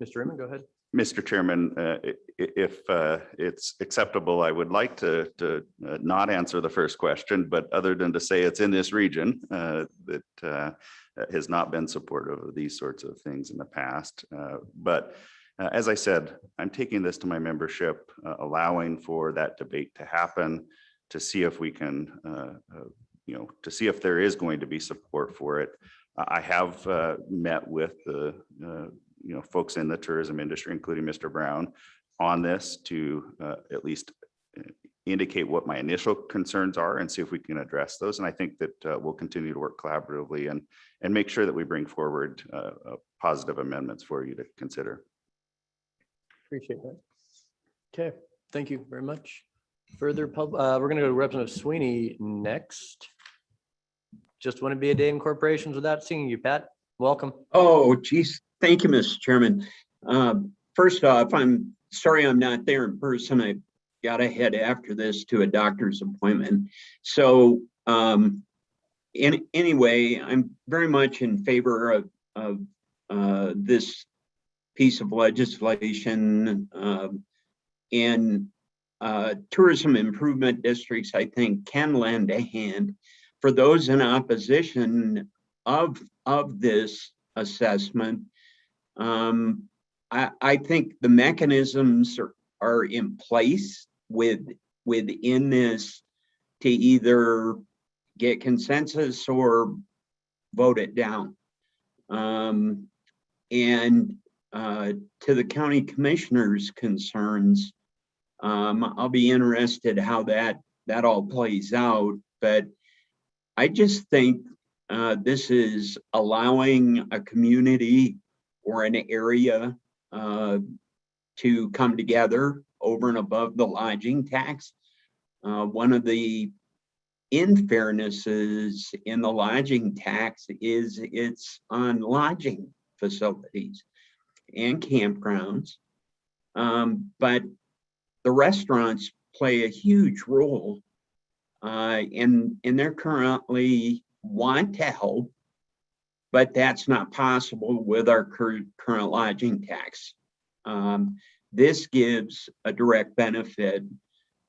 Mr. Raymond, go ahead. Mr. Chairman, if it's acceptable, I would like to not answer the first question, but other than to say it's in this region that has not been supportive of these sorts of things in the past. But as I said, I'm taking this to my membership, allowing for that debate to happen, to see if we can, to see if there is going to be support for it. I have met with the folks in the tourism industry, including Mr. Brown, on this to at least indicate what my initial concerns are and see if we can address those. And I think that we'll continue to work collaboratively and make sure that we bring forward positive amendments for you to consider. Appreciate that. Okay, thank you very much. Further we're going to go to Representative Sweeney next. Just want to be a day in corporations without seeing you, Pat. Welcome. Oh, geez. Thank you, Mr. Chairman. First off, I'm sorry I'm not there in person. I got to head after this to a doctor's appointment. So anyway, I'm very much in favor of this piece of legislation, and tourism improvement districts, I think, can lend a hand. For those in opposition of this assessment, I think the mechanisms are in place within this to either get consensus or vote it down. And to the county commissioners' concerns, I'll be interested how that all plays out. But I just think this is allowing a community or an area to come together over and above the lodging tax. One of the unfairnesses in the lodging tax is it's on lodging facilities and campgrounds. But the restaurants play a huge role, and they're currently want to help, but that's not possible with our current lodging tax. This gives a direct benefit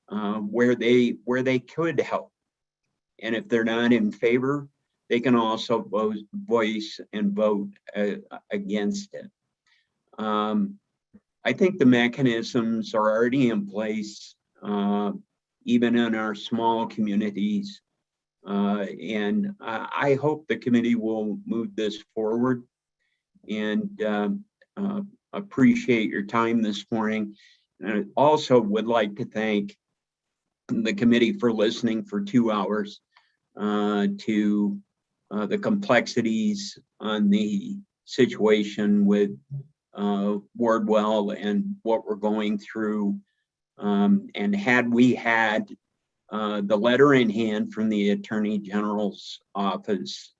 where they could help. And if they're not in favor, they can also voice and vote against it. I think the mechanisms are already in place, even in our small communities. And I hope the committee will move this forward. and appreciate your time this morning. And I also would like to thank the committee for listening for 2 hours to the complexities on the situation with Wardwell and what we're going through. And had we had the letter in hand from the Attorney General's office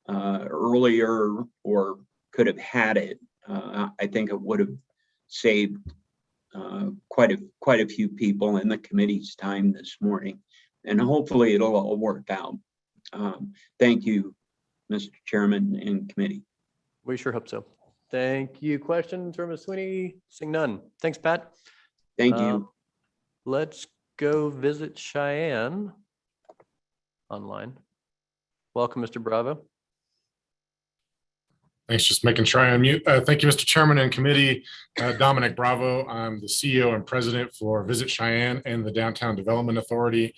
earlier, or could have had it, I think it would have saved quite a few people in the committee's time this morning, and hopefully it'll all work out. Thank you, Mr. Chairman and committee. We sure hope so. Thank you. Questions for Ms. Sweeney? Seeing none. Thanks, Pat. Thank you. Let's go visit Cheyenne online. Welcome, Mr. Bravo. Thanks, just making sure I unmute. Thank you, Mr. Chairman and committee. Dominic Bravo, I'm the CEO and president for Visit Cheyenne and the Downtown Development Authority.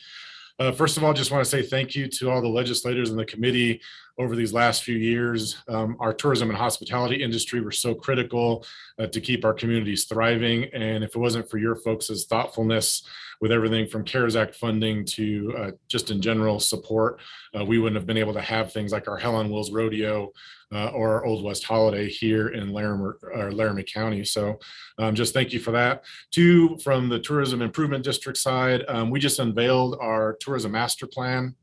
First of all, just want to say thank you to all the legislators in the committee over these last few years. Our tourism and hospitality industry were so critical to keep our communities thriving. And if it wasn't for your folks' thoughtfulness with everything from CARES Act funding to just in general support, we wouldn't have been able to have things like our Hell on Wheels Rodeo or our Old West Holiday here in Laramie County. So just thank you for that. Two, from the Tourism Improvement District side, we just unveiled our tourism master plan,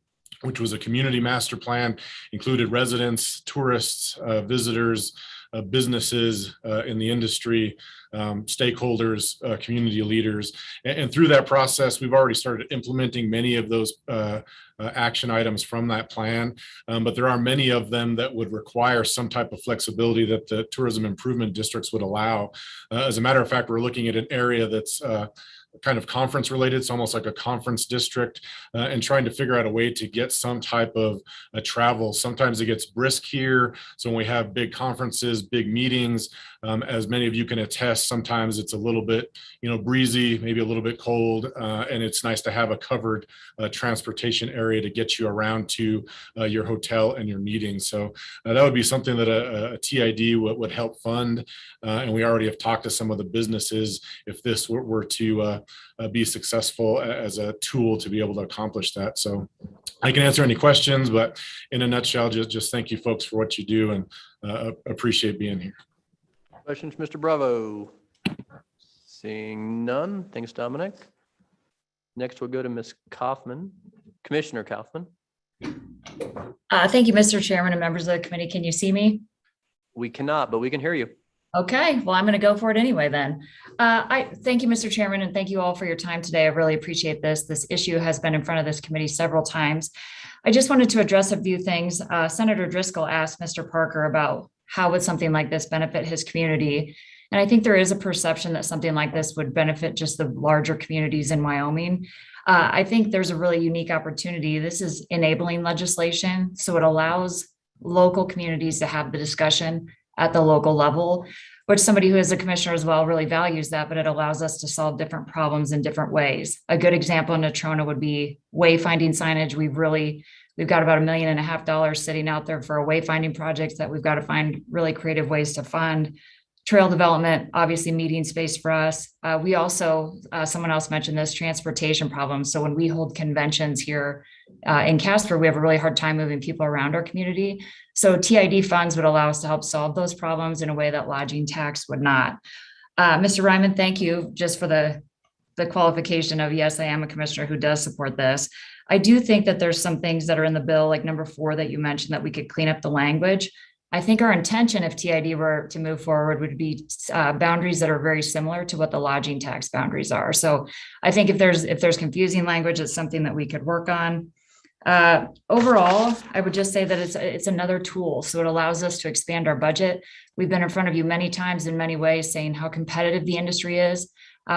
which was a community master plan, included residents, tourists, visitors, businesses in the industry, stakeholders, community leaders. And through that process, we've already started implementing many of those action items from that plan. But there are many of them that would require some type of flexibility that the tourism improvement districts would allow. As a matter of fact, we're looking at an area that's kind of conference related. It's almost like a conference district, and trying to figure out a way to get some type of travel. Sometimes it gets brisk here. So when we have big conferences, big meetings, as many of you can attest, sometimes it's a little bit, breezy, maybe a little bit cold, and it's nice to have a covered transportation area to get you around to your hotel and your meetings. So that would be something that a TID would help fund. And we already have talked to some of the businesses if this were to be successful as a tool to be able to accomplish that. So I can answer any questions, but in a nutshell, just thank you folks for what you do, and appreciate being here. Questions, Mr. Bravo? Seeing none. Thanks, Dominic. Next, we'll go to Ms. Kaufman, Commissioner Kaufman. Thank you, Mr. Chairman and members of the committee. Can you see me? We cannot, but we can hear you. Okay, well, I'm going to go for it anyway then. I thank you, Mr. Chairman, and thank you all for your time today. I really appreciate this. This issue has been in front of this committee several times. I just wanted to address a few things. Senator Driscoll asked Mr. Parker about how would something like this benefit his community. And I think there is a perception that something like this would benefit just the larger communities in Wyoming. I think there's a really unique opportunity. This is enabling legislation, so it allows local communities to have the discussion at the local level, which somebody who is a commissioner as well really values that, but it allows us to solve different problems in different ways. A good example in Natrona would be wayfinding signage. We've got about $1.5 million sitting out there for a wayfinding projects that we've got to find really creative ways to fund. Trail development, obviously meeting space for us. We also, someone else mentioned this, transportation problems. So when we hold conventions here in Casper, we have a really hard time moving people around our community. So TID funds would allow us to help solve those problems in a way that lodging tax would not. Mr. Ryman, thank you just for the qualification of, yes, I am a commissioner who does support this. I do think that there's some things that are in the bill, like number 4 that you mentioned, that we could clean up the language. I think our intention, if TID were to move forward, would be boundaries that are very similar to what the lodging tax boundaries are. So I think if there's confusing language, it's something that we could work on. Overall, I would just say that it's another tool. So it allows us to expand our budget. We've been in front of you many times in many ways saying how competitive the industry is.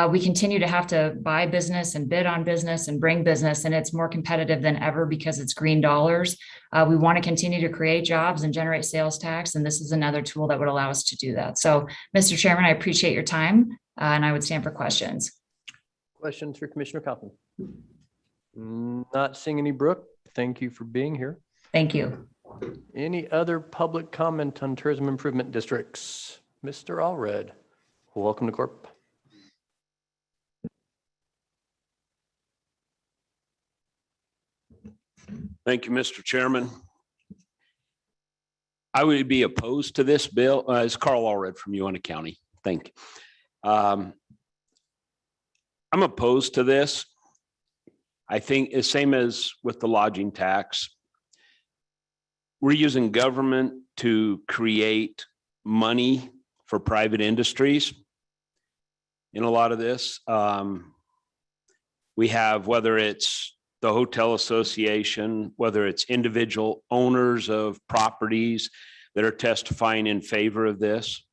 We continue to have to buy business and bid on business and bring business, and it's more competitive than ever because it's green dollars. We want to continue to create jobs and generate sales tax, and this is another tool that would allow us to do that. So, Mr. Chairman, I appreciate your time, and I would stand for questions. Questions for Commissioner Kaufman? Not seeing any. Brooke, thank you for being here. Thank you. Any other public comment on tourism improvement districts? Mr. Allred, welcome to Corp. Thank you, Mr. Chairman. I would be opposed to this bill. It's Carl Allred from Uinta County. Thank you. I'm opposed to this. I think it's same as with the lodging tax. We're using government to create money for private industries in a lot of this. We have, whether it's the hotel association, whether it's individual owners of properties that are testifying in favor of this.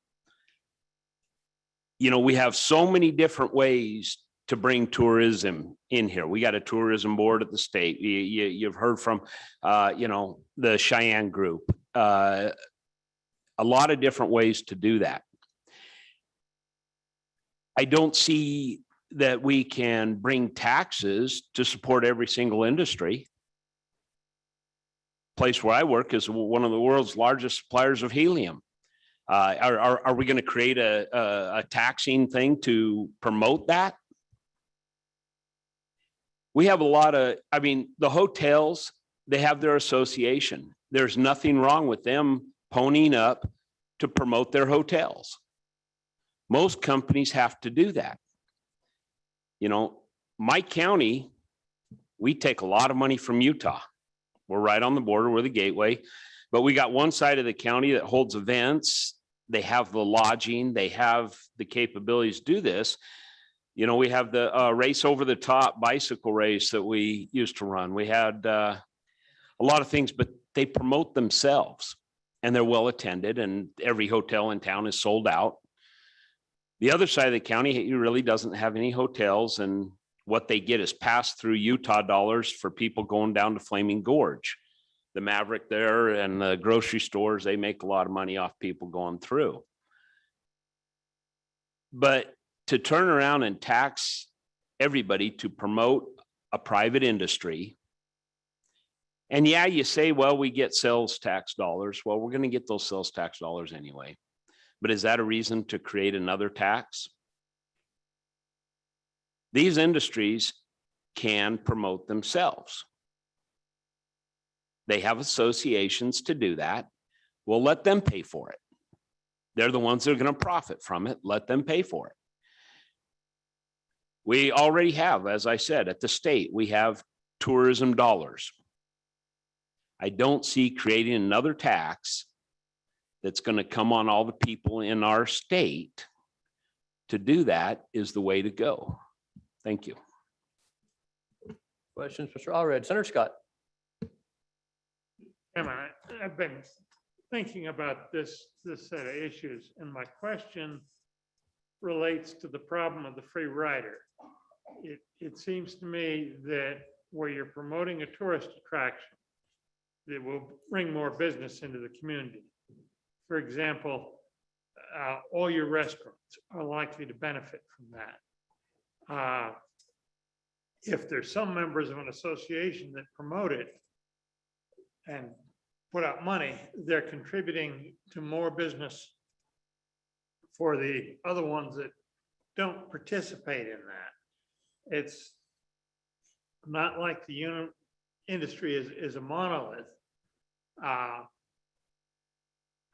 You know, we have so many different ways to bring tourism in here. We got a tourism board at the state. You've heard from, you know, the Cheyenne group. A lot of different ways to do that. I don't see that we can bring taxes to support every single industry. Place where I work is one of the world's largest suppliers of helium. Are we going to create a taxing thing to promote that? We have a lot of, I mean, the hotels, they have their association. There's nothing wrong with them ponying up to promote their hotels. Most companies have to do that. You know, my county, we take a lot of money from Utah. We're right on the border, we're the gateway, but we got one side of the county that holds events. They have the lodging, they have the capabilities to do this. You know, we have the race over the top bicycle race that we used to run. We had a lot of things, but they promote themselves and they're well attended and every hotel in town is sold out. The other side of the county, it really doesn't have any hotels, and what they get is passed through Utah dollars for people going down to Flaming Gorge. The Maverick there and the grocery stores, they make a lot of money off people going through. But to turn around and tax everybody to promote a private industry, and yeah, you say, well, we get sales tax dollars. Well, we're going to get those sales tax dollars anyway. But is that a reason to create another tax? These industries can promote themselves. They have associations to do that. Well, let them pay for it. They're the ones that are going to profit from it. Let them pay for it. We already have, as I said, at the state, we have tourism dollars. I don't see creating another tax that's going to come on all the people in our state. To do that is the way to go. Thank you. Questions, Mr. Allred. Senator Scott. Chairman, I've been thinking about this set of issues, and my question relates to the problem of the free rider. It seems to me that where you're promoting a tourist attraction, that will bring more business into the community. For example, all your restaurants are likely to benefit from that. If there's some members of an association that promote it and put out money, they're contributing to more business for the other ones that don't participate in that. It's not like the industry is a monolith.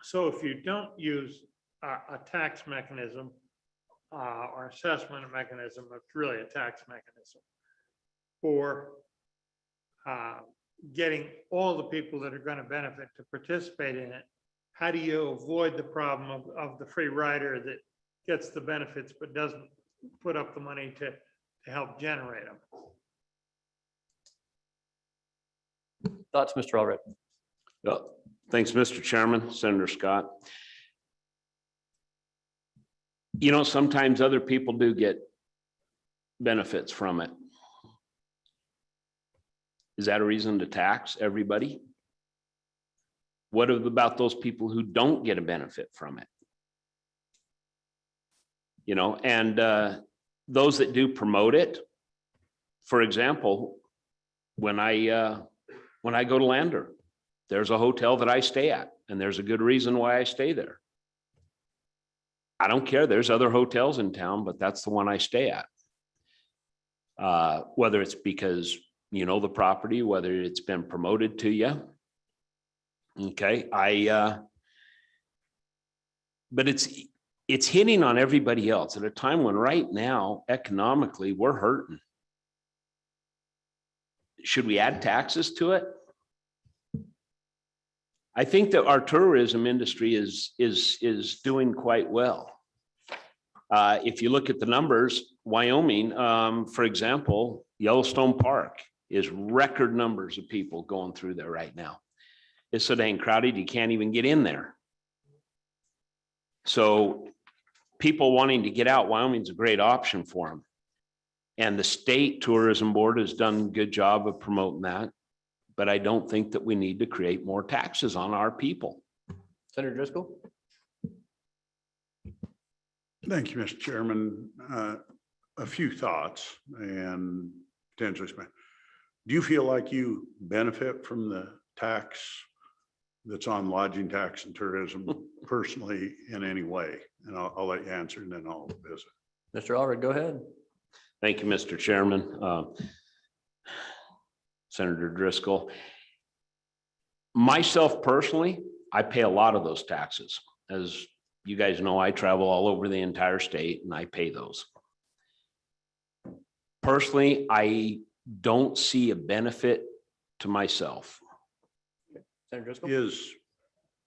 So if you don't use a tax mechanism or assessment mechanism, it's really a tax mechanism for getting all the people that are going to benefit to participate in it. How do you avoid the problem of the free rider that gets the benefits but doesn't put up the money to help generate them? Thoughts, Mr. Allred? Thanks, Mr. Chairman, Senator Scott. You know, sometimes other people do get benefits from it. Is that a reason to tax everybody? What about those people who don't get a benefit from it? You know, and those that do promote it, for example, when I go to Lander, There's a hotel that I stay at, and there's a good reason why I stay there. I don't care. There's other hotels in town, but that's the one I stay at. Whether it's because you know the property, whether it's been promoted to you. Okay, but it's hitting on everybody else at a time when right now, economically, we're hurting. Should we add taxes to it? I think that our tourism industry is doing quite well. If you look at the numbers, Wyoming, for example, Yellowstone Park is record numbers of people going through there right now. It's so dang crowded, you can't even get in there. So people wanting to get out, Wyoming's a great option for them. And the state tourism board has done a good job of promoting that. But I don't think that we need to create more taxes on our people. Senator Driscoll. Thank you, Mr. Chairman. A few thoughts and potentially. Do you feel like you benefit from the tax that's on lodging tax and tourism personally in any way? And I'll let you answer and then I'll visit. Mr. Allred, go ahead. Thank you, Mr. Chairman. Senator Driscoll. Myself personally, I pay a lot of those taxes. As you guys know, I travel all over the entire state and I pay those. Personally, I don't see a benefit to myself. Senator Driscoll. Is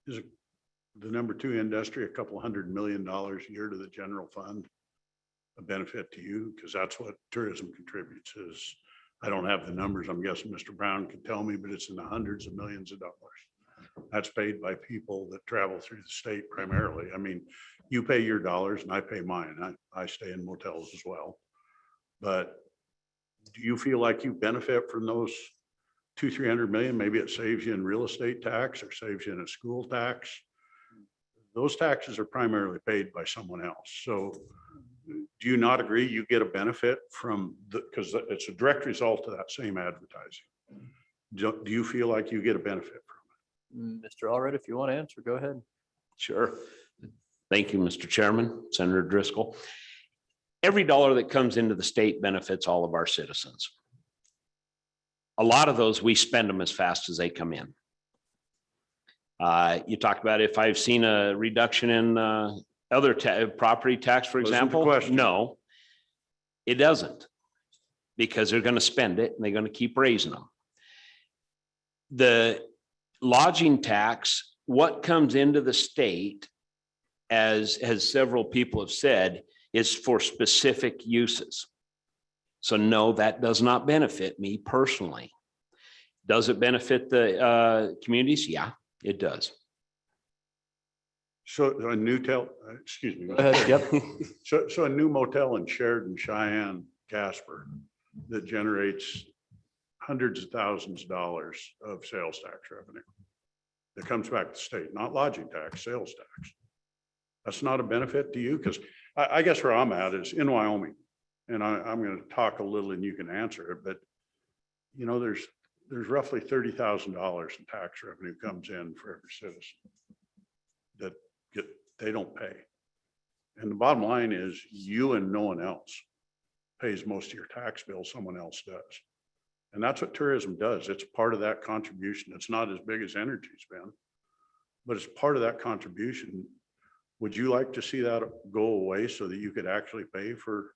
the number 2 industry a couple $100 million a year to the general fund a benefit to you? Because that's what tourism contributes is. I don't have the numbers. I'm guessing Mr. Brown could tell me, but it's in the hundreds of millions of dollars. That's paid by people that travel through the state primarily. I mean, you pay your dollars and I pay mine. I stay in motels as well. But do you feel like you benefit from those 200-300 million? Maybe it saves you in real estate tax or saves you in a school tax. Those taxes are primarily paid by someone else. So do you not agree you get a benefit from because it's a direct result of that same advertising? Do you feel like you get a benefit from it? Mr. Allred, if you want to answer, go ahead. Sure. Thank you, Mr. Chairman, Senator Driscoll. Every dollar that comes into the state benefits all of our citizens. A lot of those, we spend them as fast as they come in. You talked about if I've seen a reduction in other property tax, for example. No, it doesn't, because they're going to spend it and they're going to keep raising them. The lodging tax, what comes into the state, as several people have said, is for specific uses. So no, that does not benefit me personally. Does it benefit the communities? Yeah, it does. So a new excuse me. Yep. So a new motel in Sheridan, Cheyenne, Casper that generates hundreds of thousands of dollars of sales tax revenue that comes back to the state, not lodging tax, sales tax. That's not a benefit to you? Because I guess where I'm at is in Wyoming, and I'm going to talk a little and you can answer it, but you know, there's roughly $30,000 in tax revenue comes in for every citizen that they don't pay. And the bottom line is you and no one else pays most of your tax bill, someone else does. And that's what tourism does. It's part of that contribution. It's not as big as energy's been, but it's part of that contribution. Would you like to see that go away so that you could actually pay for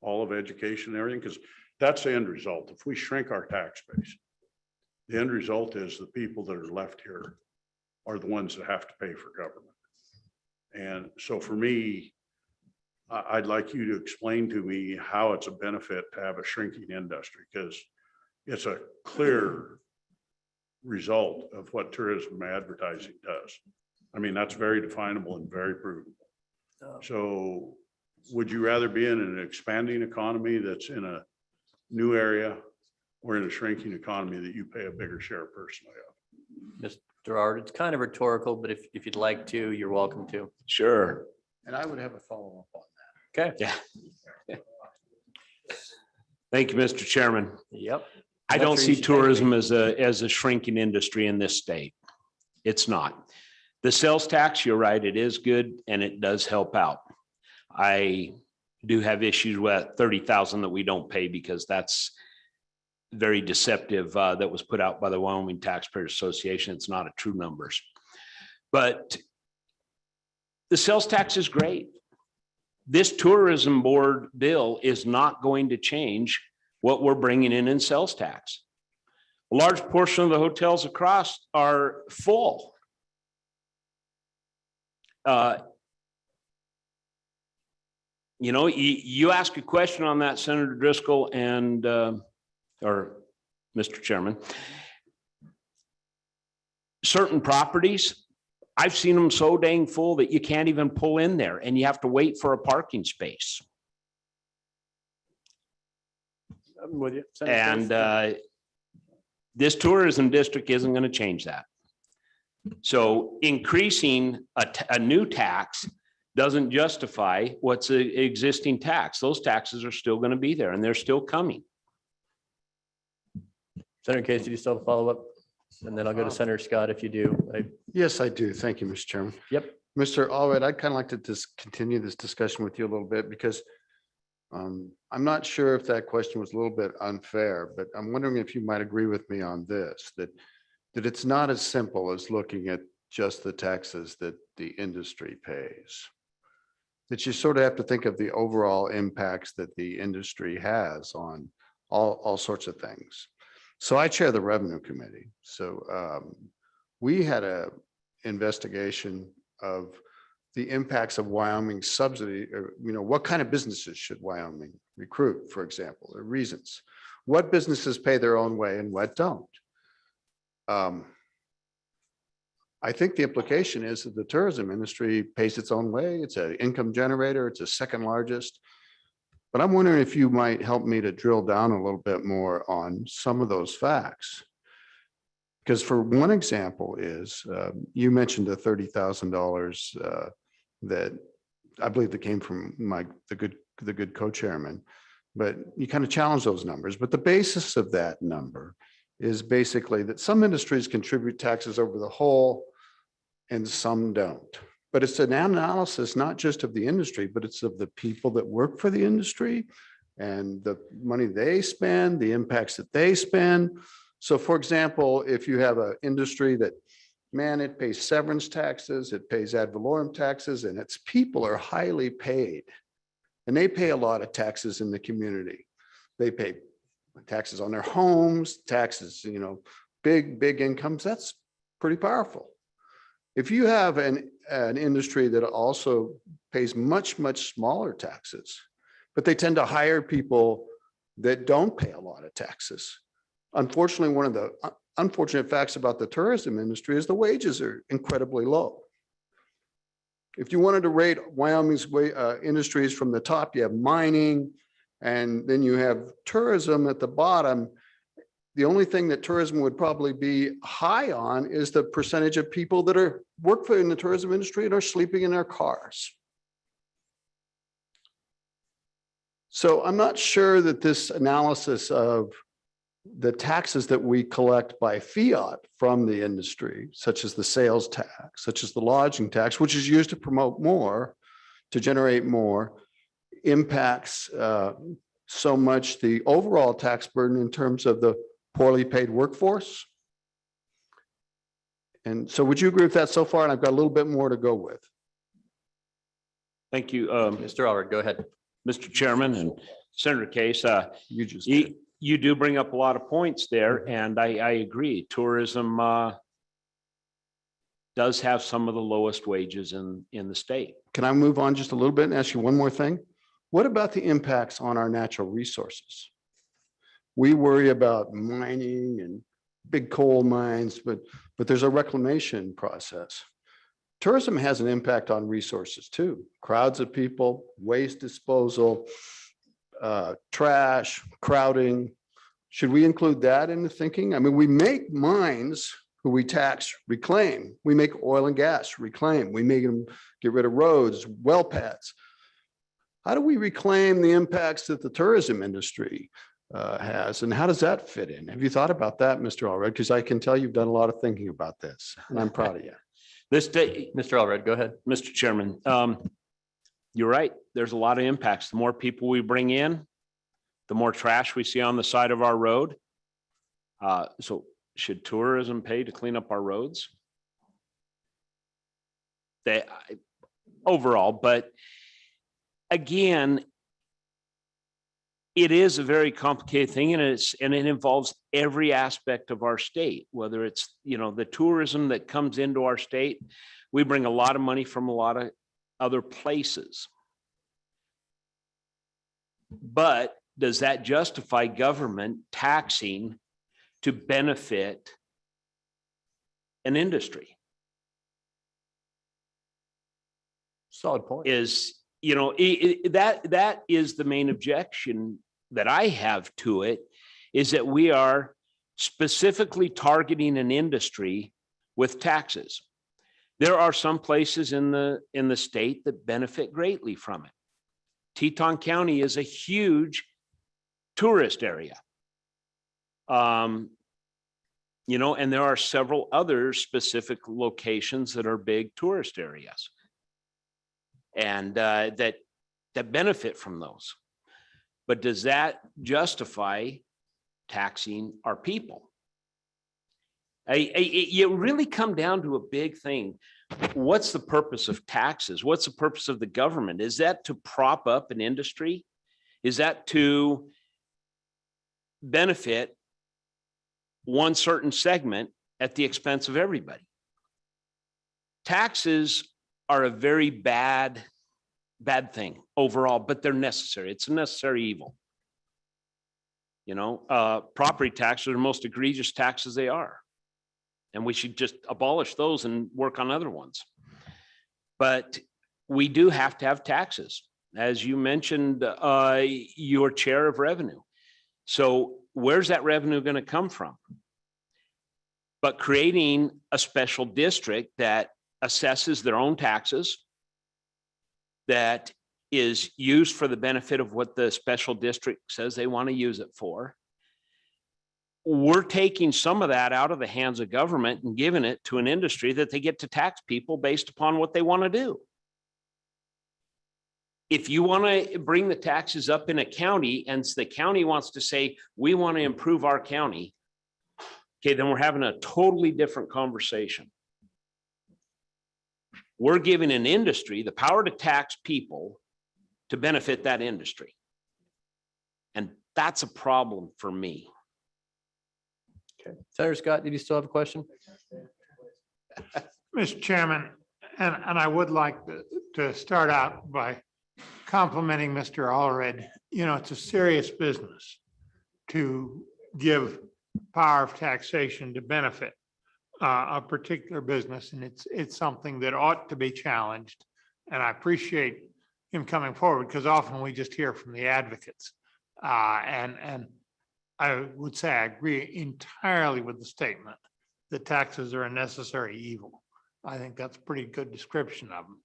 all of education and everything? Because that's the end result. If we shrink our tax base, the end result is the people that are left here are the ones that have to pay for government. And so for me, I'd like you to explain to me how it's a benefit to have a shrinking industry, because it's a clear result of what tourism advertising does. I mean, that's very definable and very provable. So would you rather be in an expanding economy that's in a new area or in a shrinking economy that you pay a bigger share personally of? Mr. Ard, it's kind of rhetorical, but if you'd like to, you're welcome to. Sure. And I would have a follow-up on Okay. Yeah. Thank you, Mr. Chairman. Yep. I don't see tourism as a shrinking industry in this state. It's not. The sales tax, you're right, it is good and it does help out. I do have issues with 30,000 that we don't pay because that's very deceptive. That was put out by the Wyoming Taxpayers Association. It's not a true numbers. But the sales tax is great. This tourism board bill is not going to change what we're bringing in sales tax. A large portion of the hotels across are full. You know, you ask a question on that, Senator Driscoll and, or Mr. Chairman. Certain properties, I've seen them so dang full that you can't even pull in there and you have to wait for a parking space. I'm with you. And this tourism district isn't going to change that. So increasing a new tax doesn't justify what's an existing tax. Those taxes are still going to be there and they're still coming. Senator Case, do you still have a follow-up? And then I'll go to Senator Scott if you do. Yes, I do. Thank you, Mr. Chairman. Yep. Mr. Allred, I'd kind of like to just continue this discussion with you a little bit because I'm not sure if that question was a little bit unfair, but I'm wondering if you might agree with me on this, that it's not as simple as looking at just the taxes that the industry pays. That you sort of have to think of the overall impacts that the industry has on all sorts of things. So I chair the Revenue Committee. So we had a investigation of the impacts of Wyoming subsidy, or, you know, what kind of businesses should Wyoming recruit, for example, the reasons. What businesses pay their own way and what don't. I think the implication is that the tourism industry pays its own way. It's an income generator. It's the second largest. But I'm wondering if you might help me to drill down a little bit more on some of those facts. Because for one example is, you mentioned the $30,000 that I believe that came from the good co-chairman, but you kind of challenge those numbers. But the basis of that number is basically that some industries contribute taxes over the whole and some don't. But it's an analysis not just of the industry, but it's of the people that work for the industry and the money they spend, the impacts that they spend. So for example, if you have an industry that, man, it pays severance taxes, it pays ad valorem taxes, and its people are highly paid. And they pay a lot of taxes in the community. They pay taxes on their homes, taxes, you know, big incomes. That's pretty powerful. If you have an industry that also pays much smaller taxes, but they tend to hire people that don't pay a lot of taxes. Unfortunately, one of the unfortunate facts about the tourism industry is the wages are incredibly low. If you wanted to rate Wyoming's industries from the top, you have mining, and then you have tourism at the bottom. The only thing that tourism would probably be high on is the percentage of people that work in the tourism industry and are sleeping in their cars. So I'm not sure that this analysis of the taxes that we collect by fiat from the industry, such as the sales tax, such as the lodging tax, which is used to promote more, to generate more, impacts so much the overall tax burden in terms of the poorly paid workforce. And so would you agree with that so far? And I've got a little bit more to go with. Thank you. Mr. Allred, go ahead. Mr. Chairman and Senator Case, you do bring up a lot of points there, and I agree. Tourism does have some of the lowest wages in the state. Can I move on just a little bit and ask you one more thing? What about the impacts on our natural resources? We worry about mining and big coal mines, but there's a reclamation process. Tourism has an impact on resources too. Crowds of people, waste disposal, trash, crowding. Should we include that in the thinking? I mean, we make mines who we tax reclaim. We make oil and gas reclaim. We make them get rid of roads, well pads. How do we reclaim the impacts of the tourism industry? has, and how does that fit in? Have you thought about that, Mr. Allred? Because I can tell you've done a lot of thinking about this, and I'm proud of you. This day, Mr. Allred, go ahead. Mr. Chairman, you're right. There's a lot of impacts. The more people we bring in, the more trash we see on the side of our road. So should tourism pay to clean up our roads? Overall, but again, it is a very complicated thing, and it involves every aspect of our state, whether it's, the tourism that comes into our state. We bring a lot of money from a lot of other places. But does that justify government taxing to benefit an industry? Solid point. That is the main objection that I have to it, is that we are specifically targeting an industry with taxes. There are some places in the state that benefit greatly from it. Teton County is a huge tourist area. And there are several other specific locations that are big tourist areas, and that benefit from those. But does that justify taxing our people? You really come down to a big thing. What's the purpose of taxes? What's the purpose of the government? Is that to prop up an industry? Is that to benefit one certain segment at the expense of everybody? Taxes are a very bad thing overall, but they're necessary. It's a necessary evil. Property taxes are the most egregious taxes they are, and we should just abolish those and work on other ones. But we do have to have taxes, as you mentioned, your chair of revenue. So where's that revenue going to come from? But creating a special district that assesses their own taxes, that is used for the benefit of what the special district says they want to use it for. We're taking some of that out of the hands of government and giving it to an industry that they get to tax people based upon what they want to do. If you want to bring the taxes up in a county and the county wants to say, we want to improve our county, okay, then we're having a totally different conversation. We're giving an industry the power to tax people to benefit that industry. And that's a problem for me. Okay. Senator Scott, did you still have a question? Mr. Chairman, and I would like to start out by complimenting Mr. Allred. It's a serious business to give power of taxation to benefit a particular business, and it's something that ought to be challenged. And I appreciate him coming forward, because often we just hear from the advocates. And I would say I agree entirely with the statement that taxes are a necessary evil. I think that's a pretty good description of them.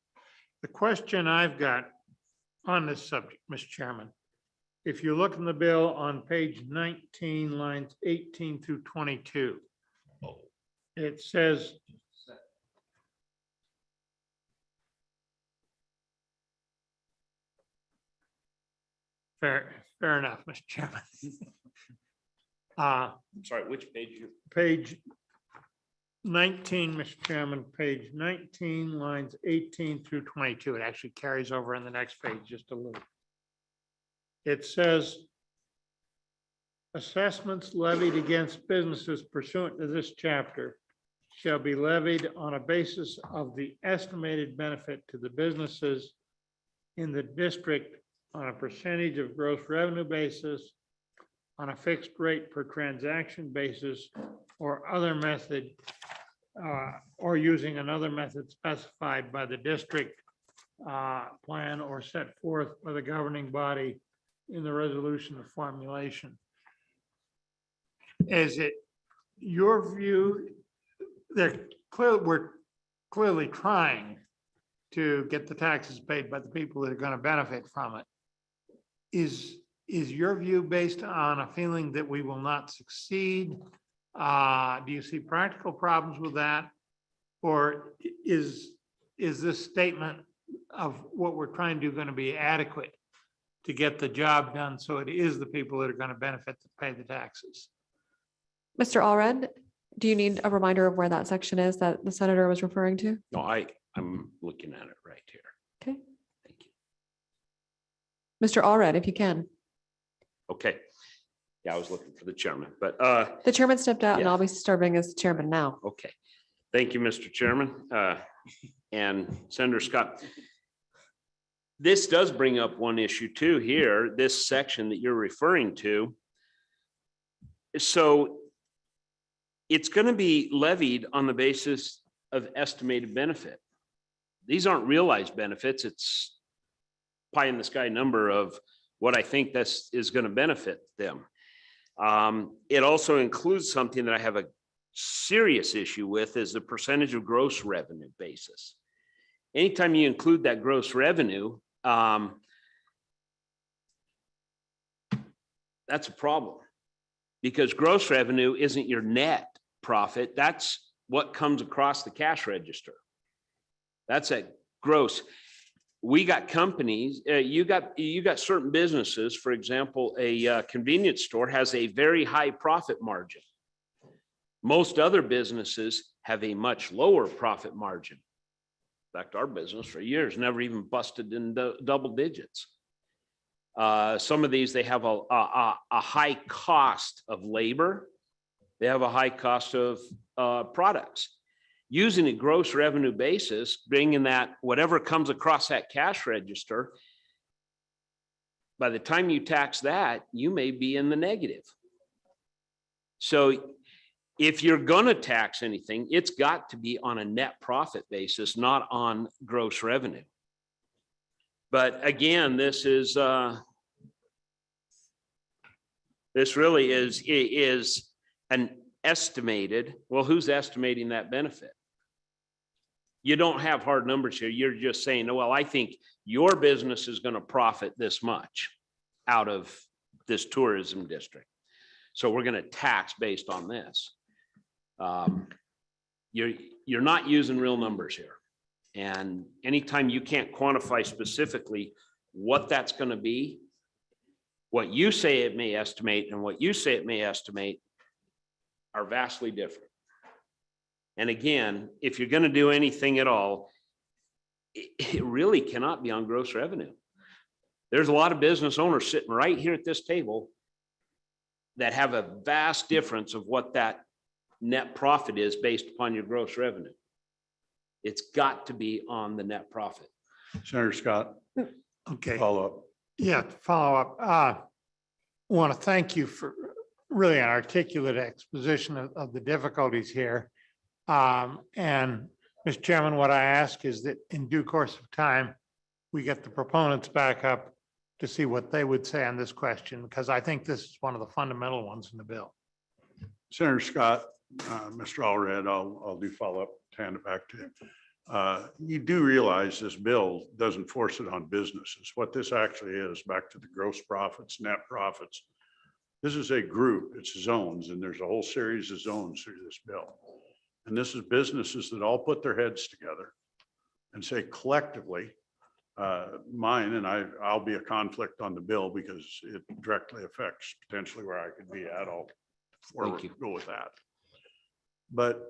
The question I've got on this subject, Mr. Chairman, if you look in the bill on page 19, lines 18 through 22, it says, fair enough, Mr. Chairman. I'm sorry, which page? Page 19, Mr. Chairman, page 19, lines 18 through 22. It actually carries over in the next page just a little. It says, assessments levied against businesses pursuant to this chapter shall be levied on a basis of the estimated benefit to the businesses in the district on a percentage of gross revenue basis, on a fixed rate per transaction basis, or other method, or using another method specified by the district plan or set forth by the governing body in the resolution of formulation. Is it your view that we're clearly trying to get the taxes paid by the people that are going to benefit from it? Is is your view based on a feeling that we will not succeed? Do you see practical problems with that? Or is this statement of what we're trying to do going to be adequate to get the job done so it is the people that are going to benefit to pay the taxes? Mr. Allred, do you need a reminder of where that section is that the senator was referring to? No, I'm looking at it right here. Okay. Thank you. Mr. Allred, if you can. Okay. Yeah, I was looking for the chairman, but The chairman stepped out and Yeah. I'll be serving as chairman now. okay. Thank you, Mr. Chairman. And Senator Scott. This does bring up one issue too here, this section that you're referring to. So it's going to be levied on the basis of estimated benefit. These aren't realized benefits. It's pie in the sky number of what I think this is going to benefit them. It also includes something that I have a serious issue with is the percentage of gross revenue basis. Anytime you include that gross revenue, that's a problem because gross revenue isn't your net profit. That's what comes across the cash register. That's a gross. We got companies, you got certain businesses, for example, a convenience store has a very high profit margin. Most other businesses have a much lower profit margin. In fact, our business for years never even busted in the double digits. Some of these, they have a high cost of labor. They have a high cost of products. Using a gross revenue basis, bringing that whatever comes across that cash register, by the time you tax that, you may be in the negative. So if you're going to tax anything, it's got to be on a net profit basis, not on gross revenue. But again, this really is an estimated, well, who's estimating that benefit? You don't have hard numbers here. You're just saying, oh, well, I think your business is going to profit this much out of this tourism district. So we're going to tax based on this. You're not using real numbers here. And anytime you can't quantify specifically what that's going to be, what you say it may estimate and what you say it may estimate are vastly different. And again, if you're going to do anything at all, it really cannot be on gross revenue. There's a lot of business owners sitting right here at this table that have a vast difference of what that net profit is based upon your gross revenue. It's got to be on the net profit. Senator Scott. Okay. Follow up. Yeah, to follow up. Want to thank you for really an articulate exposition of the difficulties here. And Mr. Chairman, what I ask is that in due course of time, we get the proponents back up to see what they would say on this question, because I think this is one of the fundamental ones in the bill. Senator Scott, Mr. Allred, I'll do follow up, hand it back to you. You do realize this bill doesn't force it on businesses. What this actually is, back to the gross profits, net profits. This is a group, it's zones, and there's a whole series of zones through this bill. And this is businesses that all put their heads together and say collectively, mine, and I'll be a conflict on the bill because it directly affects potentially where I could be at. I'll go with that. But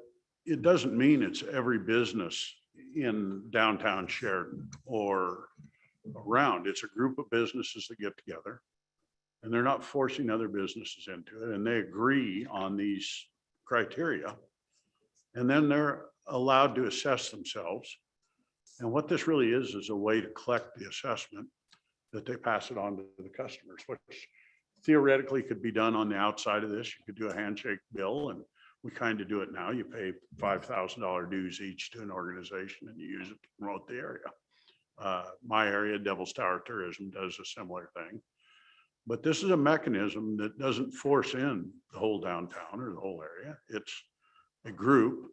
it doesn't mean it's every business in downtown Sheridan or around. It's a group of businesses that get together and they're not forcing other businesses into it. And they agree on these criteria. And then they're allowed to assess themselves. And what this really is a way to collect the assessment that they pass it on to the customers, which theoretically could be done on the outside of this. You could do a handshake bill, and we kind of do it now. You pay $5,000 dues each to an organization and you use it to promote the area. My area, Devil's Tower Tourism, does a similar thing. But this is a mechanism that doesn't force in the whole downtown or the whole area. It's a group.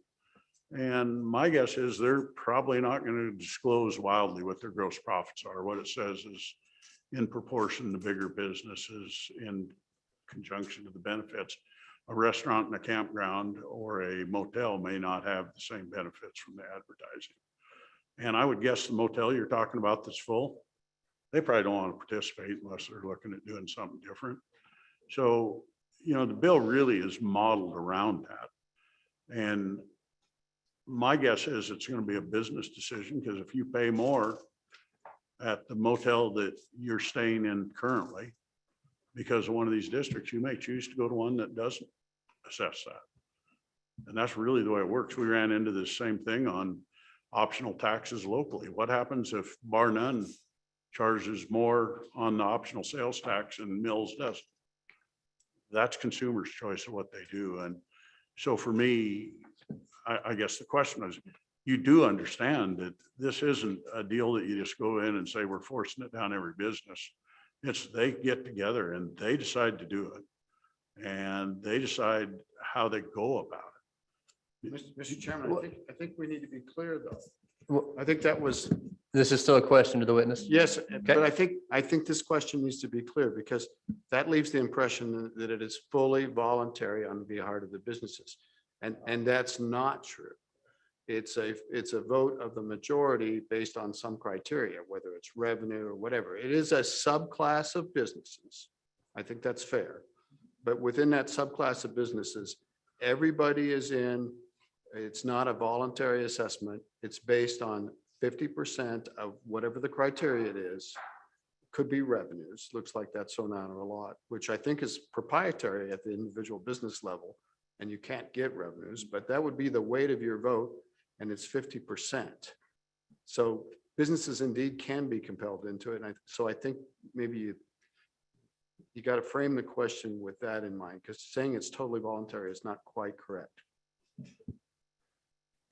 And my guess is they're probably not going to disclose wildly what their gross profits are. What it says is in proportion to bigger businesses in conjunction to the benefits. A restaurant and a campground or a motel may not have the same benefits from the advertising. And I would guess the motel you're talking about that's full, they probably don't want to participate unless they're looking at doing something different. So, you know, the bill really is modeled around that. And my guess is it's going to be a business decision, because if you pay more at the motel that you're staying in currently because of one of these districts, you may choose to go to one that doesn't assess that. And that's really the way it works. We ran into this same thing on optional taxes locally. What happens if bar none charges more on the optional sales tax and Mills doesn't? That's consumers' choice of what they do. And so for me, I guess the question is, you do understand that this isn't a deal that you just go in and say, we're forcing it down every business. It's they get together and they decide to do it. And they decide how they go about it. Mr. Chairman, I think we need to be clear though. I think that was, This is still a question to the witness? yes, but I think this question needs to be clear, because that leaves the impression that it is fully voluntary on behalf of the businesses. And that's not true. It's a vote of the majority based on some criteria, whether it's revenue or whatever. It is a subclass of businesses. I think that's fair. But within that subclass of businesses, everybody is in. It's not a voluntary assessment. It's based on 50% of whatever the criteria it is. Could be revenues. Looks like that's thrown out a lot, which I think is proprietary at the individual business level. And you can't get revenues, but that would be the weight of your vote, and it's 50%. So businesses indeed can be compelled into it. And so I think maybe you got to frame the question with that in mind, because saying it's totally voluntary is not quite correct.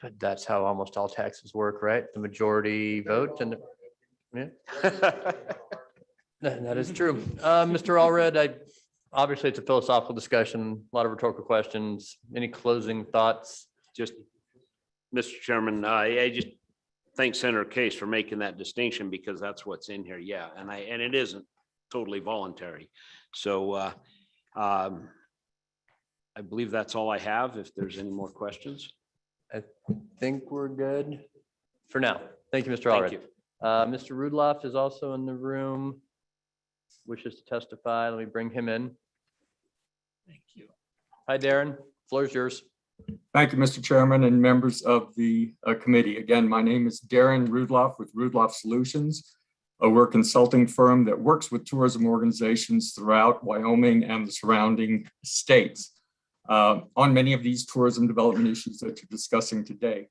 But that's how almost all taxes work, right? The majority vote and, yeah. That is true. Mr. Allred, obviously it's a philosophical discussion, a lot of rhetorical questions. Any closing thoughts? Just, Mr. Chairman, I just thank Senator Case for making that distinction, because that's what's in here. Yeah, and it isn't totally voluntary. So I believe that's all I have. If there's any more questions. I think we're good for now. Thank you, Mr. Thank Allred. you. Mr. Rudloff is also in the room, wishes to testify. Let me bring him in. Thank you. Hi, Darren. Floor is yours. Thank you, Mr. Chairman and members of the committee. Again, my name is Darren Rudloff with Rudloff Solutions. We're a consulting firm that works with tourism organizations throughout Wyoming and the surrounding states on many of these tourism development issues that you're discussing today.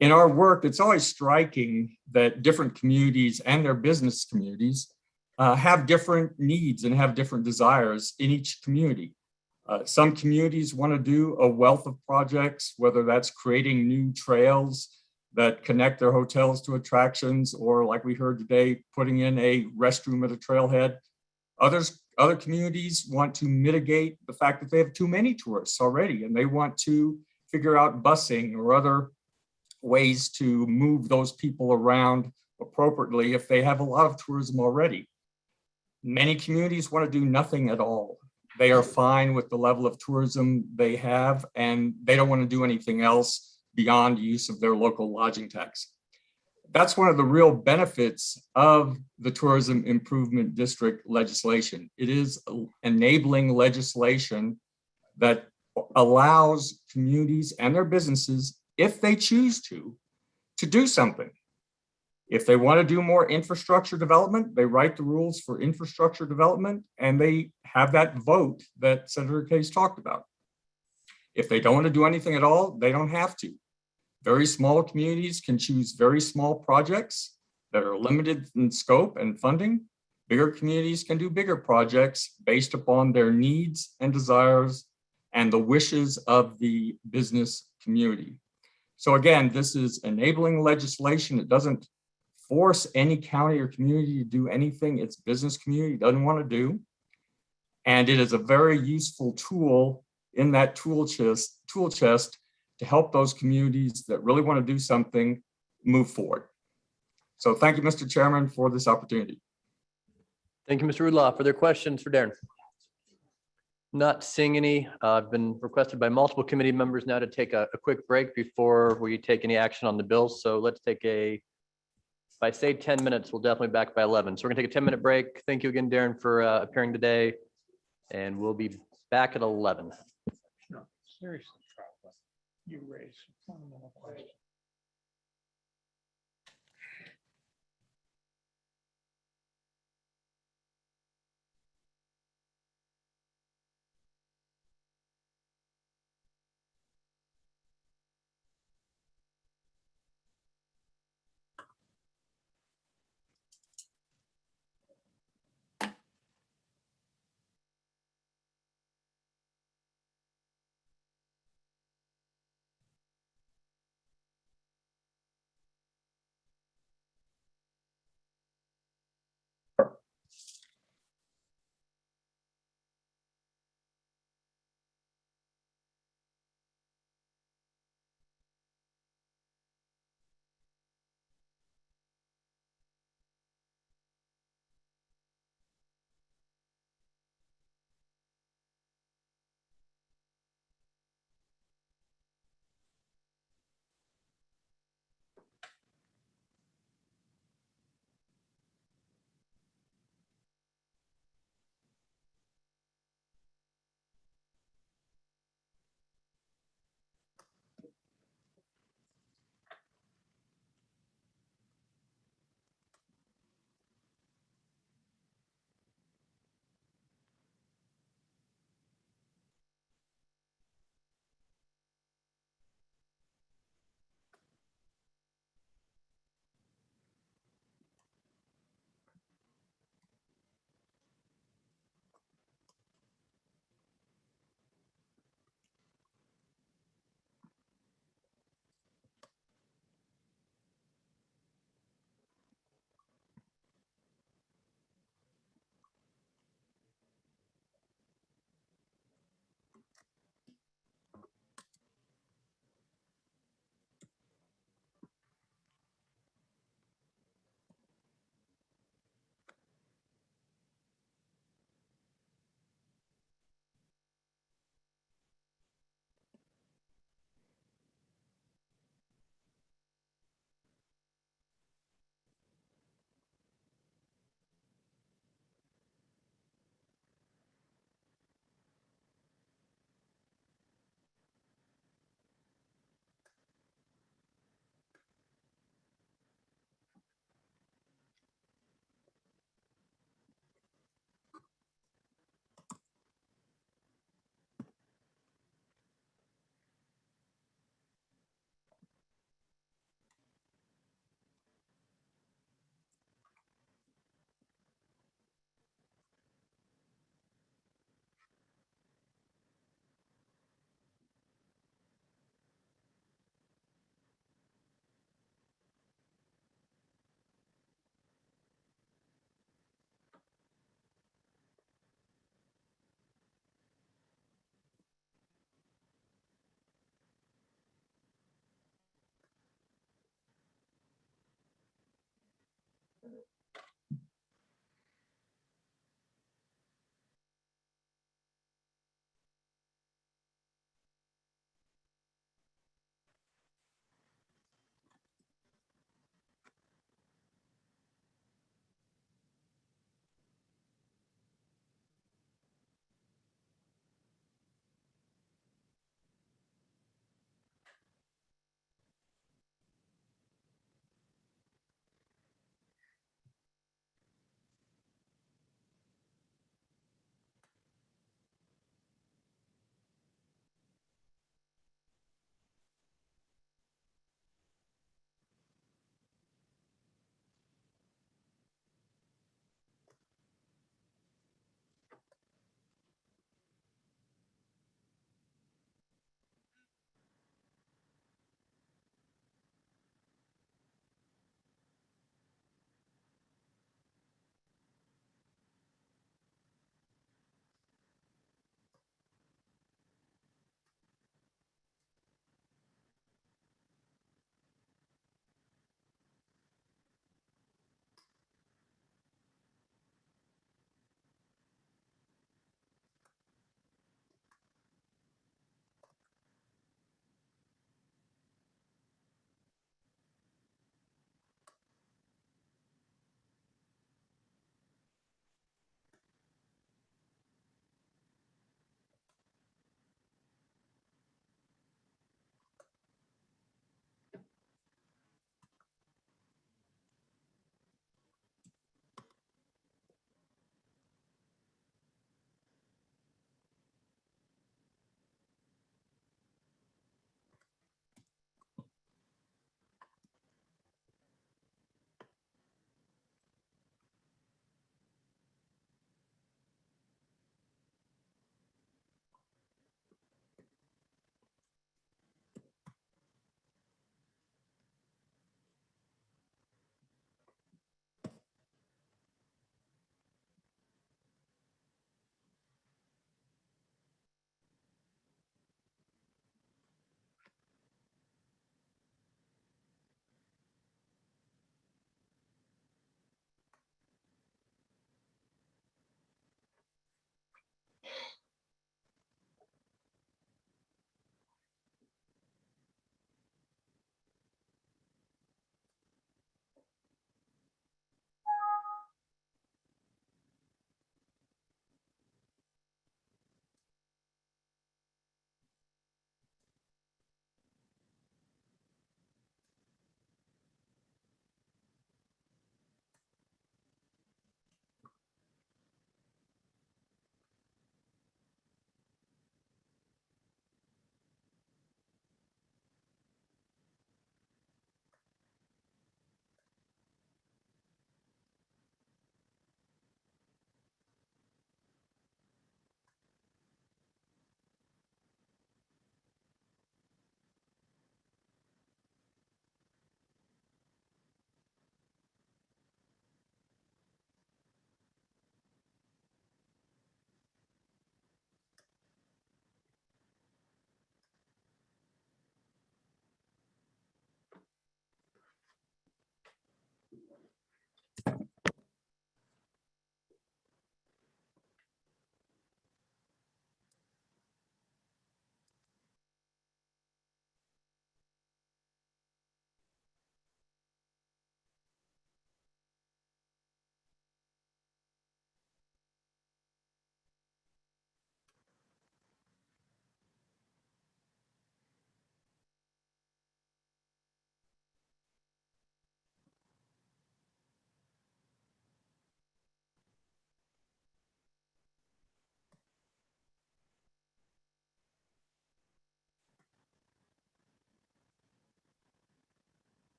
In our work, it's always striking that different communities and their business communities have different needs and have different desires in each community. Some communities want to do a wealth of projects, whether that's creating new trails that connect their hotels to attractions, or like we heard today, putting in a restroom at a trailhead. Other communities want to mitigate the fact that they have too many tourists already, and they want to figure out busing or other ways to move those people around appropriately if they have a lot of tourism already. Many communities want to do nothing at all. They are fine with the level of tourism they have, and they don't want to do anything else beyond use of their local lodging tax. That's one of the real benefits of the Tourism Improvement District legislation. It is enabling legislation that allows communities and their businesses, if they choose to do something. If they want to do more infrastructure development, they write the rules for infrastructure development, and they have that vote that Senator Case talked about. If they don't want to do anything at all, they don't have to. Very small communities can choose very small projects that are limited in scope and funding. Bigger communities can do bigger projects based upon their needs and desires and the wishes of the business community. So again, this is enabling legislation. It doesn't force any county or community to do anything its business community doesn't want to do. And it is a very useful tool in that tool chest to help those communities that really want to do something move forward. So thank you, Mr. Chairman, for this opportunity. Thank you, Mr. Rudloff. Are there questions for Darren? Not seeing any. I've been requested by multiple committee members now to take a quick break before we take any action on the bills. So let's take if I say 10 minutes, we'll definitely be back by 11. So we're gonna take a 10-minute break. Thank you again, Darren, for appearing today. And we'll be back at 11. No, seriously, Charles, you raised a fundamental question.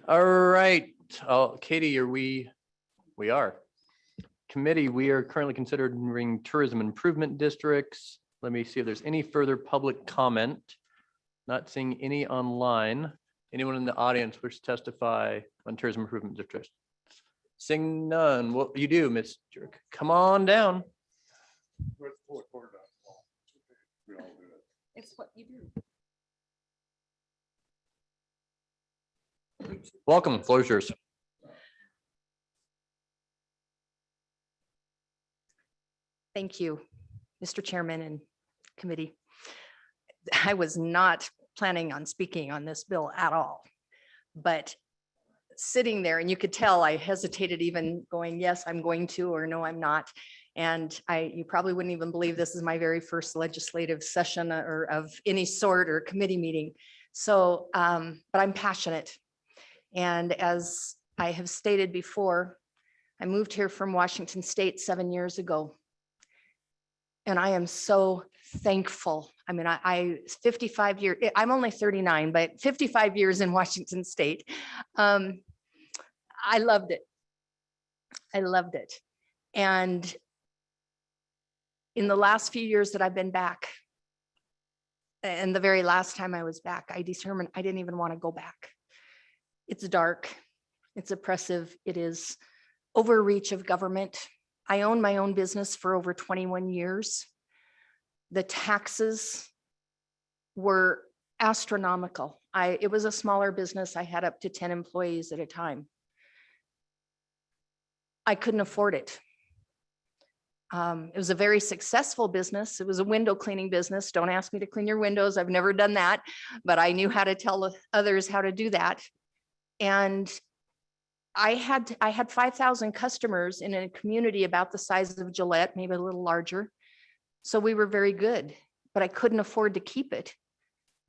All right, Katie, we are. Committee, we are currently considering tourism improvement districts. Let me see if there's any further public comment. Not seeing any online. Anyone in the audience wish to testify on tourism improvement districts? Seeing none. What you do, Miss Jerk? Come on down. It's what you do. Welcome, floor is yours. Thank you, Mr. Chairman and committee. I was not planning on speaking on this bill at all, but sitting there, and you could tell I hesitated even going, yes, I'm going to, or no, I'm not. And you probably wouldn't even believe this is my very first legislative session or of any sort or committee meeting. So, but I'm passionate. And as I have stated before, I moved here from Washington State 7 years ago. And I am so thankful. I mean, I 55 years, I'm only 39, but 55 years in Washington State. I loved it. I loved it. And in the last few years that I've been back, and the very last time I was back, I determined I didn't even want to go back. It's dark, it's oppressive, it is overreach of government. I own my own business for over 21 years. The taxes were astronomical. It was a smaller business. I had up to 10 employees at a time. I couldn't afford it. It was a very successful business. It was a window cleaning business. Don't ask me to clean your windows. I've never done that, but I knew how to tell others how to do that. And I had 5,000 customers in a community about the size of Gillette, maybe a little larger. So we were very good, but I couldn't afford to keep it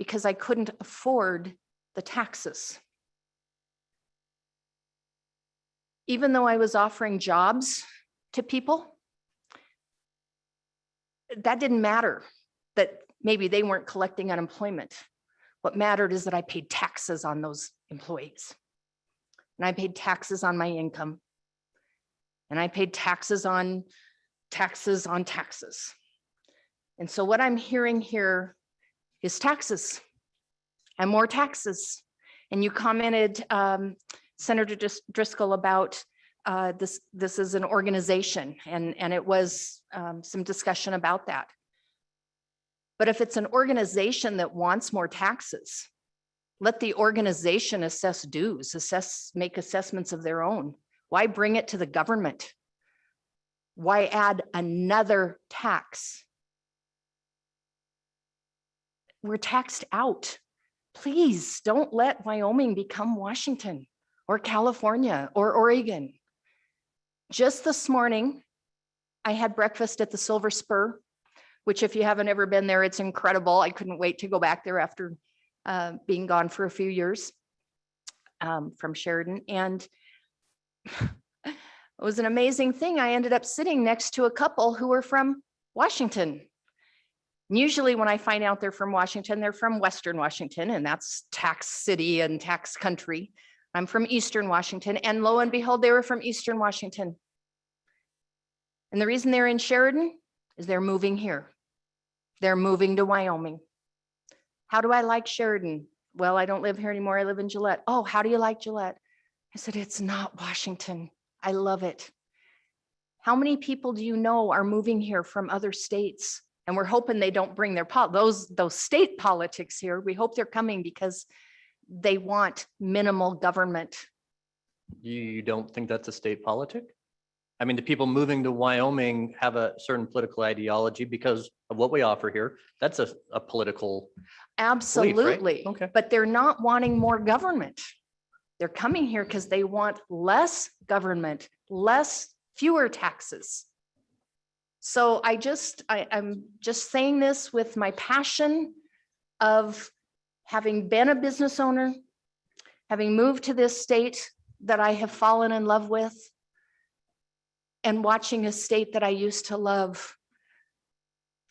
because I couldn't afford the taxes. Even though I was offering jobs to people, that didn't matter, that maybe they weren't collecting unemployment. What mattered is that I paid taxes on those employees. And I paid taxes on my income. And I paid taxes on taxes on taxes. And so what I'm hearing here is taxes and more taxes. And you commented, Senator Driscoll, about this is an organization, and it was some discussion about that. But if it's an organization that wants more taxes, let the organization assess dues, make assessments of their own. Why bring it to the government? Why add another tax? We're taxed out. Please don't let Wyoming become Washington or California or Oregon. Just this morning, I had breakfast at the Silver Spur, which if you haven't ever been there, it's incredible. I couldn't wait to go back there after being gone for a few years from Sheridan. And it was an amazing thing. I ended up sitting next to a couple who were from Washington. And usually when I find out they're from Washington, they're from Western Washington, and that's tax city and tax country. I'm from Eastern Washington, and lo and behold, they were from Eastern Washington. And the reason they're in Sheridan is they're moving here. They're moving to Wyoming. How do I like Sheridan? Well, I don't live here anymore. I live in Gillette. Oh, how do you like Gillette? I said, it's not Washington. I love it. How many people do you know are moving here from other states? And we're hoping they don't bring their those state politics here. We hope they're coming because they want minimal government. You don't think that's a state politic? I mean, the people moving to Wyoming have a certain political ideology because of what we offer here. That's a political Absolutely. belief, right? Okay. But they're not wanting more government. They're coming here because they want less government, fewer taxes. So I'm just saying this with my passion of having been a business owner, having moved to this state that I have fallen in love with, and watching a state that I used to love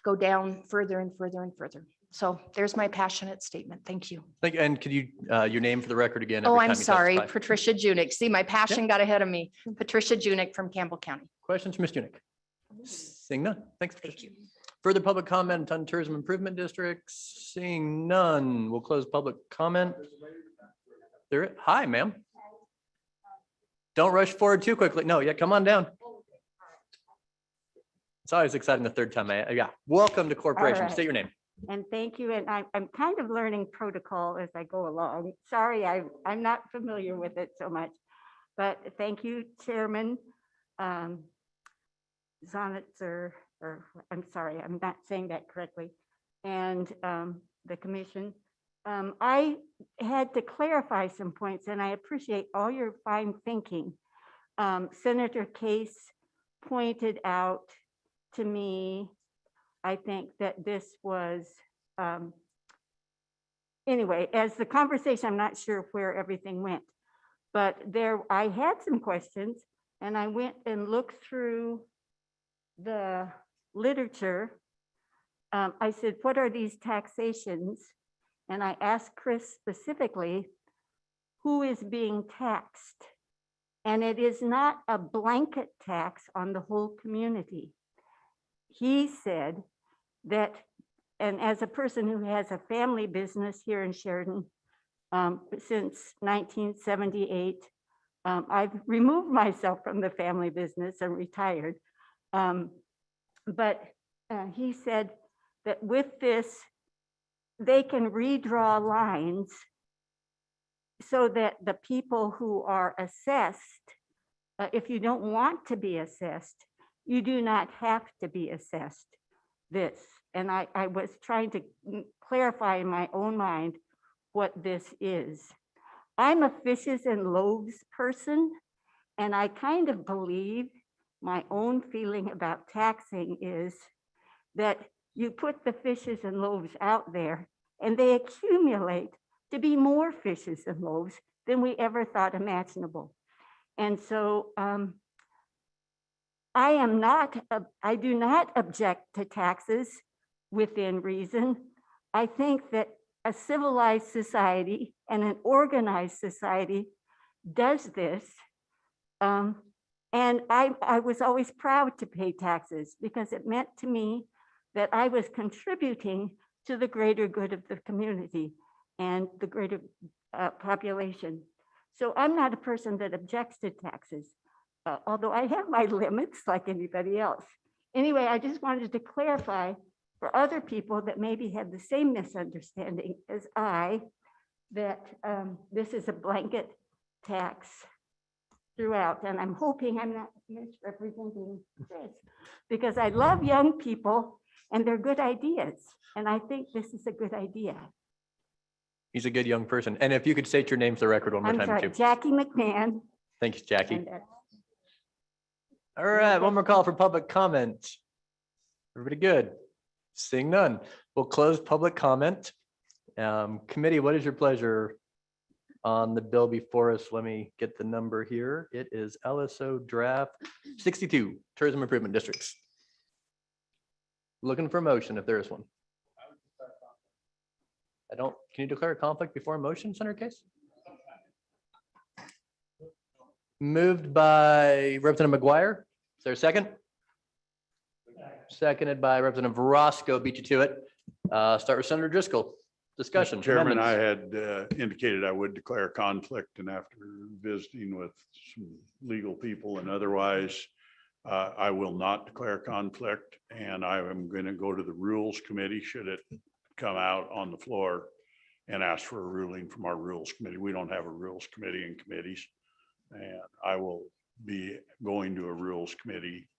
go down further and further and further. So there's my passionate statement. Thank you. And could you, your name for the record again? Oh, every I'm time you sorry, testify? Patricia Junick. See, my passion got ahead of me. Patricia Junick from Campbell County. Questions, Ms. Junick? Seeing none. Thanks, Patricia. Further public comment on tourism improvement districts? Seeing none, we'll close public comment. Hi, ma'am. Don't rush forward too quickly. No, yeah, come on down. It's always exciting the third time. Yeah. Welcome to corporation. right. State your name. And thank you. And I'm kind of learning protocol as I go along. Sorry, I'm not familiar with it so much. But thank you, Chairman Zonitzer, or I'm sorry, I'm not saying that correctly, and the commission. I had to clarify some points, and I appreciate all your fine thinking. Senator Case pointed out to me, I think that this was, anyway, as the conversation, I'm not sure where everything went, but I had some questions, and I went and looked through the literature. I said, what are these taxations? And I asked Chris specifically, who is being taxed? And it is not a blanket tax on the whole community. He said that, and as a person who has a family business here in Sheridan since 1978, I've removed myself from the family business and retired. But he said that with this, they can redraw lines so that the people who are assessed, if you don't want to be assessed, you do not have to be assessed this. And I was trying to clarify in my own mind what this is. I'm a fishes and loaves person, and I kind of believe my own feeling about taxing is that you put the fishes and loaves out there and they accumulate to be more fishes and loaves than we ever thought imaginable. And so I do not object to taxes within reason. I think that a civilized society and an organized society does this. And I was always proud to pay taxes because it meant to me that I was contributing to the greater good of the community and the greater population. So I'm not a person that objects to taxes, although I have my limits like anybody else. Anyway, I just wanted to clarify for other people that maybe had the same misunderstanding as I, that this is a blanket tax throughout. And I'm hoping I'm not misrepresenting Chris, because I love young people and they're good ideas. And I think this is a good idea. He's a good young person. And if you could state your name for the record one more I'm time, sorry, too. Jackie McMahon. Thanks, Jackie. And, All right, one more call for public comment. Everybody good? Seeing none, we'll close public comment. Committee, what is your pleasure on the bill before us? Let me get the number here. It is LSO draft 62, Tourism Improvement Districts. Looking for a motion if there is one. Can you declare a conflict before a motion, Senator Case? Moved by Representative McGuire. Is there a second? Seconded by Representative Roscoe. Beat you to it. Start with Senator Driscoll. Discussion. Mr. Chairman, I amendments. had indicated I would declare conflict, and after visiting with some legal people and otherwise, I will not declare conflict, and I am going to go to the Rules Committee should it come out on the floor and ask for a ruling from our Rules Committee. We don't have a Rules Committee in committees, and I will be going to a Rules Committee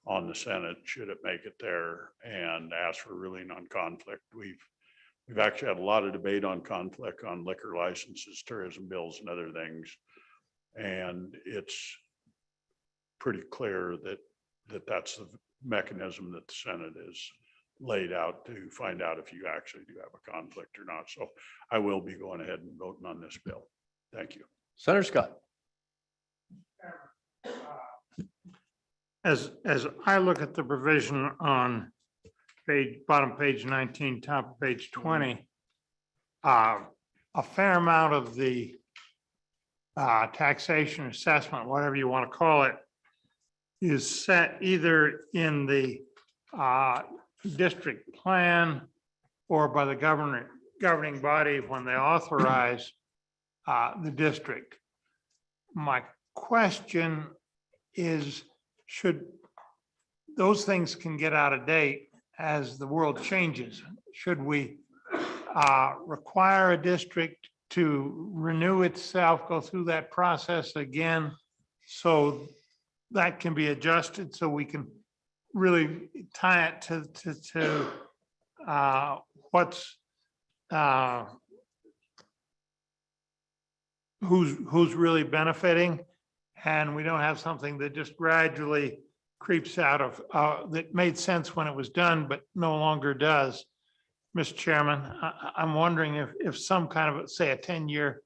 on the Senate should it make it there and ask for a ruling on conflict. We've actually had a lot of debate on conflict on liquor licenses, tourism bills, and other things. And it's pretty clear that that's the mechanism that the Senate is laid out to find out if you actually do have a conflict or not. So I will be going ahead and voting on this bill. Thank you. Senator Scott. As I look at the provision on page, bottom page 19, top of page 20, a fair amount of the taxation assessment, whatever you want to call it, is set either in the district plan or by the governing body when they authorize the district. My question is, should those things can get out of date as the world changes? Should we require a district to renew itself, go through that process again, so that can be adjusted, so we can really tie it to what's who's really benefiting, and we don't have something that just gradually creeps out of that made sense when it was done, but no longer does. Mr. Chairman, I'm wondering if some kind of, say, a 10-year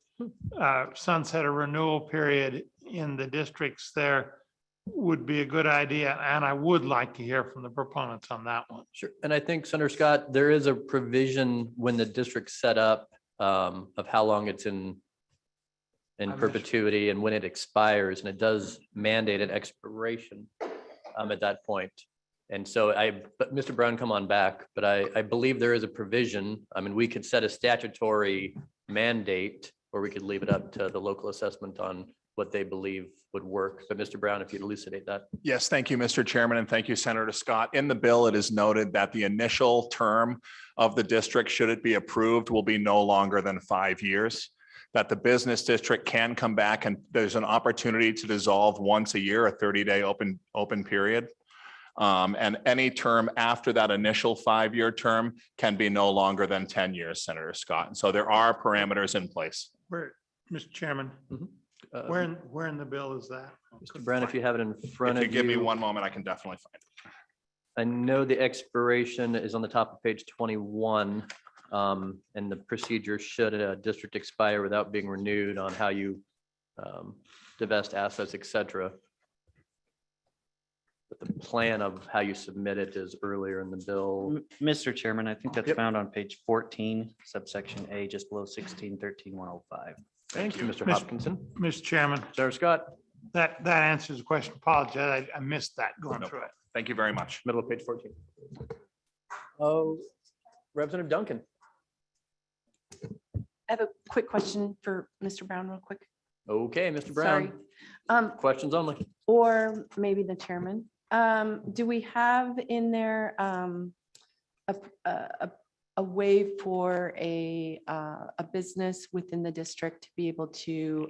sunset or renewal period in the districts there would be a good idea, and I would like to hear from the proponents on that one. Sure. And I think, Senator Scott, there is a provision when the district's set up of how long it's in perpetuity and when it expires, and it does mandate an expiration at that point. And so but Mr. Brown, come on back, but I believe there is a provision. I mean, we could set a statutory mandate, or we could leave it up to the local assessment on what they believe would work. But Mr. Brown, if you'd elucidate that. Yes, thank you, Mr. Chairman, and thank you, Senator Scott. In the bill, it is noted that the initial term of the district, should it be approved, will be no longer than 5 years. That the business district can come back and there's an opportunity to dissolve once a year, a 30-day open period. And any term after that initial 5-year term can be no longer than 10 years, Senator Scott. And so there are parameters in place. Where, Mr. Chairman, where in the bill is that? Mr. Brown, if you have it in front If of you you. give me one moment, I can definitely find it. I know the expiration is on the top of page 21. And the procedure should a district expire without being renewed on how you divest assets, et cetera. But the plan of how you submit it is earlier in the bill. Mr. Chairman, I think that's Yep. found on page 14, subsection A, just below 1613-105. Thank you, Mr. Hopkinson. Mr. Chairman. Senator Scott. That answers the question. Apologize, I missed that going through it. Thank you very much. Middle of page 14. Oh, Representative Duncan. I have a quick question for Mr. Brown real quick. Okay, Mr. Brown. Sorry. Questions only. Or maybe the chairman. Do we have in there a way for a business within the district to be able to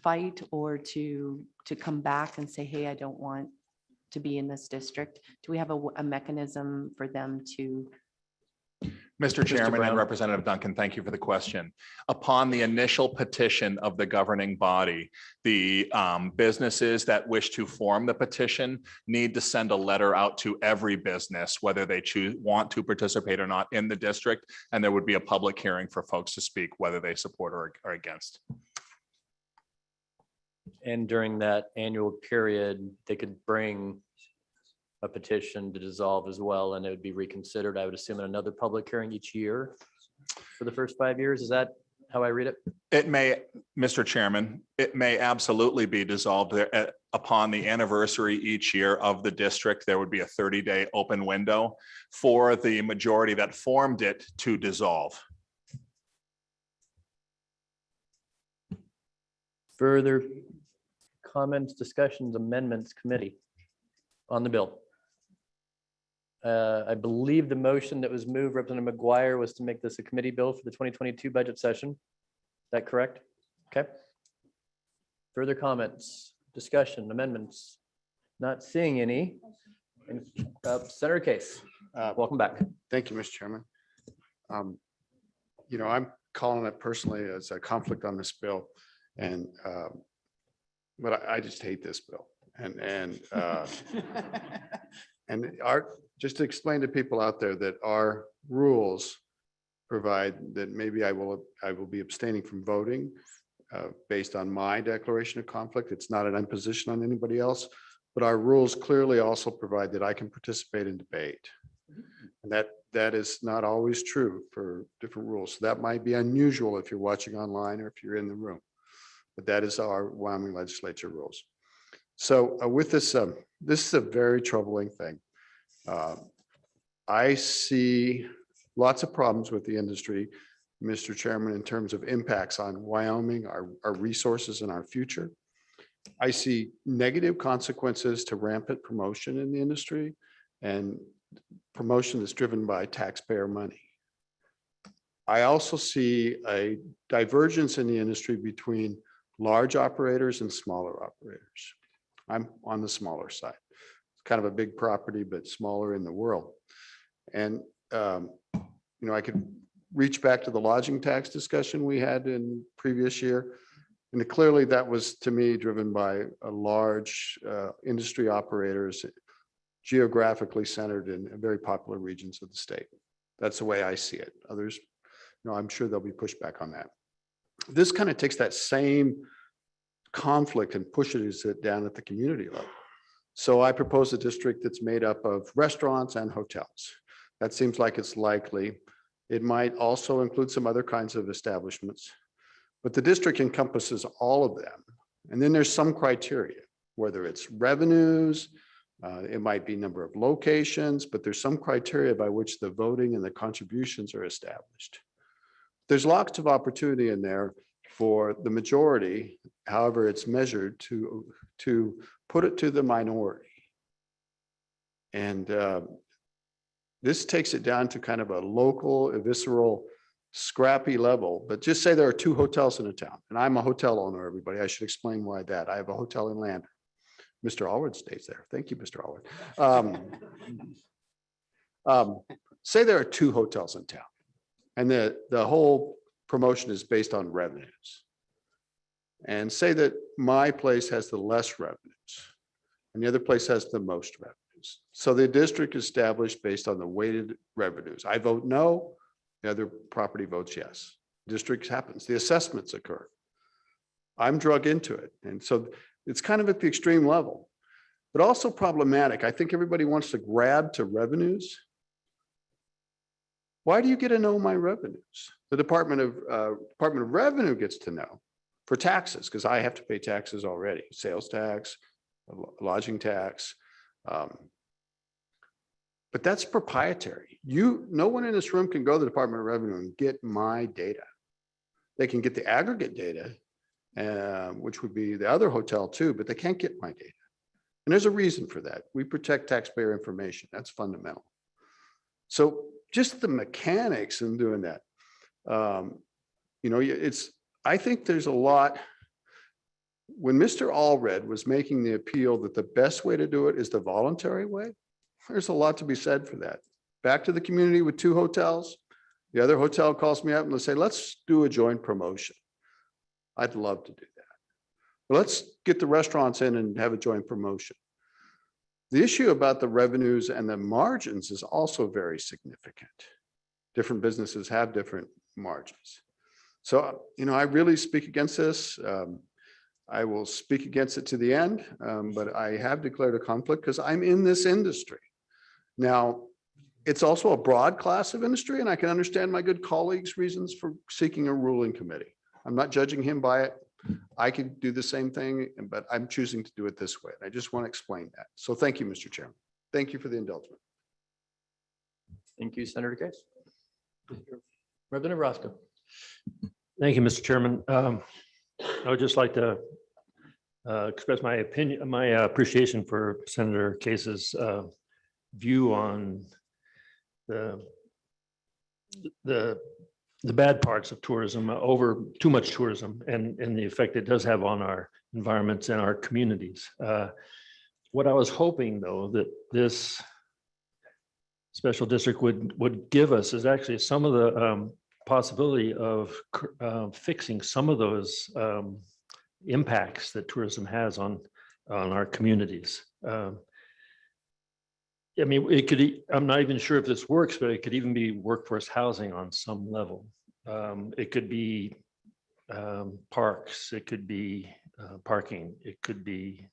fight or to come back and say, hey, I don't want to be in this district? Do we have a mechanism for them to? Mr. Chairman and Brown. Representative Duncan, thank you for the question. Upon the initial petition of the governing body, the businesses that wish to form the petition need to send a letter out to every business, whether they want to participate or not in the district, and there would be a public hearing for folks to speak whether they support or against. And during that annual period, they could bring a petition to dissolve as well, and it would be reconsidered, I would assume, in another public hearing each year for the first 5 years. Is that how I read it? It may, Mr. Chairman, it may absolutely be dissolved there upon the anniversary each year of the district. There would be a 30-day open window for the majority that formed it to dissolve. Further comments, discussions, amendments, committee on the bill? I believe the motion that was moved, Representative McGuire, was to make this a committee bill for the 2022 budget session. Is that correct? Okay. Further comments, discussion, amendments? Not seeing any. And, Senator Case, welcome back. Thank you, Mr. Chairman. You know, I'm calling it personally as a conflict on this bill, and but I just hate this bill. And just to explain to people out there that our rules provide that maybe I will be abstaining from voting based on my declaration of conflict. It's not an imposition on anybody else, But our rules clearly also provide that I can participate in debate. And that is not always true for different rules. So that might be unusual if you're watching online or if you're in the room. But that is our Wyoming legislature rules. So with this, this is a very troubling thing. I see lots of problems with the industry, Mr. Chairman, in terms of impacts on Wyoming, our resources and our future. I see negative consequences to rampant promotion in the industry and promotion that's driven by taxpayer money. I also see a divergence in the industry between large operators and smaller operators. I'm on the smaller side. It's kind of a big property, but smaller in the world. And, I could reach back to the lodging tax discussion we had in previous year. And clearly that was, to me, driven by a large industry operators geographically centered in very popular regions of the state. That's the way I see it. Others, I'm sure there'll be pushback on that. This kind of takes that same conflict and pushes it down at the community level. So I propose a district that's made up of restaurants and hotels. That seems like it's likely. It might also include some other kinds of establishments, but the district encompasses all of them. And then there's some criteria, whether it's revenues, it might be number of locations, but there's some criteria by which the voting and the contributions are established. There's lots of opportunity in there for the majority, however it's measured, to put it to the minority. And this takes it down to kind of a local, visceral, scrappy level. But just say there are 2 hotels in a town, and I'm a hotel owner, everybody. I should explain why that. I have a hotel in Lander. Mr. Allred stays there. Thank you, Mr. Allred. Say there are 2 hotels in town, and the whole promotion is based on revenues. And say that my place has the less revenues, and the other place has the most revenues. So the district is established based on the weighted revenues. I vote no, the other property votes yes. Districts happens, the assessments occur. I'm drug into it. And so it's kind of at the extreme level, but also problematic. I think everybody wants to grab to revenues. Why do you get to know my revenues? The Department of Revenue gets to know for taxes, because I have to pay taxes already, sales tax, lodging tax. But that's proprietary. No one in this room can go to the Department of Revenue and get my data. They can get the aggregate data, which would be the other hotel too, but they can't get my data. And there's a reason for that. We protect taxpayer information. That's fundamental. So just the mechanics in doing that, I think there's a lot. When Mr. Allred was making the appeal that the best way to do it is the voluntary way, there's a lot to be said for that. Back to the community with 2 hotels. The other hotel calls me up and they say, let's do a joint promotion. I'd love to do that. But let's get the restaurants in and have a joint promotion. The issue about the revenues and the margins is also very significant. Different businesses have different margins. So, I really speak against this. I will speak against it to the end, but I have declared a conflict because I'm in this industry. Now, it's also a broad class of industry, and I can understand my good colleagues' reasons for seeking a ruling committee. I'm not judging him by it. I could do the same thing, but I'm choosing to do it this way. I just want to explain that. So thank you, Mr. Chairman. Thank you for the indulgence. Thank you, Senator Case. Representative Roscoe. Thank you, Mr. Chairman. I would just like to express my opinion, my appreciation for Senator Case's view on the bad parts of tourism, over too much tourism, and the effect it does have on our environments and our communities. What I was hoping, though, that this special district would give us is actually some of the possibility of fixing some of those impacts that tourism has on our communities. I mean, it could, I'm not even sure if this works, but it could even be workforce housing on some level. It could be parks, it could be parking, it could be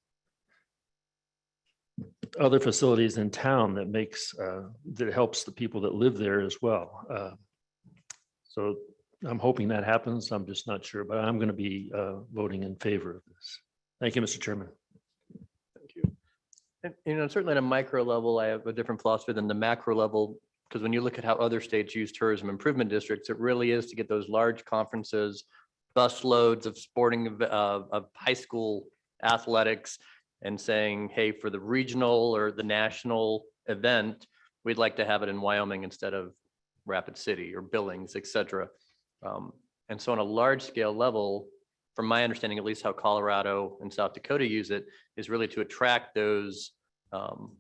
other facilities in town that makes, that helps the people that live there as well. So I'm hoping that happens. I'm just not sure, but I'm going to be voting in favor of this. Thank you, Mr. Chairman. Thank you. And, certainly at a micro level, I have a different philosophy than the macro level, because when you look at how other states use tourism improvement districts, it really is to get those large conferences, bus loads of sporting, of high school athletics, and saying, hey, for the regional or the national event, we'd like to have it in Wyoming instead of Rapid City or Billings, et cetera. And so on a large scale level, from my understanding, at least how Colorado and South Dakota use it, is really to attract those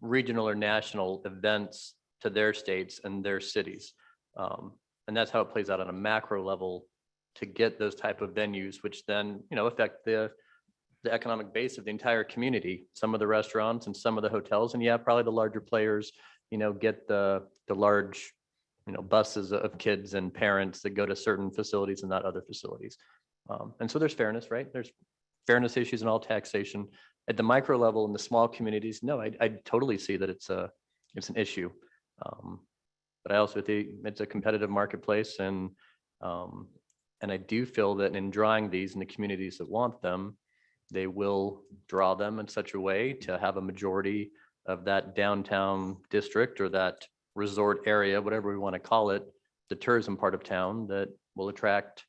regional or national events to their states and their cities. And that's how it plays out on a macro level to get those type of venues, which then, affect the economic base of the entire community, some of the restaurants and some of the hotels. And yeah, probably the larger players, get the large, buses of kids and parents that go to certain facilities and not other facilities. And so there's fairness, right? There's fairness issues in all taxation. At the micro level in the small communities, no, I totally see that it's an issue. But I also think it's a competitive marketplace, and I do feel that in drawing these in the communities that want them, they will draw them in such a way to have a majority of that downtown district or that resort area, whatever we want to call it, the tourism part of town, that will attract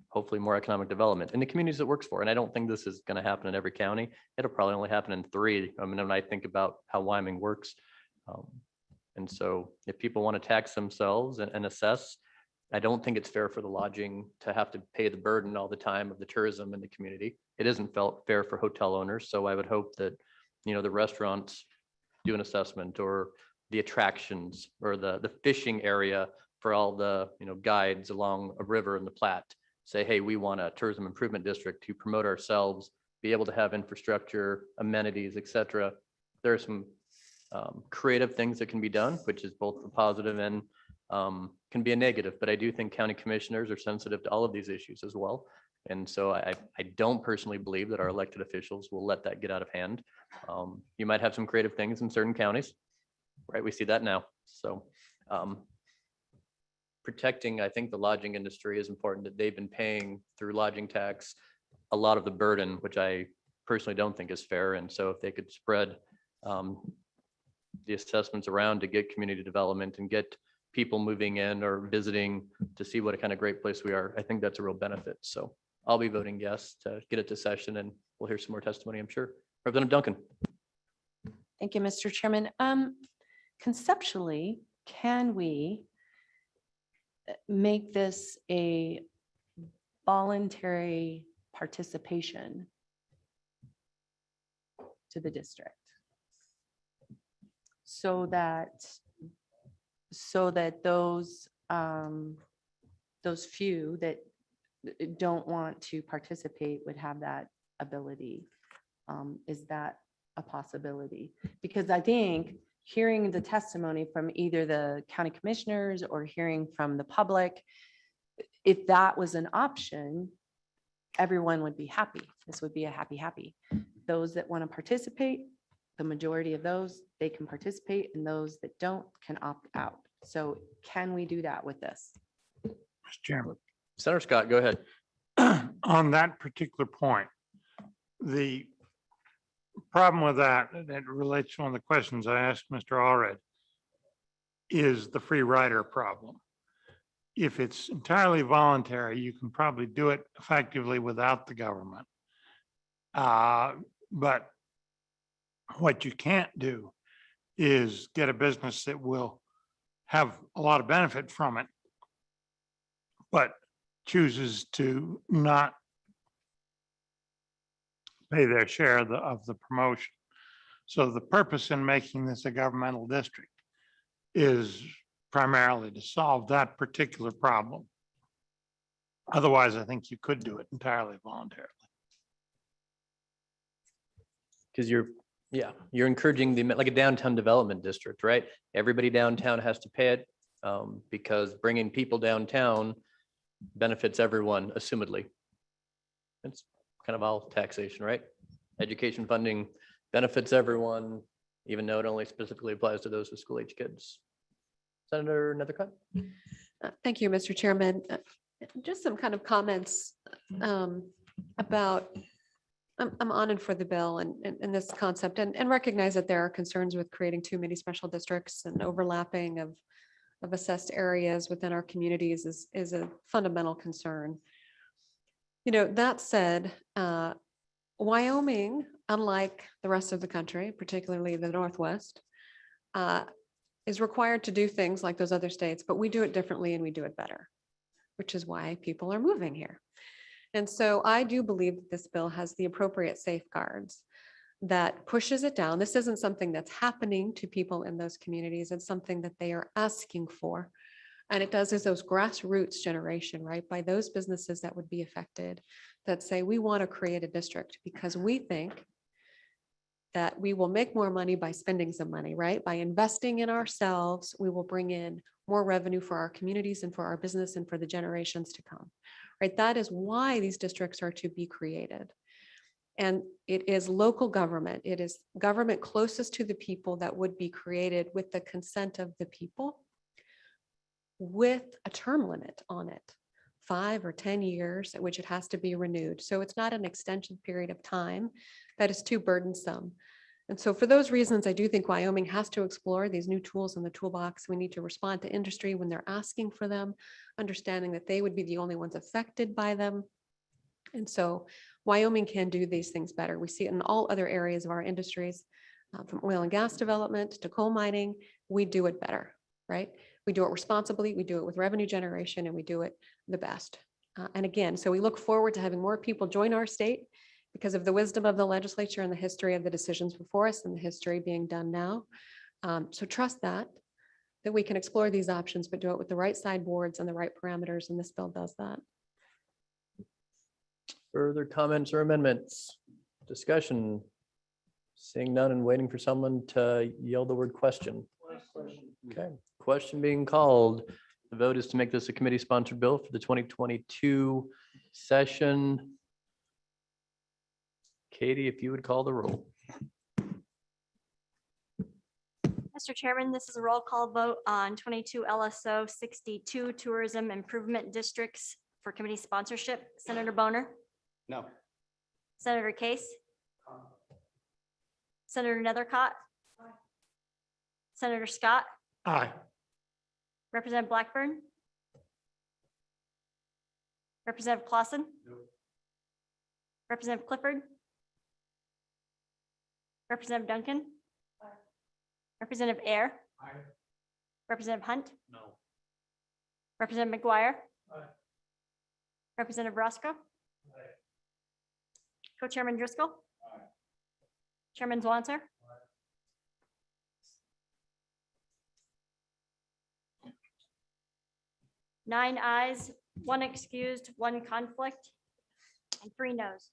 hopefully more economic development in the communities it works for. And I don't think this is going to happen in every county. It'll probably only happen in 3. I mean, when I think about how Wyoming works. And so if people want to tax themselves and assess, I don't think it's fair for the lodging to have to pay the burden all the time of the tourism in the community. It isn't felt fair for hotel owners. So I would hope that, the restaurants do an assessment, or the attractions, or the fishing area for all the, guides along a river in the Platte, say, hey, we want a tourism improvement district to promote ourselves, be able to have infrastructure, amenities, et cetera. There are some creative things that can be done, which is both a positive and can be a negative, but I do think county commissioners are sensitive to all of these issues as well. And so I don't personally believe that our elected officials will let that get out of hand. You might have some creative things in certain counties, right? We see that now. So protecting, I think, the lodging industry is important, that they've been paying through lodging tax a lot of the burden, which I personally don't think is fair. And so if they could spread the assessments around to get community development and get people moving in or visiting to see what a kind of great place we are, I think that's a real benefit. So I'll be voting yes to get it to session, and we'll hear some more testimony, I'm sure. Representative Duncan. Thank you, Mr. Chairman. Conceptually, can we make this a voluntary participation to the district, so that those few that don't want to participate would have that ability? Is that a possibility? Because I think hearing the testimony from either the county commissioners or hearing from the public, if that was an option, everyone would be happy. This would be a happy. Those that want to participate, the majority of those, they can participate, and those that don't can opt out. So can we do that with this? Mr. Chairman. Senator Scott, go ahead. On that particular point, the problem with that relates to one of the questions I asked Mr. Allred, is the free rider problem. If it's entirely voluntary, you can probably do it effectively without the government. But what you can't do is get a business that will have a lot of benefit from it, but chooses to not pay their share of the promotion. So the purpose in making this a governmental district is primarily to solve that particular problem. Otherwise, I think you could do it entirely voluntarily. Because you're encouraging like a downtown development district, right? Everybody downtown has to pay it because bringing people downtown benefits everyone, assumedly. It's kind of all taxation, right? Education funding benefits everyone. even though it only specifically applies to those with school-age kids. Senator Nethercutt? Thank you, Mr. Chairman. Just some kind of comments about, I'm honored for the bill and this concept and recognize that there are concerns with creating too many special districts and overlapping of assessed areas within our communities is a fundamental concern. You know, that said, Wyoming, unlike the rest of the country, particularly the Northwest, is required to do things like those other states, but we do it differently and we do it better, which is why people are moving here. And so I do believe that this bill has the appropriate safeguards that pushes it down. This isn't something that's happening to people in those communities. It's something that they are asking for. And it does is those grassroots generation, right? By those businesses that would be affected that say, we want to create a district because we think that we will make more money by spending some money, right? By investing in ourselves, we will bring in more revenue for our communities and for our business and for the generations to come, right? That is why these districts are to be created. And it is local government. It is government closest to the people that would be created with the consent of the people with a term limit on it, 5 or 10 years at which it has to be renewed. So it's not an extension period of time that is too burdensome. And so for those reasons, I do think Wyoming has to explore these new tools in the toolbox. We need to respond to industry when they're asking for them, understanding that they would be the only ones affected by them. And so Wyoming can do these things better. We see it in all other areas of our industries, from oil and gas development to coal mining. We do it better, right? We do it responsibly, we do it with revenue generation, and we do it the best. And again, so we look forward to having more people join our state because of the wisdom of the legislature and the history of the decisions before us and the history being done now. So trust that we can explore these options, but do it with the right sideboards and the right parameters, and this bill does that. Further comments or amendments? Discussion? Seeing none and waiting for someone to yell the word question. Okay, question being called. The vote is to make this a committee-sponsored bill for the 2022 session. Katie, if you would call the roll. Mr. Chairman, this is a roll call vote on 22 LSO 62 Tourism Improvement Districts for committee sponsorship. Senator Boner? No. Senator Case? Senator Nethercott? Senator Scott? Aye. Representative Blackburn? Representative Clausen? Representative Clifford? Representative Duncan? Representative Air? Representative Hunt? No. Representative McGuire? Representative Roscoe? Co-Chairman Driscoll? Chairman Zwanzer? 9 ayes, 1 excused, 1 conflict, and 3 noes.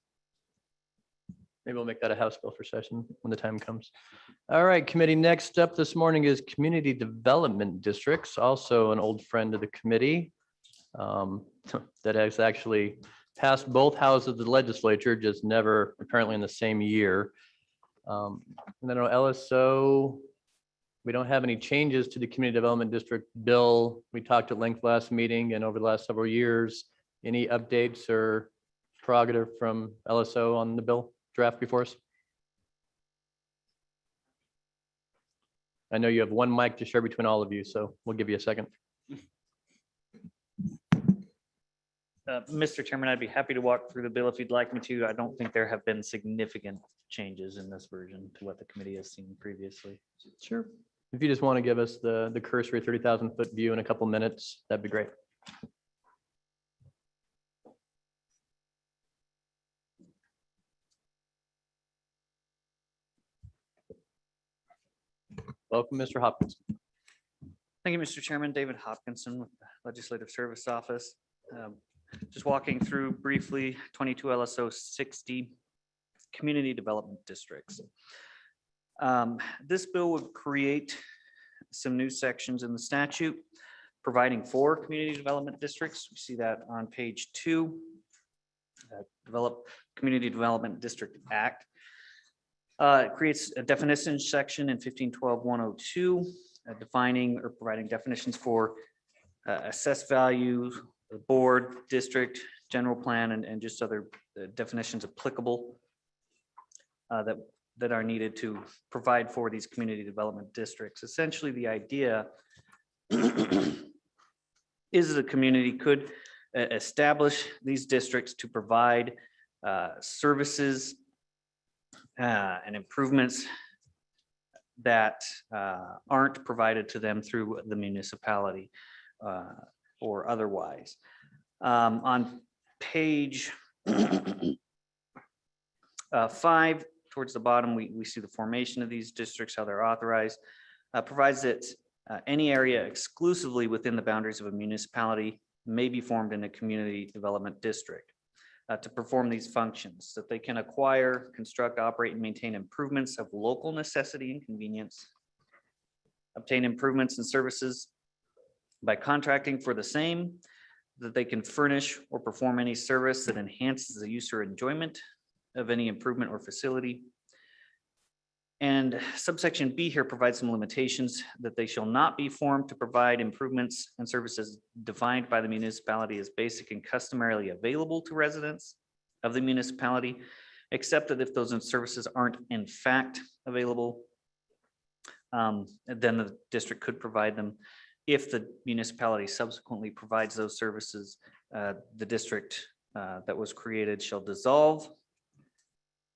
Maybe we'll make that a House bill for session when the time comes. All right, committee, next up this morning is Community Development Districts, also an old friend of the committee that has actually passed both houses of the legislature, just never apparently in the same year. And then LSO, we don't have any changes to the Community Development District bill. We talked at length last meeting and over the last several years. Any updates or prerogative from LSO on the bill draft before us? I know you have one mic to share between all of you, so we'll give you a second. Mr. Chairman, I'd be happy to walk through the bill if you'd like me to. I don't think there have been significant changes in this version to what the committee has seen previously. Sure. If you just want to give us the cursory 30,000 foot view in a couple minutes, that'd be great. Welcome, Mr. Hopkins. Thank you, Mr. Chairman. David Hopkinson with the Legislative Service Office. Just walking through briefly 22 LSO 60 Community Development Districts. This bill would create some new sections in the statute providing for community development districts. We see that on page 2, Community Development District Act. It creates a definition section in 1512-102, defining or providing definitions for assessed value, the board, district, general plan, and just other definitions applicable that are needed to provide for these community development districts. Essentially, the idea is the community could establish these districts to provide services and improvements that aren't provided to them through the municipality or otherwise. On page 5, towards the bottom, we see the formation of these districts, how they're authorized, provides that any area exclusively within the boundaries of a municipality may be formed in a community development district to perform these functions, that they can acquire, construct, operate, and maintain improvements of local necessity and convenience, obtain improvements and services by contracting for the same, that they can furnish or perform any service that enhances the use or enjoyment of any improvement or facility. And subsection B here provides some limitations, that they shall not be formed to provide improvements and services defined by the municipality as basic and customarily available to residents of the municipality, except that if those services aren't in fact available, then the district could provide them. If the municipality subsequently provides those services, the district that was created shall dissolve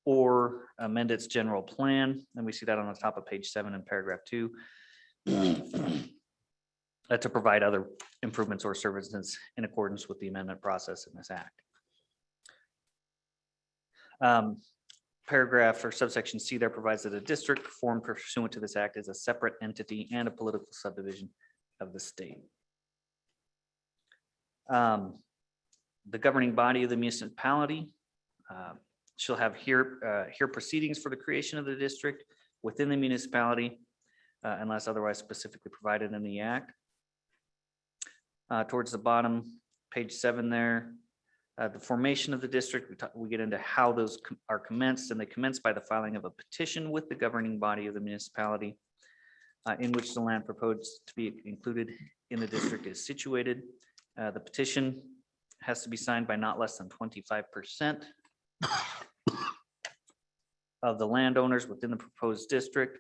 or amend its general plan. And we see that on the top of page 7 in paragraph 2. To provide other improvements or services in accordance with the amendment process in this act. Paragraph or subsection C there provides that a district formed pursuant to this act is a separate entity and a political subdivision of the state. The governing body of the municipality shall have hear proceedings for the creation of the district within the municipality unless otherwise specifically provided in the act. Towards the bottom, page 7 there, the formation of the district, we get into how those are commenced, and they commence by the filing of a petition with the governing body of the municipality in which the land proposed to be included in the district is situated. The petition has to be signed by not less than 25% of the landowners within the proposed district,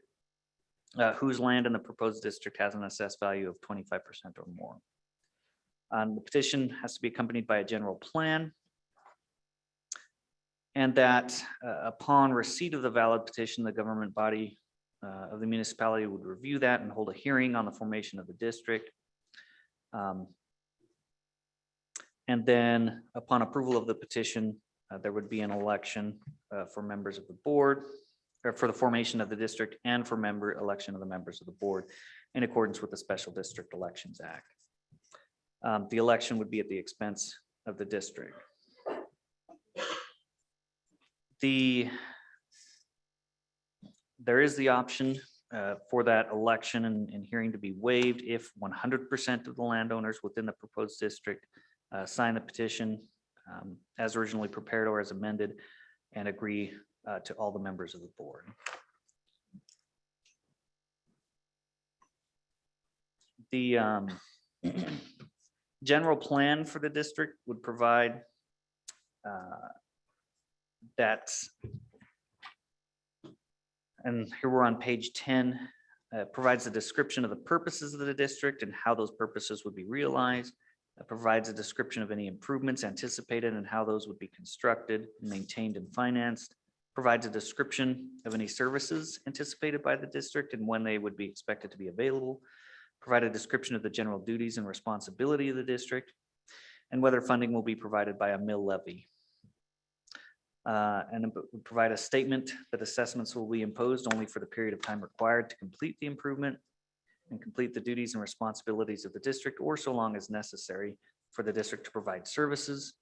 whose land in the proposed district has an assessed value of 25% or more. The petition has to be accompanied by a general plan, and that upon receipt of the valid petition, the government body of the municipality would review that and hold a hearing on the formation of the district. And then upon approval of the petition, there would be an election for members of the board, or for the formation of the district and for election of the members of the board in accordance with the Special District Elections Act. The election would be at the expense of the district. There is the option for that election and hearing to be waived if 100% of the landowners within the proposed district sign the petition as originally prepared or as amended and agree to all the members of the board. The general plan for the district would provide that, and here we're on page 10, provides a description of the purposes of the district and how those purposes would be realized. It provides a description of any improvements anticipated and how those would be constructed, maintained, and financed. Provides a description of any services anticipated by the district and when they would be expected to be available. Provide a description of the general duties and responsibility of the district and whether funding will be provided by a mill levy. And it would provide a statement that assessments will be imposed only for the period of time required to complete the improvement and complete the duties and responsibilities of the district, or so long as necessary for the district to provide services.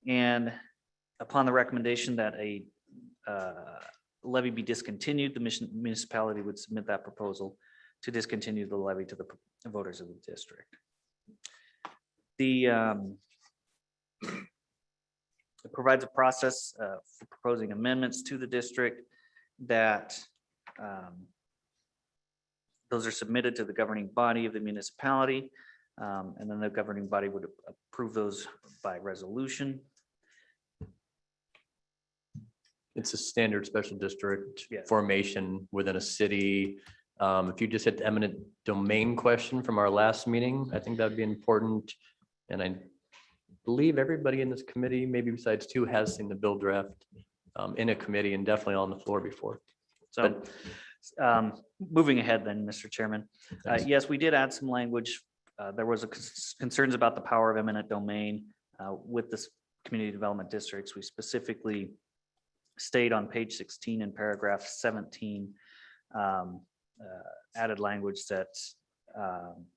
And upon the recommendation that a levy be discontinued, the municipality would submit that proposal to discontinue the levy to the voters of the district. It provides a process for proposing amendments to the district that those are submitted to the governing body of the municipality. And then the governing body would approve those by resolution. It's a standard special district Yes. formation within a city. If you just hit the eminent domain question from our last meeting, I think that'd be important. And I believe everybody in this committee, maybe besides two, has seen the bill draft in a committee and definitely on the floor before. So moving ahead then, Mr. Chairman, yes, we did add some language. There was concerns about the power of eminent domain with this community development districts. We specifically state on page 16 in paragraph 17, added language that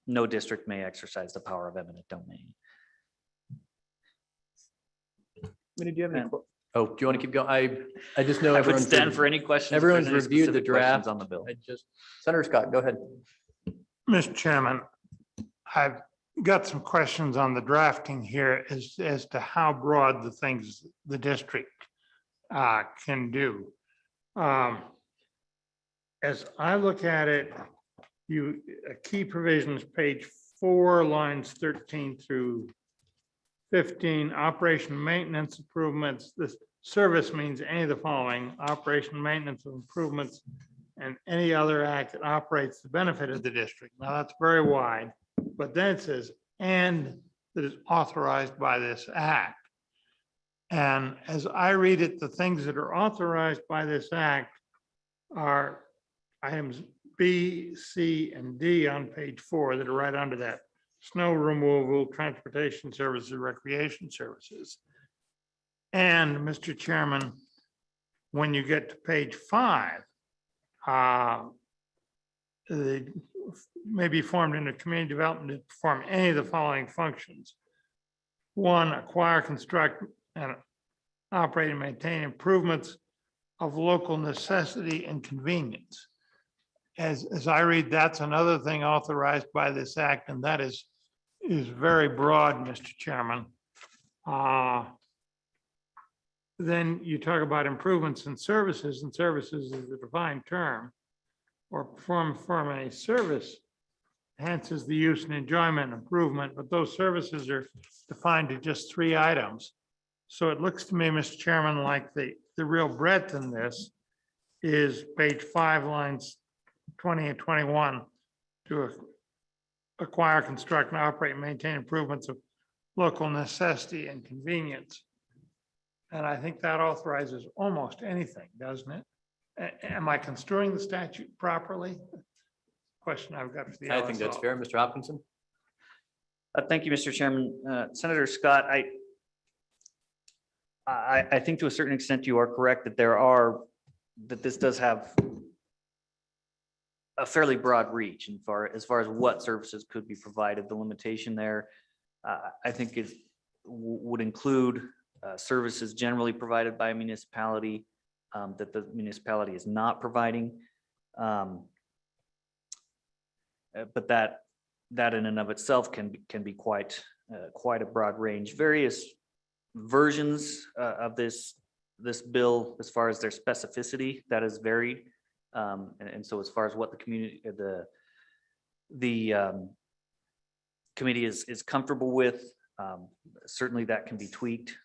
no district may exercise the power of eminent domain. Do you have any? Oh, do you want to keep going? I just know I would everyone's. stand for any questions. if Everyone's there's any reviewed the specific questions draft on the bill. Senator Scott, go ahead. Mr. Chairman, I've got some questions on the drafting here as to how broad the things the district can do. As I look at it, a key provisions, page 4, lines 13 through 15, operation maintenance improvements. This service means any of the following: operation maintenance improvements and any other act that operates the benefit of the district. Now, that's very wide, but then it says, and that is authorized by this act. And as I read it, the things that are authorized by this act are items B, C, and D on page 4 that are right under that: snow removal, transportation services, recreation services. And Mr. Chairman, when you get to page 5, they may be formed into community development to perform any of the following functions. 1, acquire, construct, and operate and maintain improvements of local necessity and convenience. As I read, that's another thing authorized by this act, and that is very broad, Mr. Chairman. Then you talk about improvements in services, and services is a defined term, or perform a service enhances the use and enjoyment improvement, but those services are defined to just 3 items. So it looks to me, Mr. Chairman, like the real breadth in this is page 5, lines 20 and 21, to acquire, construct, and operate and maintain improvements of local necessity and convenience. And I think that authorizes almost anything, doesn't it? Am I construing the statute properly? Question I've got for the I think that's LSO. fair. Mr. Hopkinson? Thank you, Mr. Chairman. Senator Scott, I think to a certain extent you are correct that this does have a fairly broad reach as far as what services could be provided. The limitation there, I think it would include services generally provided by a municipality that the municipality is not providing. But that in and of itself can be quite a broad range. Various versions of this bill, as far as their specificity, that is varied. And so as far as what the community, the committee is comfortable with, certainly that can be tweaked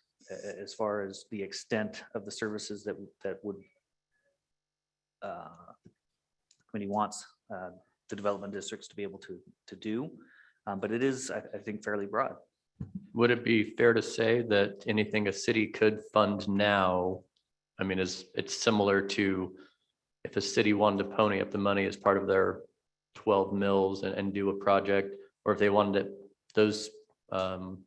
as far as the extent of the services that would committee wants the development districts to be able to do. But it is, I think, fairly broad. Would it be fair to say that anything a city could fund now, I mean, it's similar to if a city wanted to pony up the money as part of their 12 mills and do a project, or if they wanted those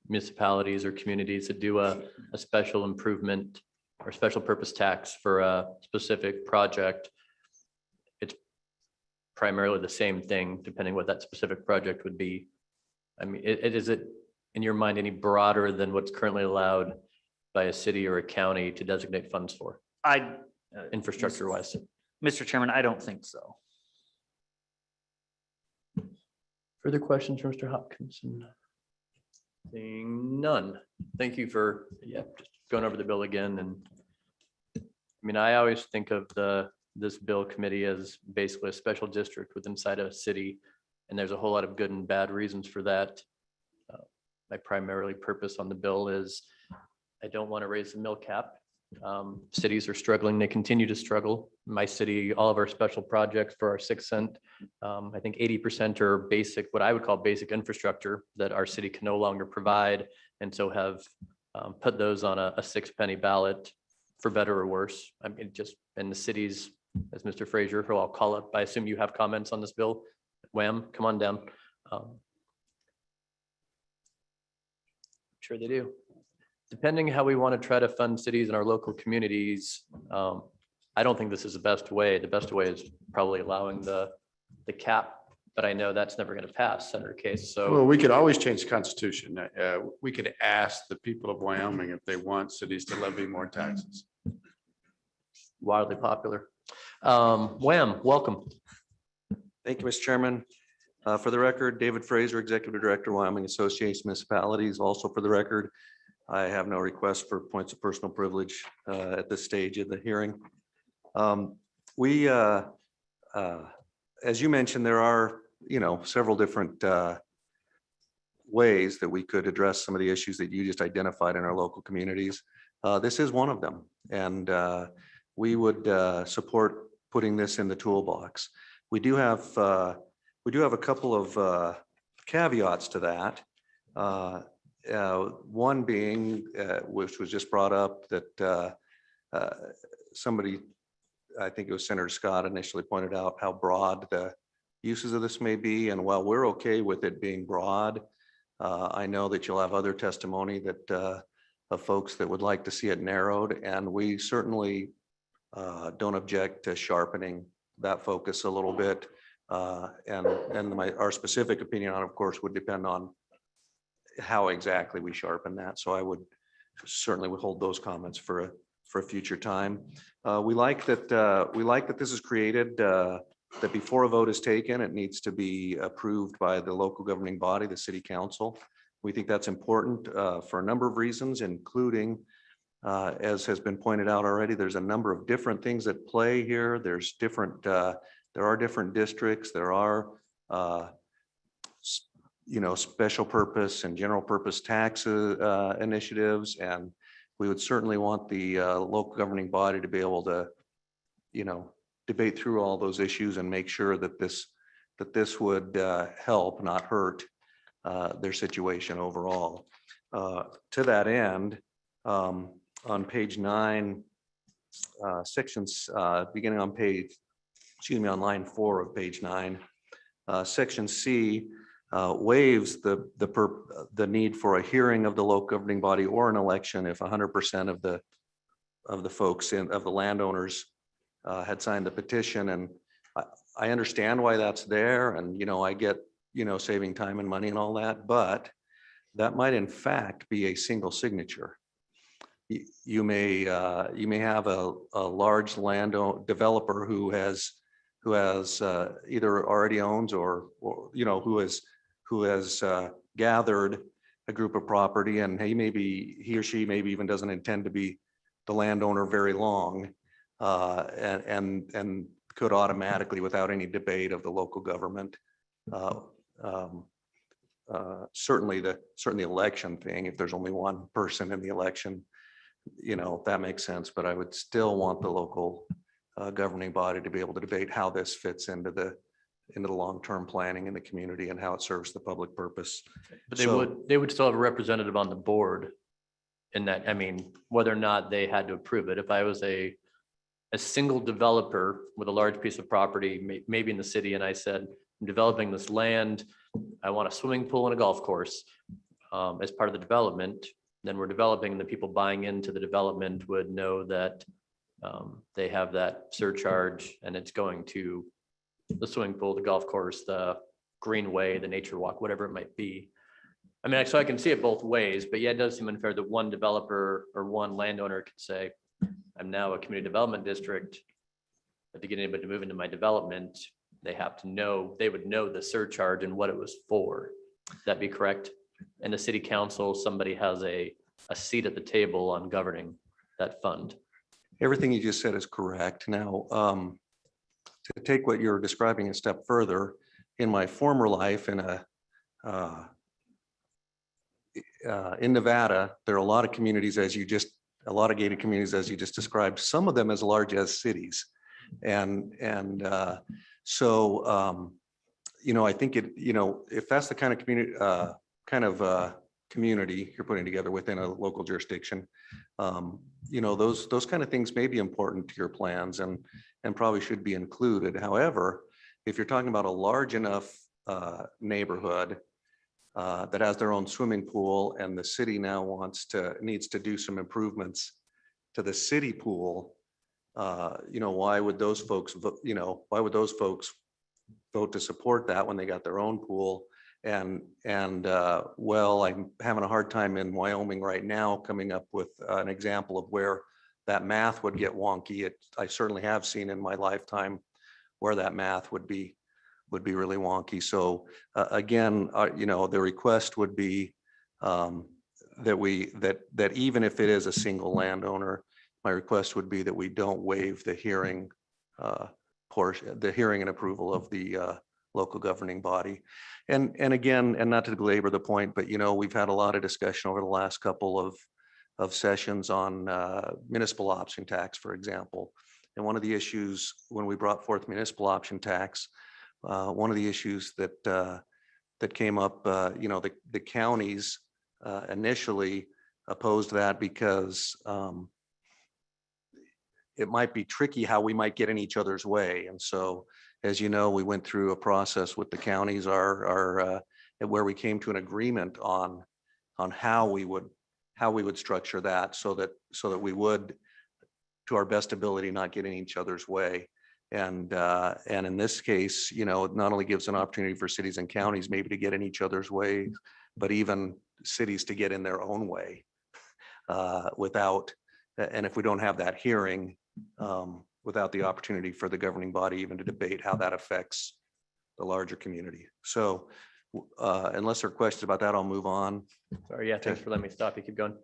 municipalities or communities to do a special improvement or special purpose tax for a specific project, it's primarily the same thing, depending what that specific project would be. I mean, is it in your mind any broader than what's currently allowed by a city or a county to designate funds for? Infrastructure wise. Mr. Chairman, I don't think so. Further questions from Mr. Hopkinson? Seeing none. Thank you for just going over the bill again. And I mean, I always think of the this bill committee as basically a special district within inside a city. And there's a whole lot of good and bad reasons for that. My primarily purpose on the bill is I don't want to raise the mill cap. Cities are struggling. They continue to struggle. My city, all of our special projects for our 6 cent, I think 80% are basic, what I would call basic infrastructure that our city can no longer provide. And so have put those on a 6 penny ballot for better or worse. I mean, just in the cities, as Mr. Frazier, who I'll call up, I assume you have comments on this bill. Wham, come on down. Sure they do. Depending how we want to try to fund cities and our local communities, I don't think this is the best way. The best way is probably allowing the cap, but I know that's never going to pass, Senator Case. Well, So we could always change the Constitution. We could ask the people of Wyoming if they want cities to levy more taxes. wildly popular. Wham, welcome. Thank you, Mr. Chairman. For the record, David Fraser, Executive Director, Wyoming Association of Municipalities. Also for the record, I have no request for points of personal privilege at this stage of the hearing. As you mentioned, there are, several different ways that we could address some of the issues that you just identified in our local communities. This is one of them, and we would support putting this in the toolbox. We do have a couple of caveats to that. One being, which was just brought up, that somebody, I think it was Senator Scott, initially pointed out how broad the uses of this may be. And while we're okay with it being broad, I know that you'll have other testimony that of folks that would like to see it narrowed. And we certainly don't object to sharpening that focus a little bit. Our specific opinion on, of course, would depend on how exactly we sharpen that. So I would certainly withhold those comments for a future time. We like that this is created, that before a vote is taken, it needs to be approved by the local governing body, the city council. We think that's important for a number of reasons, including, as has been pointed out already, there's a number of different things at play here. There's different, there are different districts. There are, special purpose and general purpose tax initiatives. And we would certainly want the local governing body to be able to, debate through all those issues and make sure that this would help, not hurt their situation overall. To that end, on page 9, sections beginning on on line 4 of page 9, section C waives the need for a hearing of the local governing body or an election if 100% of the folks of the landowners had signed the petition. And I understand why that's there, and I get saving time and money and all that, but that might in fact be a single signature. You may have a large developer who has either already owns or who has gathered a group of property, and he or she maybe even doesn't intend to be the landowner very long, and could automatically, without any debate of the local government, certainly the election thing, if there's only one person in the election, that makes sense. But I would still want the local governing body to be able to debate how this fits into the long-term planning in the community and how it serves the public purpose. But they would still have a representative on the board in that. I mean, whether or not they had to approve it. If I was a single developer with a large piece of property, maybe in the city, and I said, I'm developing this land, I want a swimming pool and a golf course as part of the development, then we're developing, and the people buying into the development would know that they have that surcharge, and it's going to the swimming pool, the golf course, the greenway, the nature walk, whatever it might be. I mean, so I can see it both ways, but yeah, it does seem unfair that one developer or one landowner could say, I'm now a community development district, but to get anybody to move into my development, they would know the surcharge and what it was for. That'd be correct. And the city council, somebody has a seat at the table on governing that fund. Everything you just said is correct. Now, to take what you're describing a step further, in my former life in Nevada, there are a lot of communities, a lot of gated communities, as you just described, some of them as large as cities. So I think if that's the kind of community, community you're putting together within a local jurisdiction, those kind of things may be important to your plans and probably should be included. However, if you're talking about a large enough neighborhood that has their own swimming pool, and the city now needs to do some improvements to the city pool, why would those folks vote to support that when they got their own pool? And well, I'm having a hard time in Wyoming right now coming up with an example of where that math would get wonky. I certainly have seen in my lifetime where that math would be really wonky. So again, the request would be that even if it is a single landowner, my request would be that we don't waive the hearing portion, the hearing and approval of the local governing body. And again, and not to belabor the point, but we've had a lot of discussion over the last couple of sessions on municipal option tax, for example. And one of the issues when we brought forth municipal option tax, one of the issues that came up, the counties initially opposed that because it might be tricky how we might get in each other's way. And so, as you know, we went through a process with the counties where we came to an agreement on how we would structure that so that we would, to our best ability, not get in each other's way. And in this case, it not only gives an opportunity for cities and counties maybe to get in each other's way, but even cities to get in their own way without, and if we don't have that hearing, without the opportunity for the governing body even to debate how that affects the larger community. So unless there are questions about that, I'll move on. Sorry, yeah, thanks for letting me stop you. Keep going.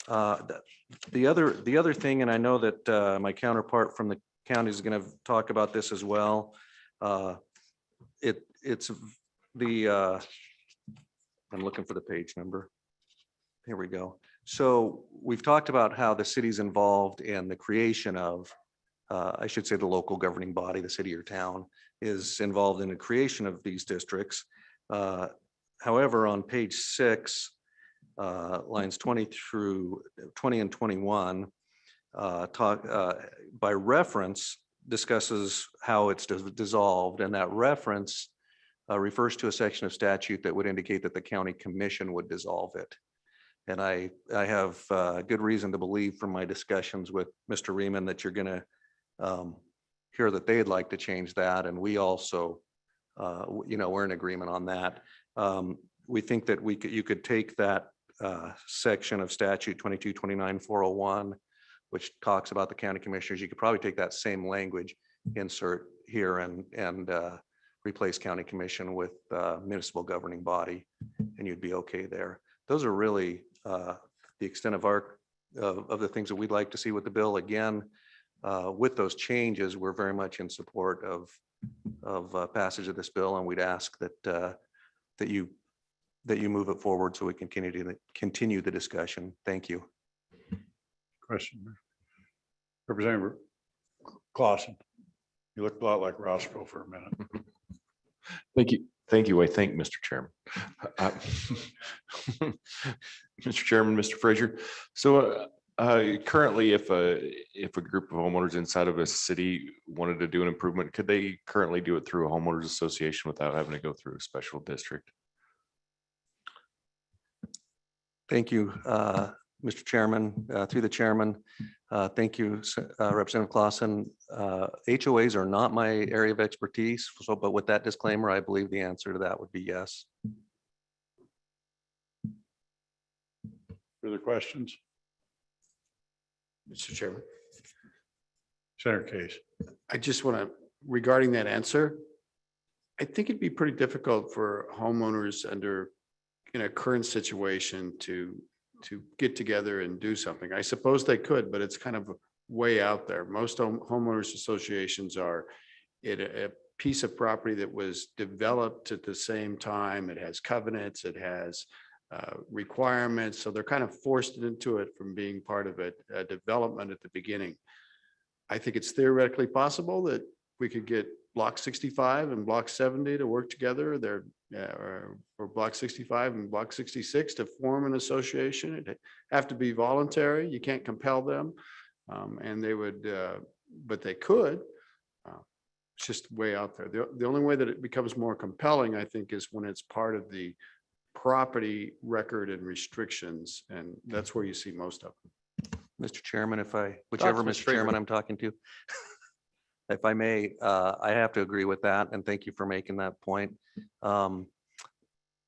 The other thing, and I know that my counterpart from the county is going to talk about this as well. It's the, I'm looking for the page number. Here we go. So we've talked about how the city's involved in the creation of, I should say the local governing body, the city or town is involved in the creation of these districts. However, on page 6, lines 20 and 21, by reference discusses how it's dissolved, and that reference refers to a section of statute that would indicate that the county commission would dissolve it. And I have good reason to believe from my discussions with Mr. Riemann that you're going to hear that they'd like to change that. And we also, we're in agreement on that. We think that you could take that section of statute 2229-401, which talks about the county commissioners. You could probably take that same language, insert here and replace county commission with municipal governing body, and you'd be okay there. Those are really the extent of the things that we'd like to see with the bill. Again, with those changes, we're very much in support of passage of this bill, and we'd ask that you move it forward so we can continue the discussion. Thank you. Question. Representative Clausen, you look a lot like Roscoe for a minute. Thank you. Thank you. I thank Mr. Chairman. Mr. Chairman, Mr. Frazier. So currently, if a group of homeowners inside of a city wanted to do an improvement, could they currently do it through a homeowners association without having to go through a special district? Thank you, Mr. Chairman, through the chairman. Thank you, Representative Clausen. HOAs are not my area of expertise, but with that disclaimer, I believe the answer to that would be yes. Further questions? Mr. Chairman. Senator Case. I just want to, regarding that answer, I think it'd be pretty difficult for homeowners in a current situation to get together and do something. I suppose they could, but it's kind of way out there. Most homeowners associations are a piece of property that was developed at the same time. It has covenants, it has requirements, so they're kind of forced into it from being part of a development at the beginning. I think it's theoretically possible that we could get block 65 and block 70 to work together. They're or block 65 and block 66 to form an association. It'd have to be voluntary. You can't compel them. And they would, but they could. It's just way out there. The only way that it becomes more compelling, I think, is when it's part of the property record and restrictions. And that's where you see most of them. Mr. Chairman, whichever Mr. Chairman I'm talking to, if I may, I have to agree with that, and thank you for making that point. And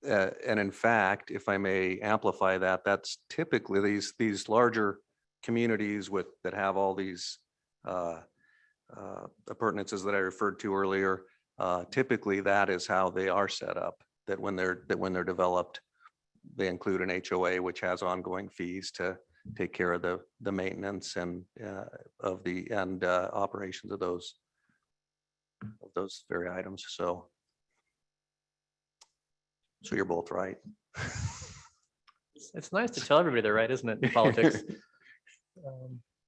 in fact, if I may amplify that, that's typically these larger communities that have all these appurtenances that I referred to earlier. Typically, that is how they are set up. That when they're developed, they include an HOA, which has ongoing fees to take care of the maintenance and operations of those very items. So you're both right. It's nice to tell everybody they're right, isn't it, in politics?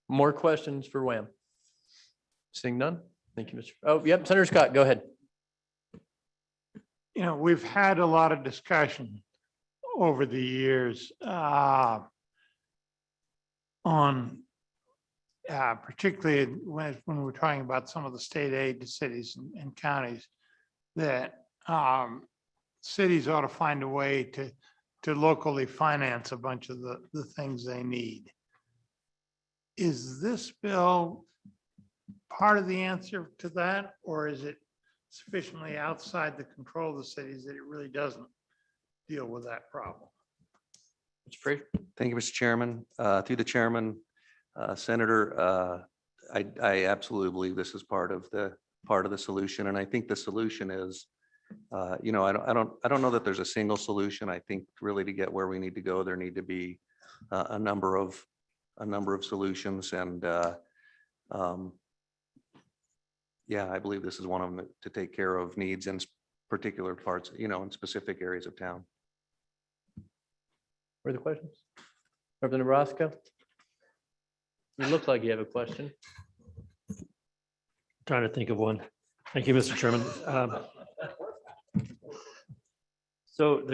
More questions for Wham? Seeing none? Thank you, Mr. Oh, yep, Senator Scott, go ahead. You know, we've had a lot of discussion over the years on particularly when we're talking about some of the state aid to cities and counties, that cities ought to find a way to locally finance a bunch of the things they need. Is this bill part of the answer to that, or is it sufficiently outside the control of the cities that it really doesn't deal with that problem? Mr. Fraser. Thank you, Mr. Chairman. Through the chairman, Senator, I absolutely believe this is part of the solution, and I think the solution is, I don't know that there's a single solution. I think really to get where we need to go, there need to be a number of solutions, and yeah, I believe this is one of them to take care of needs in particular parts, in specific areas of town. Further questions? Representative Roscoe? You look like you have a question. Trying to think of one. Thank you, Mr. Chairman. So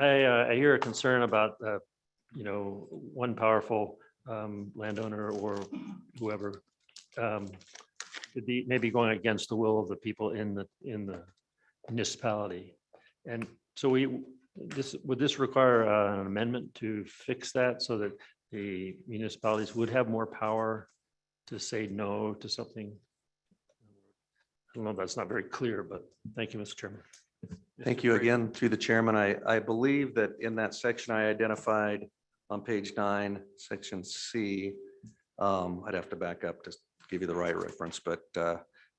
I hear a concern about, one powerful landowner or whoever could be maybe going against the will of the people in the municipality. And so would this require an amendment to fix that so that the municipalities would have more power to say no to something? I don't know, that's not very clear, but thank you, Mr. Chairman. Thank you again through the chairman. I believe that in that section I identified on page 9, section C, I'd have to back up to give you the right reference, but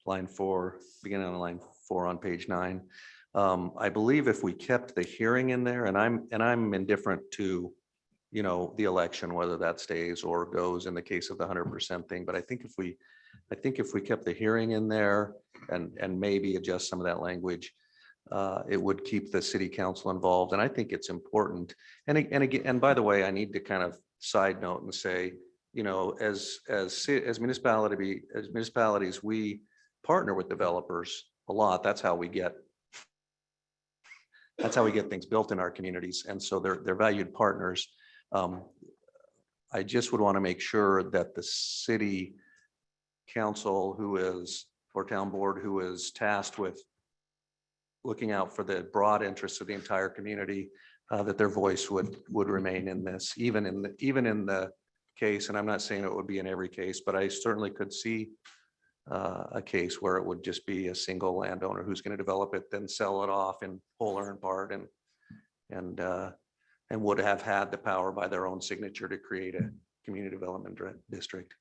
line 4, beginning on line 4 on page 9. I believe if we kept the hearing in there, and I'm indifferent to, the election, whether that stays or goes in the case of the 100% thing, but I think if we kept the hearing in there and maybe adjust some of that language, it would keep the city council involved. And I think it's important. And again, and by the way, I need to kind of side note and say, as municipalities, we partner with developers a lot. That's how we get things built in our communities. And so they're valued partners. I just would want to make sure that the city council or town board who is tasked with looking out for the broad interests of the entire community, that their voice would remain in this, even in the case, and I'm not saying it would be in every case, but I certainly could see a case where it would just be a single landowner who's going to develop it, then sell it off in whole or in part, and would have had the power by their own signature to create a community development district.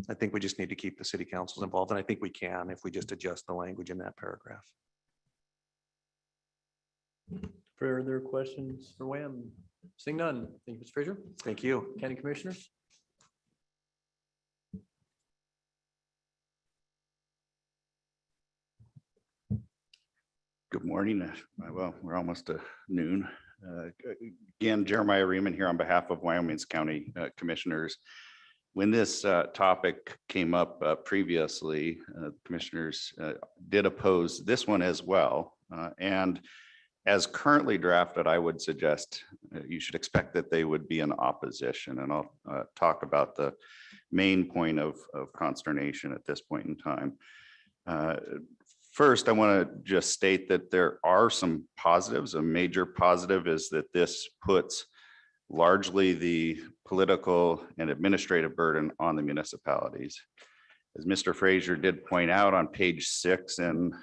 I think we just need to keep the city councils involved, and I think we can if we just adjust the language in that paragraph. Further questions for Wham? Seeing none. Thank you, Mr. Fraser. Thank you. County Commissioners. Good morning. Well, we're almost to noon. Again, Jeremiah Reeman here on behalf of Wyoming's County Commissioners. When this topic came up previously, commissioners did oppose this one as well. And as currently drafted, I would suggest you should expect that they would be in opposition. And I'll talk about the main point of consternation at this point in time. First, I want to just state that there are some positives. A major positive is that this puts largely the political and administrative burden on the municipalities. As Mr. Frazier did point out on page 6 and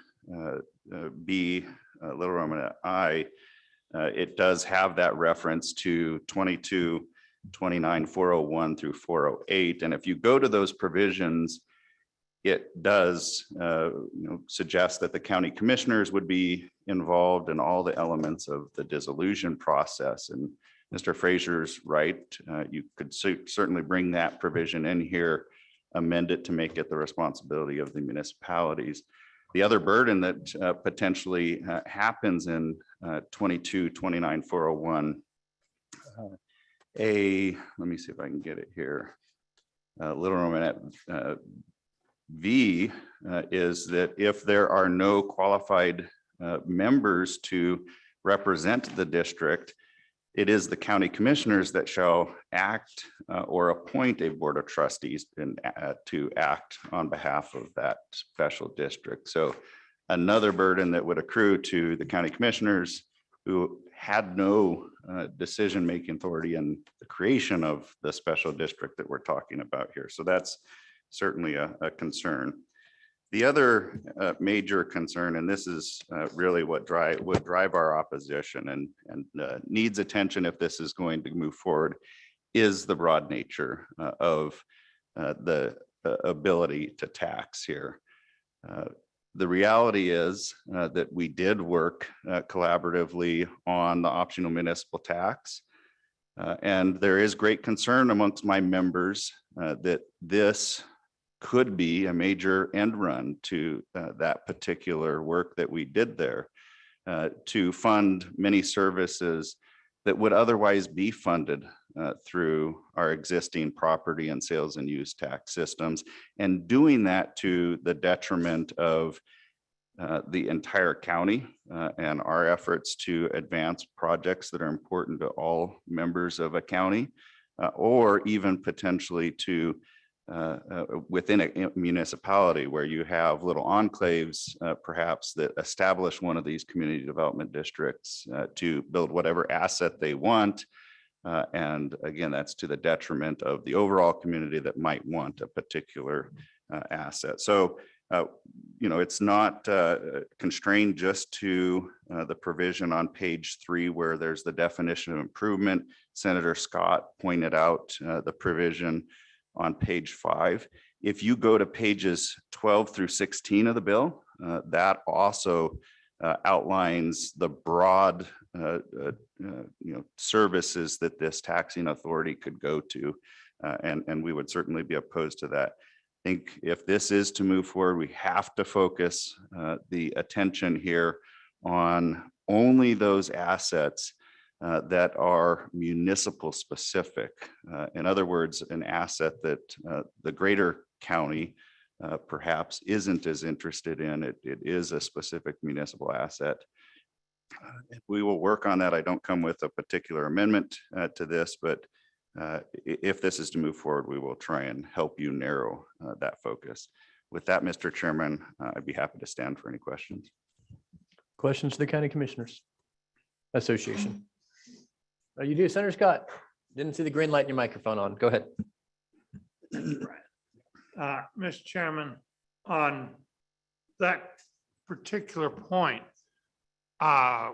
B, little Roman I, it does have that reference to 22, 29, 401 through 408. And if you go to those provisions, it does suggest that the county commissioners would be involved in all the elements of the dissolution process. And Mr. Frazier's right. You could certainly bring that provision in here, amend it to make it the responsibility of the municipalities. The other burden that potentially happens in 22, 29, 401, let me see if I can get it here. Little Roman V is that if there are no qualified members to represent the district, it is the county commissioners that shall act or appoint a board of trustees to act on behalf of that special district. So another burden that would accrue to the county commissioners who had no decision-making authority in the creation of the special district that we're talking about here. So that's certainly a concern. The other major concern, and this is really what would drive our opposition and needs attention if this is going to move forward, is the broad nature of the ability to tax here. The reality is that we did work collaboratively on the optional municipal tax. And there is great concern amongst my members that this could be a major end run to that particular work that we did there to fund many services that would otherwise be funded through our existing property and sales and use tax systems, and doing that to the detriment of the entire county and our efforts to advance projects that are important to all members of a county, or even potentially to within a municipality where you have little enclaves, perhaps that establish one of these community development districts to build whatever asset they want. And again, that's to the detriment of the overall community that might want a particular asset. So, it's not constrained just to the provision on page 3 where there's the definition of improvement. Senator Scott pointed out the provision on page 5. If you go to pages 12 through 16 of the bill, that also outlines the broad services that this taxing authority could go to. And we would certainly be opposed to that. I think if this is to move forward, we have to focus the attention here on only those assets that are municipal specific. In other words, an asset that the greater county perhaps isn't as interested in. It is a specific municipal asset. We will work on that. I don't come with a particular amendment to this, but if this is to move forward, we will try and help you narrow that focus. With that, Mr. Chairman, I'd be happy to stand for any questions. Questions to the County Commissioners Association? Oh, you do, Senator Scott. Didn't see the green light in your microphone on. Go ahead. Mr. Chairman, on that particular point,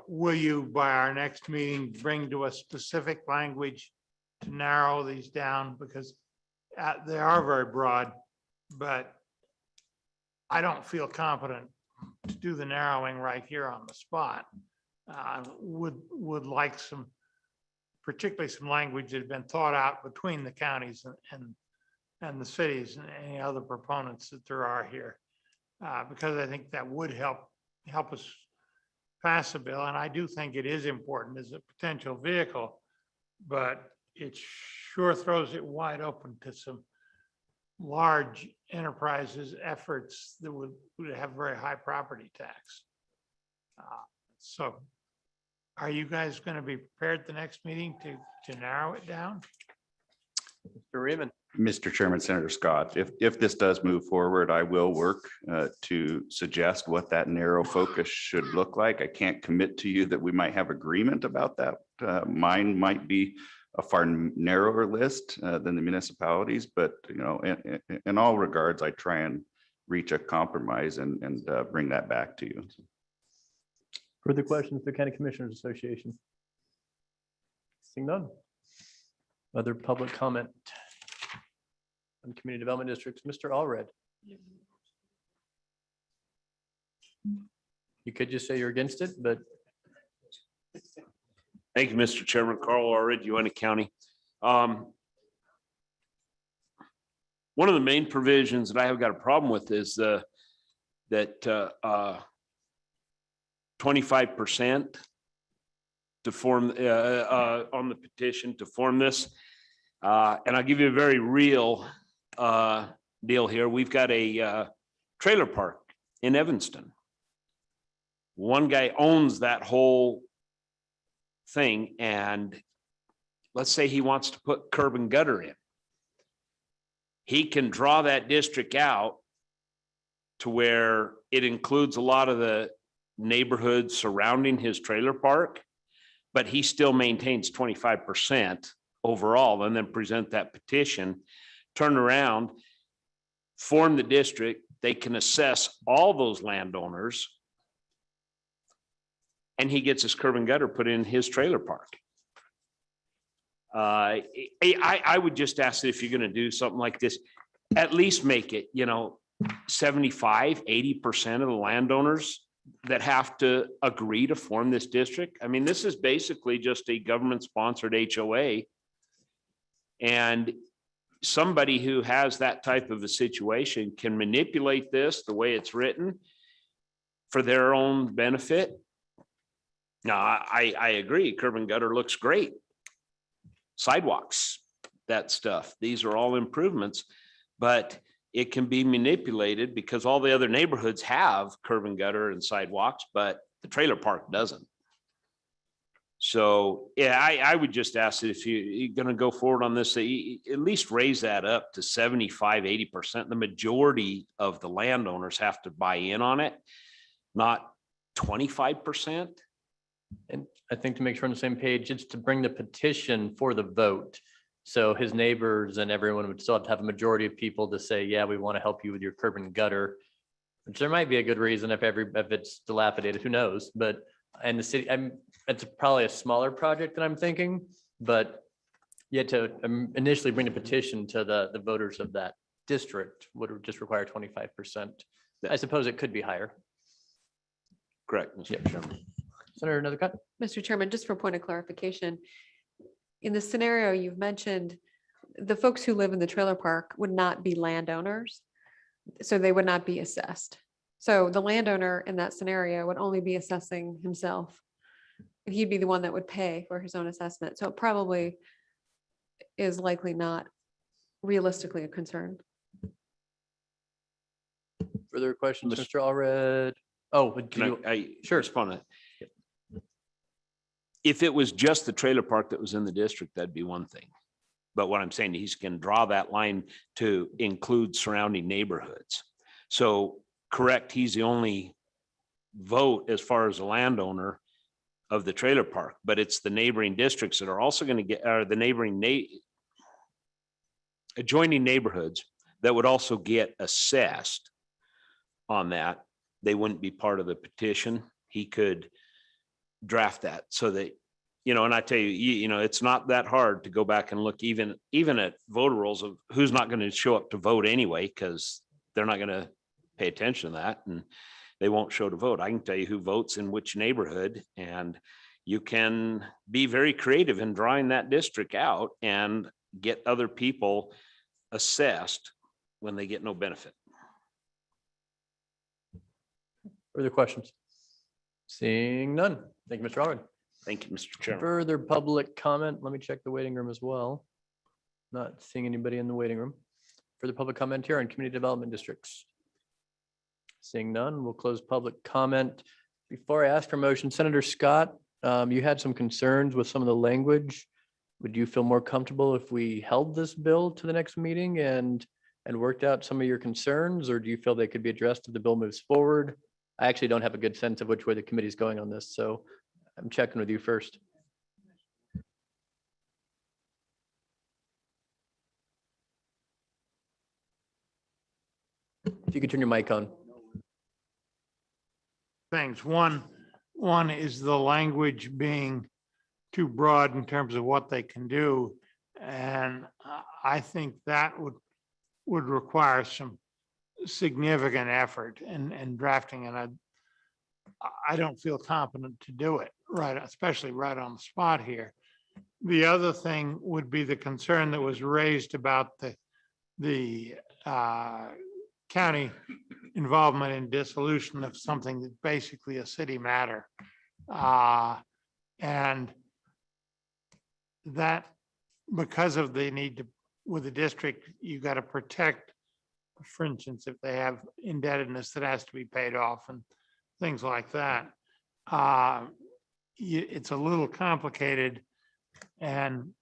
will you, by our next meeting, bring to us specific language to narrow these down? Because they are very broad, but I don't feel confident to do the narrowing right here on the spot. Would like particularly some language that had been thought out between the counties and the cities and any other proponents that there are here, because I think that would help us pass a bill, and I do think it is important as a potential vehicle, but it sure throws it wide open to some large enterprises efforts that would have very high property tax. So are you guys going to be prepared at the next meeting to narrow it down? Mr. Raymond. Mr. Chairman, Senator Scott, if this does move forward, I will work to suggest what that narrow focus should look like. I can't commit to you that we might have agreement about that. Mine might be a far narrower list than the municipalities, but in all regards, I try and reach a compromise and bring that back to you. Further questions, the County Commissioners Association? Seeing none. Other public comment on community development districts, Mr. Allred. You could just say you're against it, but. Thank you, Mr. Chairman. Carl Allred, Uena County. One of the main provisions that I have got a problem with is that 25% to form on the petition to form this. And I'll give you a very real deal here. We've got a trailer park in Evanston. One guy owns that whole thing, and let's say he wants to put curb and gutter in. He can draw that district out to where it includes a lot of the neighborhoods surrounding his trailer park, but he still maintains 25% overall, and then present that petition, turn around, form the district. They can assess all those landowners, and he gets his curb and gutter put in his trailer park. I would just ask that if you're going to do something like this, at least make it, 75, 80% of the landowners that have to agree to form this district. I mean, this is basically just a government-sponsored HOA. And somebody who has that type of a situation can manipulate this the way it's written for their own benefit. Now, I agree, curb and gutter looks great. Sidewalks, that stuff, these are all improvements, but it can be manipulated because all the other neighborhoods have curb and gutter and sidewalks, but the trailer park doesn't. So, yeah, I would just ask that if you're going to go forward on this, that you at least raise that up to 75, 80%. The majority of the landowners have to buy in on it, not 25%. And I think to make sure on the same page, it's to bring the petition for the vote. So his neighbors and everyone would still have to have a majority of people to say, yeah, we want to help you with your curb and gutter, which there might be a good reason if it's dilapidated, who knows? But and the city, it's probably a smaller project than I'm thinking, but yet to initially bring a petition to the voters of that district would just require 25%. I suppose it could be higher. Correct, Mr. Chairman. Senator, another cut. Mr. Chairman, just for point of clarification, in the scenario you've mentioned, the folks who live in the trailer park would not be landowners, so they would not be assessed. So the landowner in that scenario would only be assessing himself. And he'd be the one that would pay for his own assessment. So it probably is likely not realistically a concern. Further questions, Mr. Allred? Oh, Can I sure respond to that? If it was just the trailer park that was in the district, that'd be one thing. But what I'm saying, he can draw that line to include surrounding neighborhoods. So correct, he's the only vote as far as a landowner of the trailer park, but it's the neighboring districts that are also going to get, or the neighboring adjoining neighborhoods that would also get assessed on that. They wouldn't be part of the petition. He could draft that so that, and I tell you, it's not that hard to go back and look even at voter rolls of who's not going to show up to vote anyway, because they're not going to pay attention to that and they won't show to vote. I can tell you who votes in which neighborhood, and you can be very creative in drawing that district out and get other people assessed when they get no benefit. Further questions? Seeing none. Thank you, Mr. Alvin. Thank you, Mr. Chairman. Further public comment? Let me check the waiting room as well. Not seeing anybody in the waiting room. Further public comment here on community development districts. Seeing none, we'll close public comment. Before I ask for motion, Senator Scott, you had some concerns with some of the language. Would you feel more comfortable if we held this bill to the next meeting and worked out some of your concerns, or do you feel they could be addressed if the bill moves forward? I actually don't have a good sense of which way the committee is going on this, so I'm checking with you first. If you could turn your mic on. Things. One is the language being too broad in terms of what they can do. And I think that would require some significant effort in drafting, and I don't feel competent to do it, right, especially right on the spot here. The other thing would be the concern that was raised about the county involvement in dissolution of something that's basically a city matter. And that, because of the need to, with the district, you got to protect, for instance, if they have indebtedness that has to be paid off and things like that. It's a little complicated and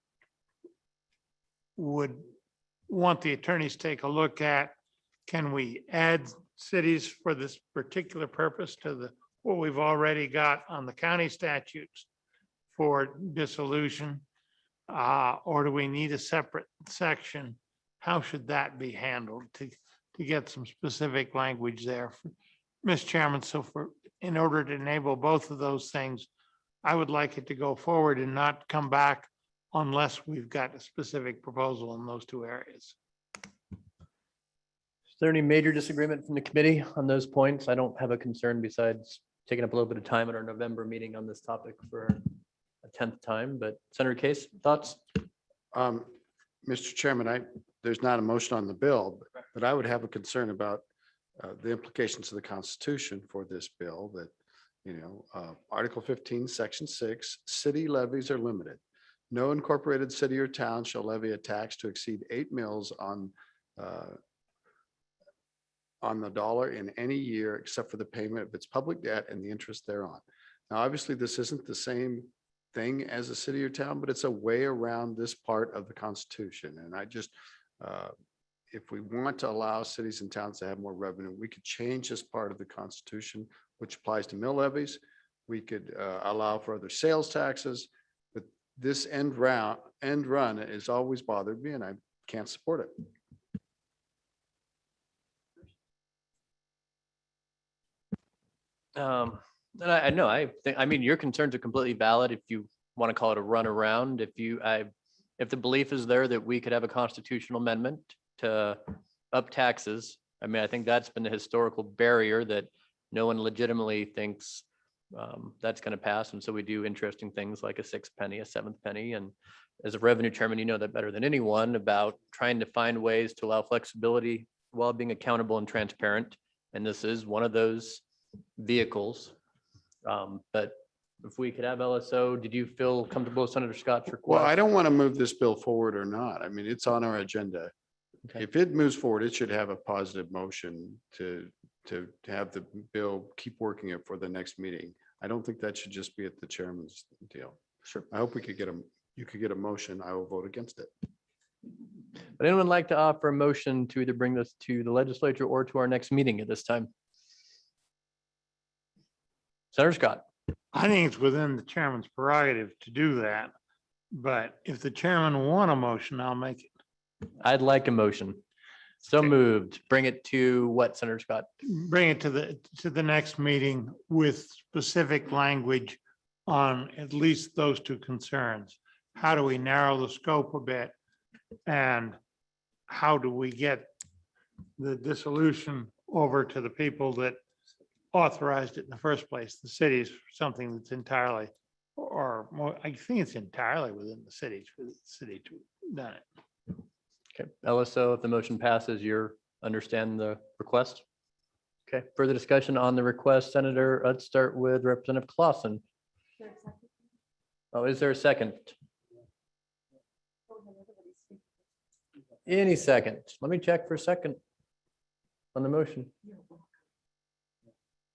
would want the attorneys to take a look at, can we add cities for this particular purpose to what we've already got on the county statutes for dissolution? Or do we need a separate section? How should that be handled to get some specific language there? Mr. Chairman, so in order to enable both of those things, I would like it to go forward and not come back unless we've got a specific proposal in those two areas. Is there any major disagreement from the committee on those points? I don't have a concern besides taking up a little bit of time at our November meeting on this topic for a 10th time, but Senator Case, thoughts? Mr. Chairman, there's not a motion on the bill, but I would have a concern about the implications of the Constitution for this bill that, Article 15, Section 6, city levies are limited. No incorporated city or town shall levy a tax to exceed 8 mils on the dollar in any year except for the payment of its public debt and the interest thereon. Now, obviously, this isn't the same thing as a city or town, but it's a way around this part of the Constitution. And I just, if we want to allow cities and towns to have more revenue, we could change this part of the Constitution, which applies to mill levies. We could allow for other sales taxes, but this end run has always bothered me and I can't support it. And I know, I mean, your concerns are completely valid if you want to call it a run around. If the belief is there that we could have a constitutional amendment to up taxes, I mean, I think that's been the historical barrier that no one legitimately thinks that's going to pass. And so we do interesting things like a 6th penny, a 7th penny. And as a revenue chairman, you know that better than anyone about trying to find ways to allow flexibility while being accountable and transparent. And this is one of those vehicles. But if we could have LSO, did you feel comfortable with Senator Scott's request? Well, I don't want to move this bill forward or not. I mean, it's on our agenda. Okay. If it moves forward, it should have a positive motion to have the bill keep working it for the next meeting. I don't think that should just be at the chairman's deal. Sure. I hope you could get a motion. I will vote against it. Would anyone like to offer a motion to either bring this to the legislature or to our next meeting at this time? Senator Scott. I think it's within the chairman's prerogative to do that. But if the chairman want a motion, I'll make it. I'd like a motion. So Okay. moved. Bring it to what, Senator Scott? Bring it to the next meeting with specific language on at least those two concerns. How do we narrow the scope a bit? And how do we get the dissolution over to the people that authorized it in the first place? The city is something that's entirely, or more, I think it's entirely within the cities for the city to have done it. Okay, LSO, if the motion passes, you understand the request? Okay, further discussion on the request, Senator. Let's start with Representative Clausen. Oh, is there a second? Any second. Let me check for a second on the motion.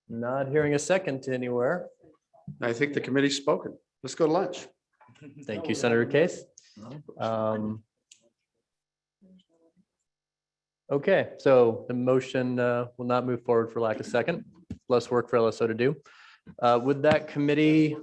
Not hearing a second anywhere. I think the committee's spoken. Let's go to lunch. Thank you, Senator Case. Okay, so the motion will not move forward for lack of second. Less work for LSO to do. With that committee,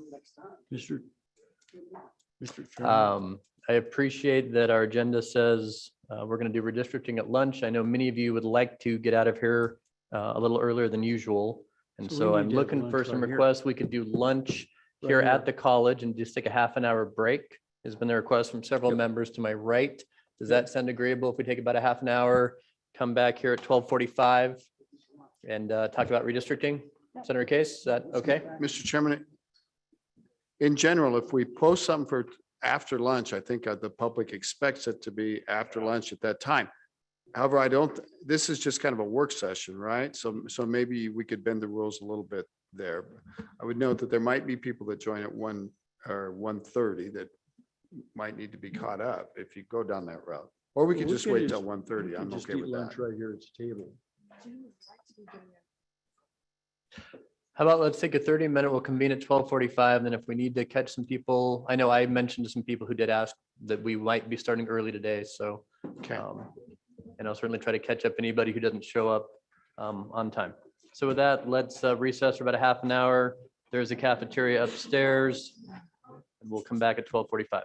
I appreciate that our agenda says we're going to do redistricting at lunch. I know many of you would like to get out of here a little earlier than usual. And So we so need I'm to have looking for lunch some right here. requests. We could do lunch here Right here. at the college and just take a half-an-hour break. Has been the request from several members to my right. Does that sound agreeable if we take about a half an hour, come back here at 12:45 and talk about redistricting? Senator Case, is that okay? Mr. Chairman, in general, if we post something for after lunch, I think the public expects it to be after lunch at that time. However, I don't, this is just kind of a work session, right? So maybe we could bend the rules a little bit there. I would note that there might be people that join at 1 or 1:30 that might need to be caught up if you go down that route. Or we could just wait till 1:30. I'm okay with that. Right here at the table. How about let's take a 30-minute, we'll convene at 12:45, and then if we need to catch some people, I know I mentioned to some people who did ask that we might be starting early today, so. Okay. And I'll certainly try to catch up anybody who doesn't show up on time. So with that, let's recess for about a half an hour. There's a cafeteria upstairs. And we'll come back at 12:45.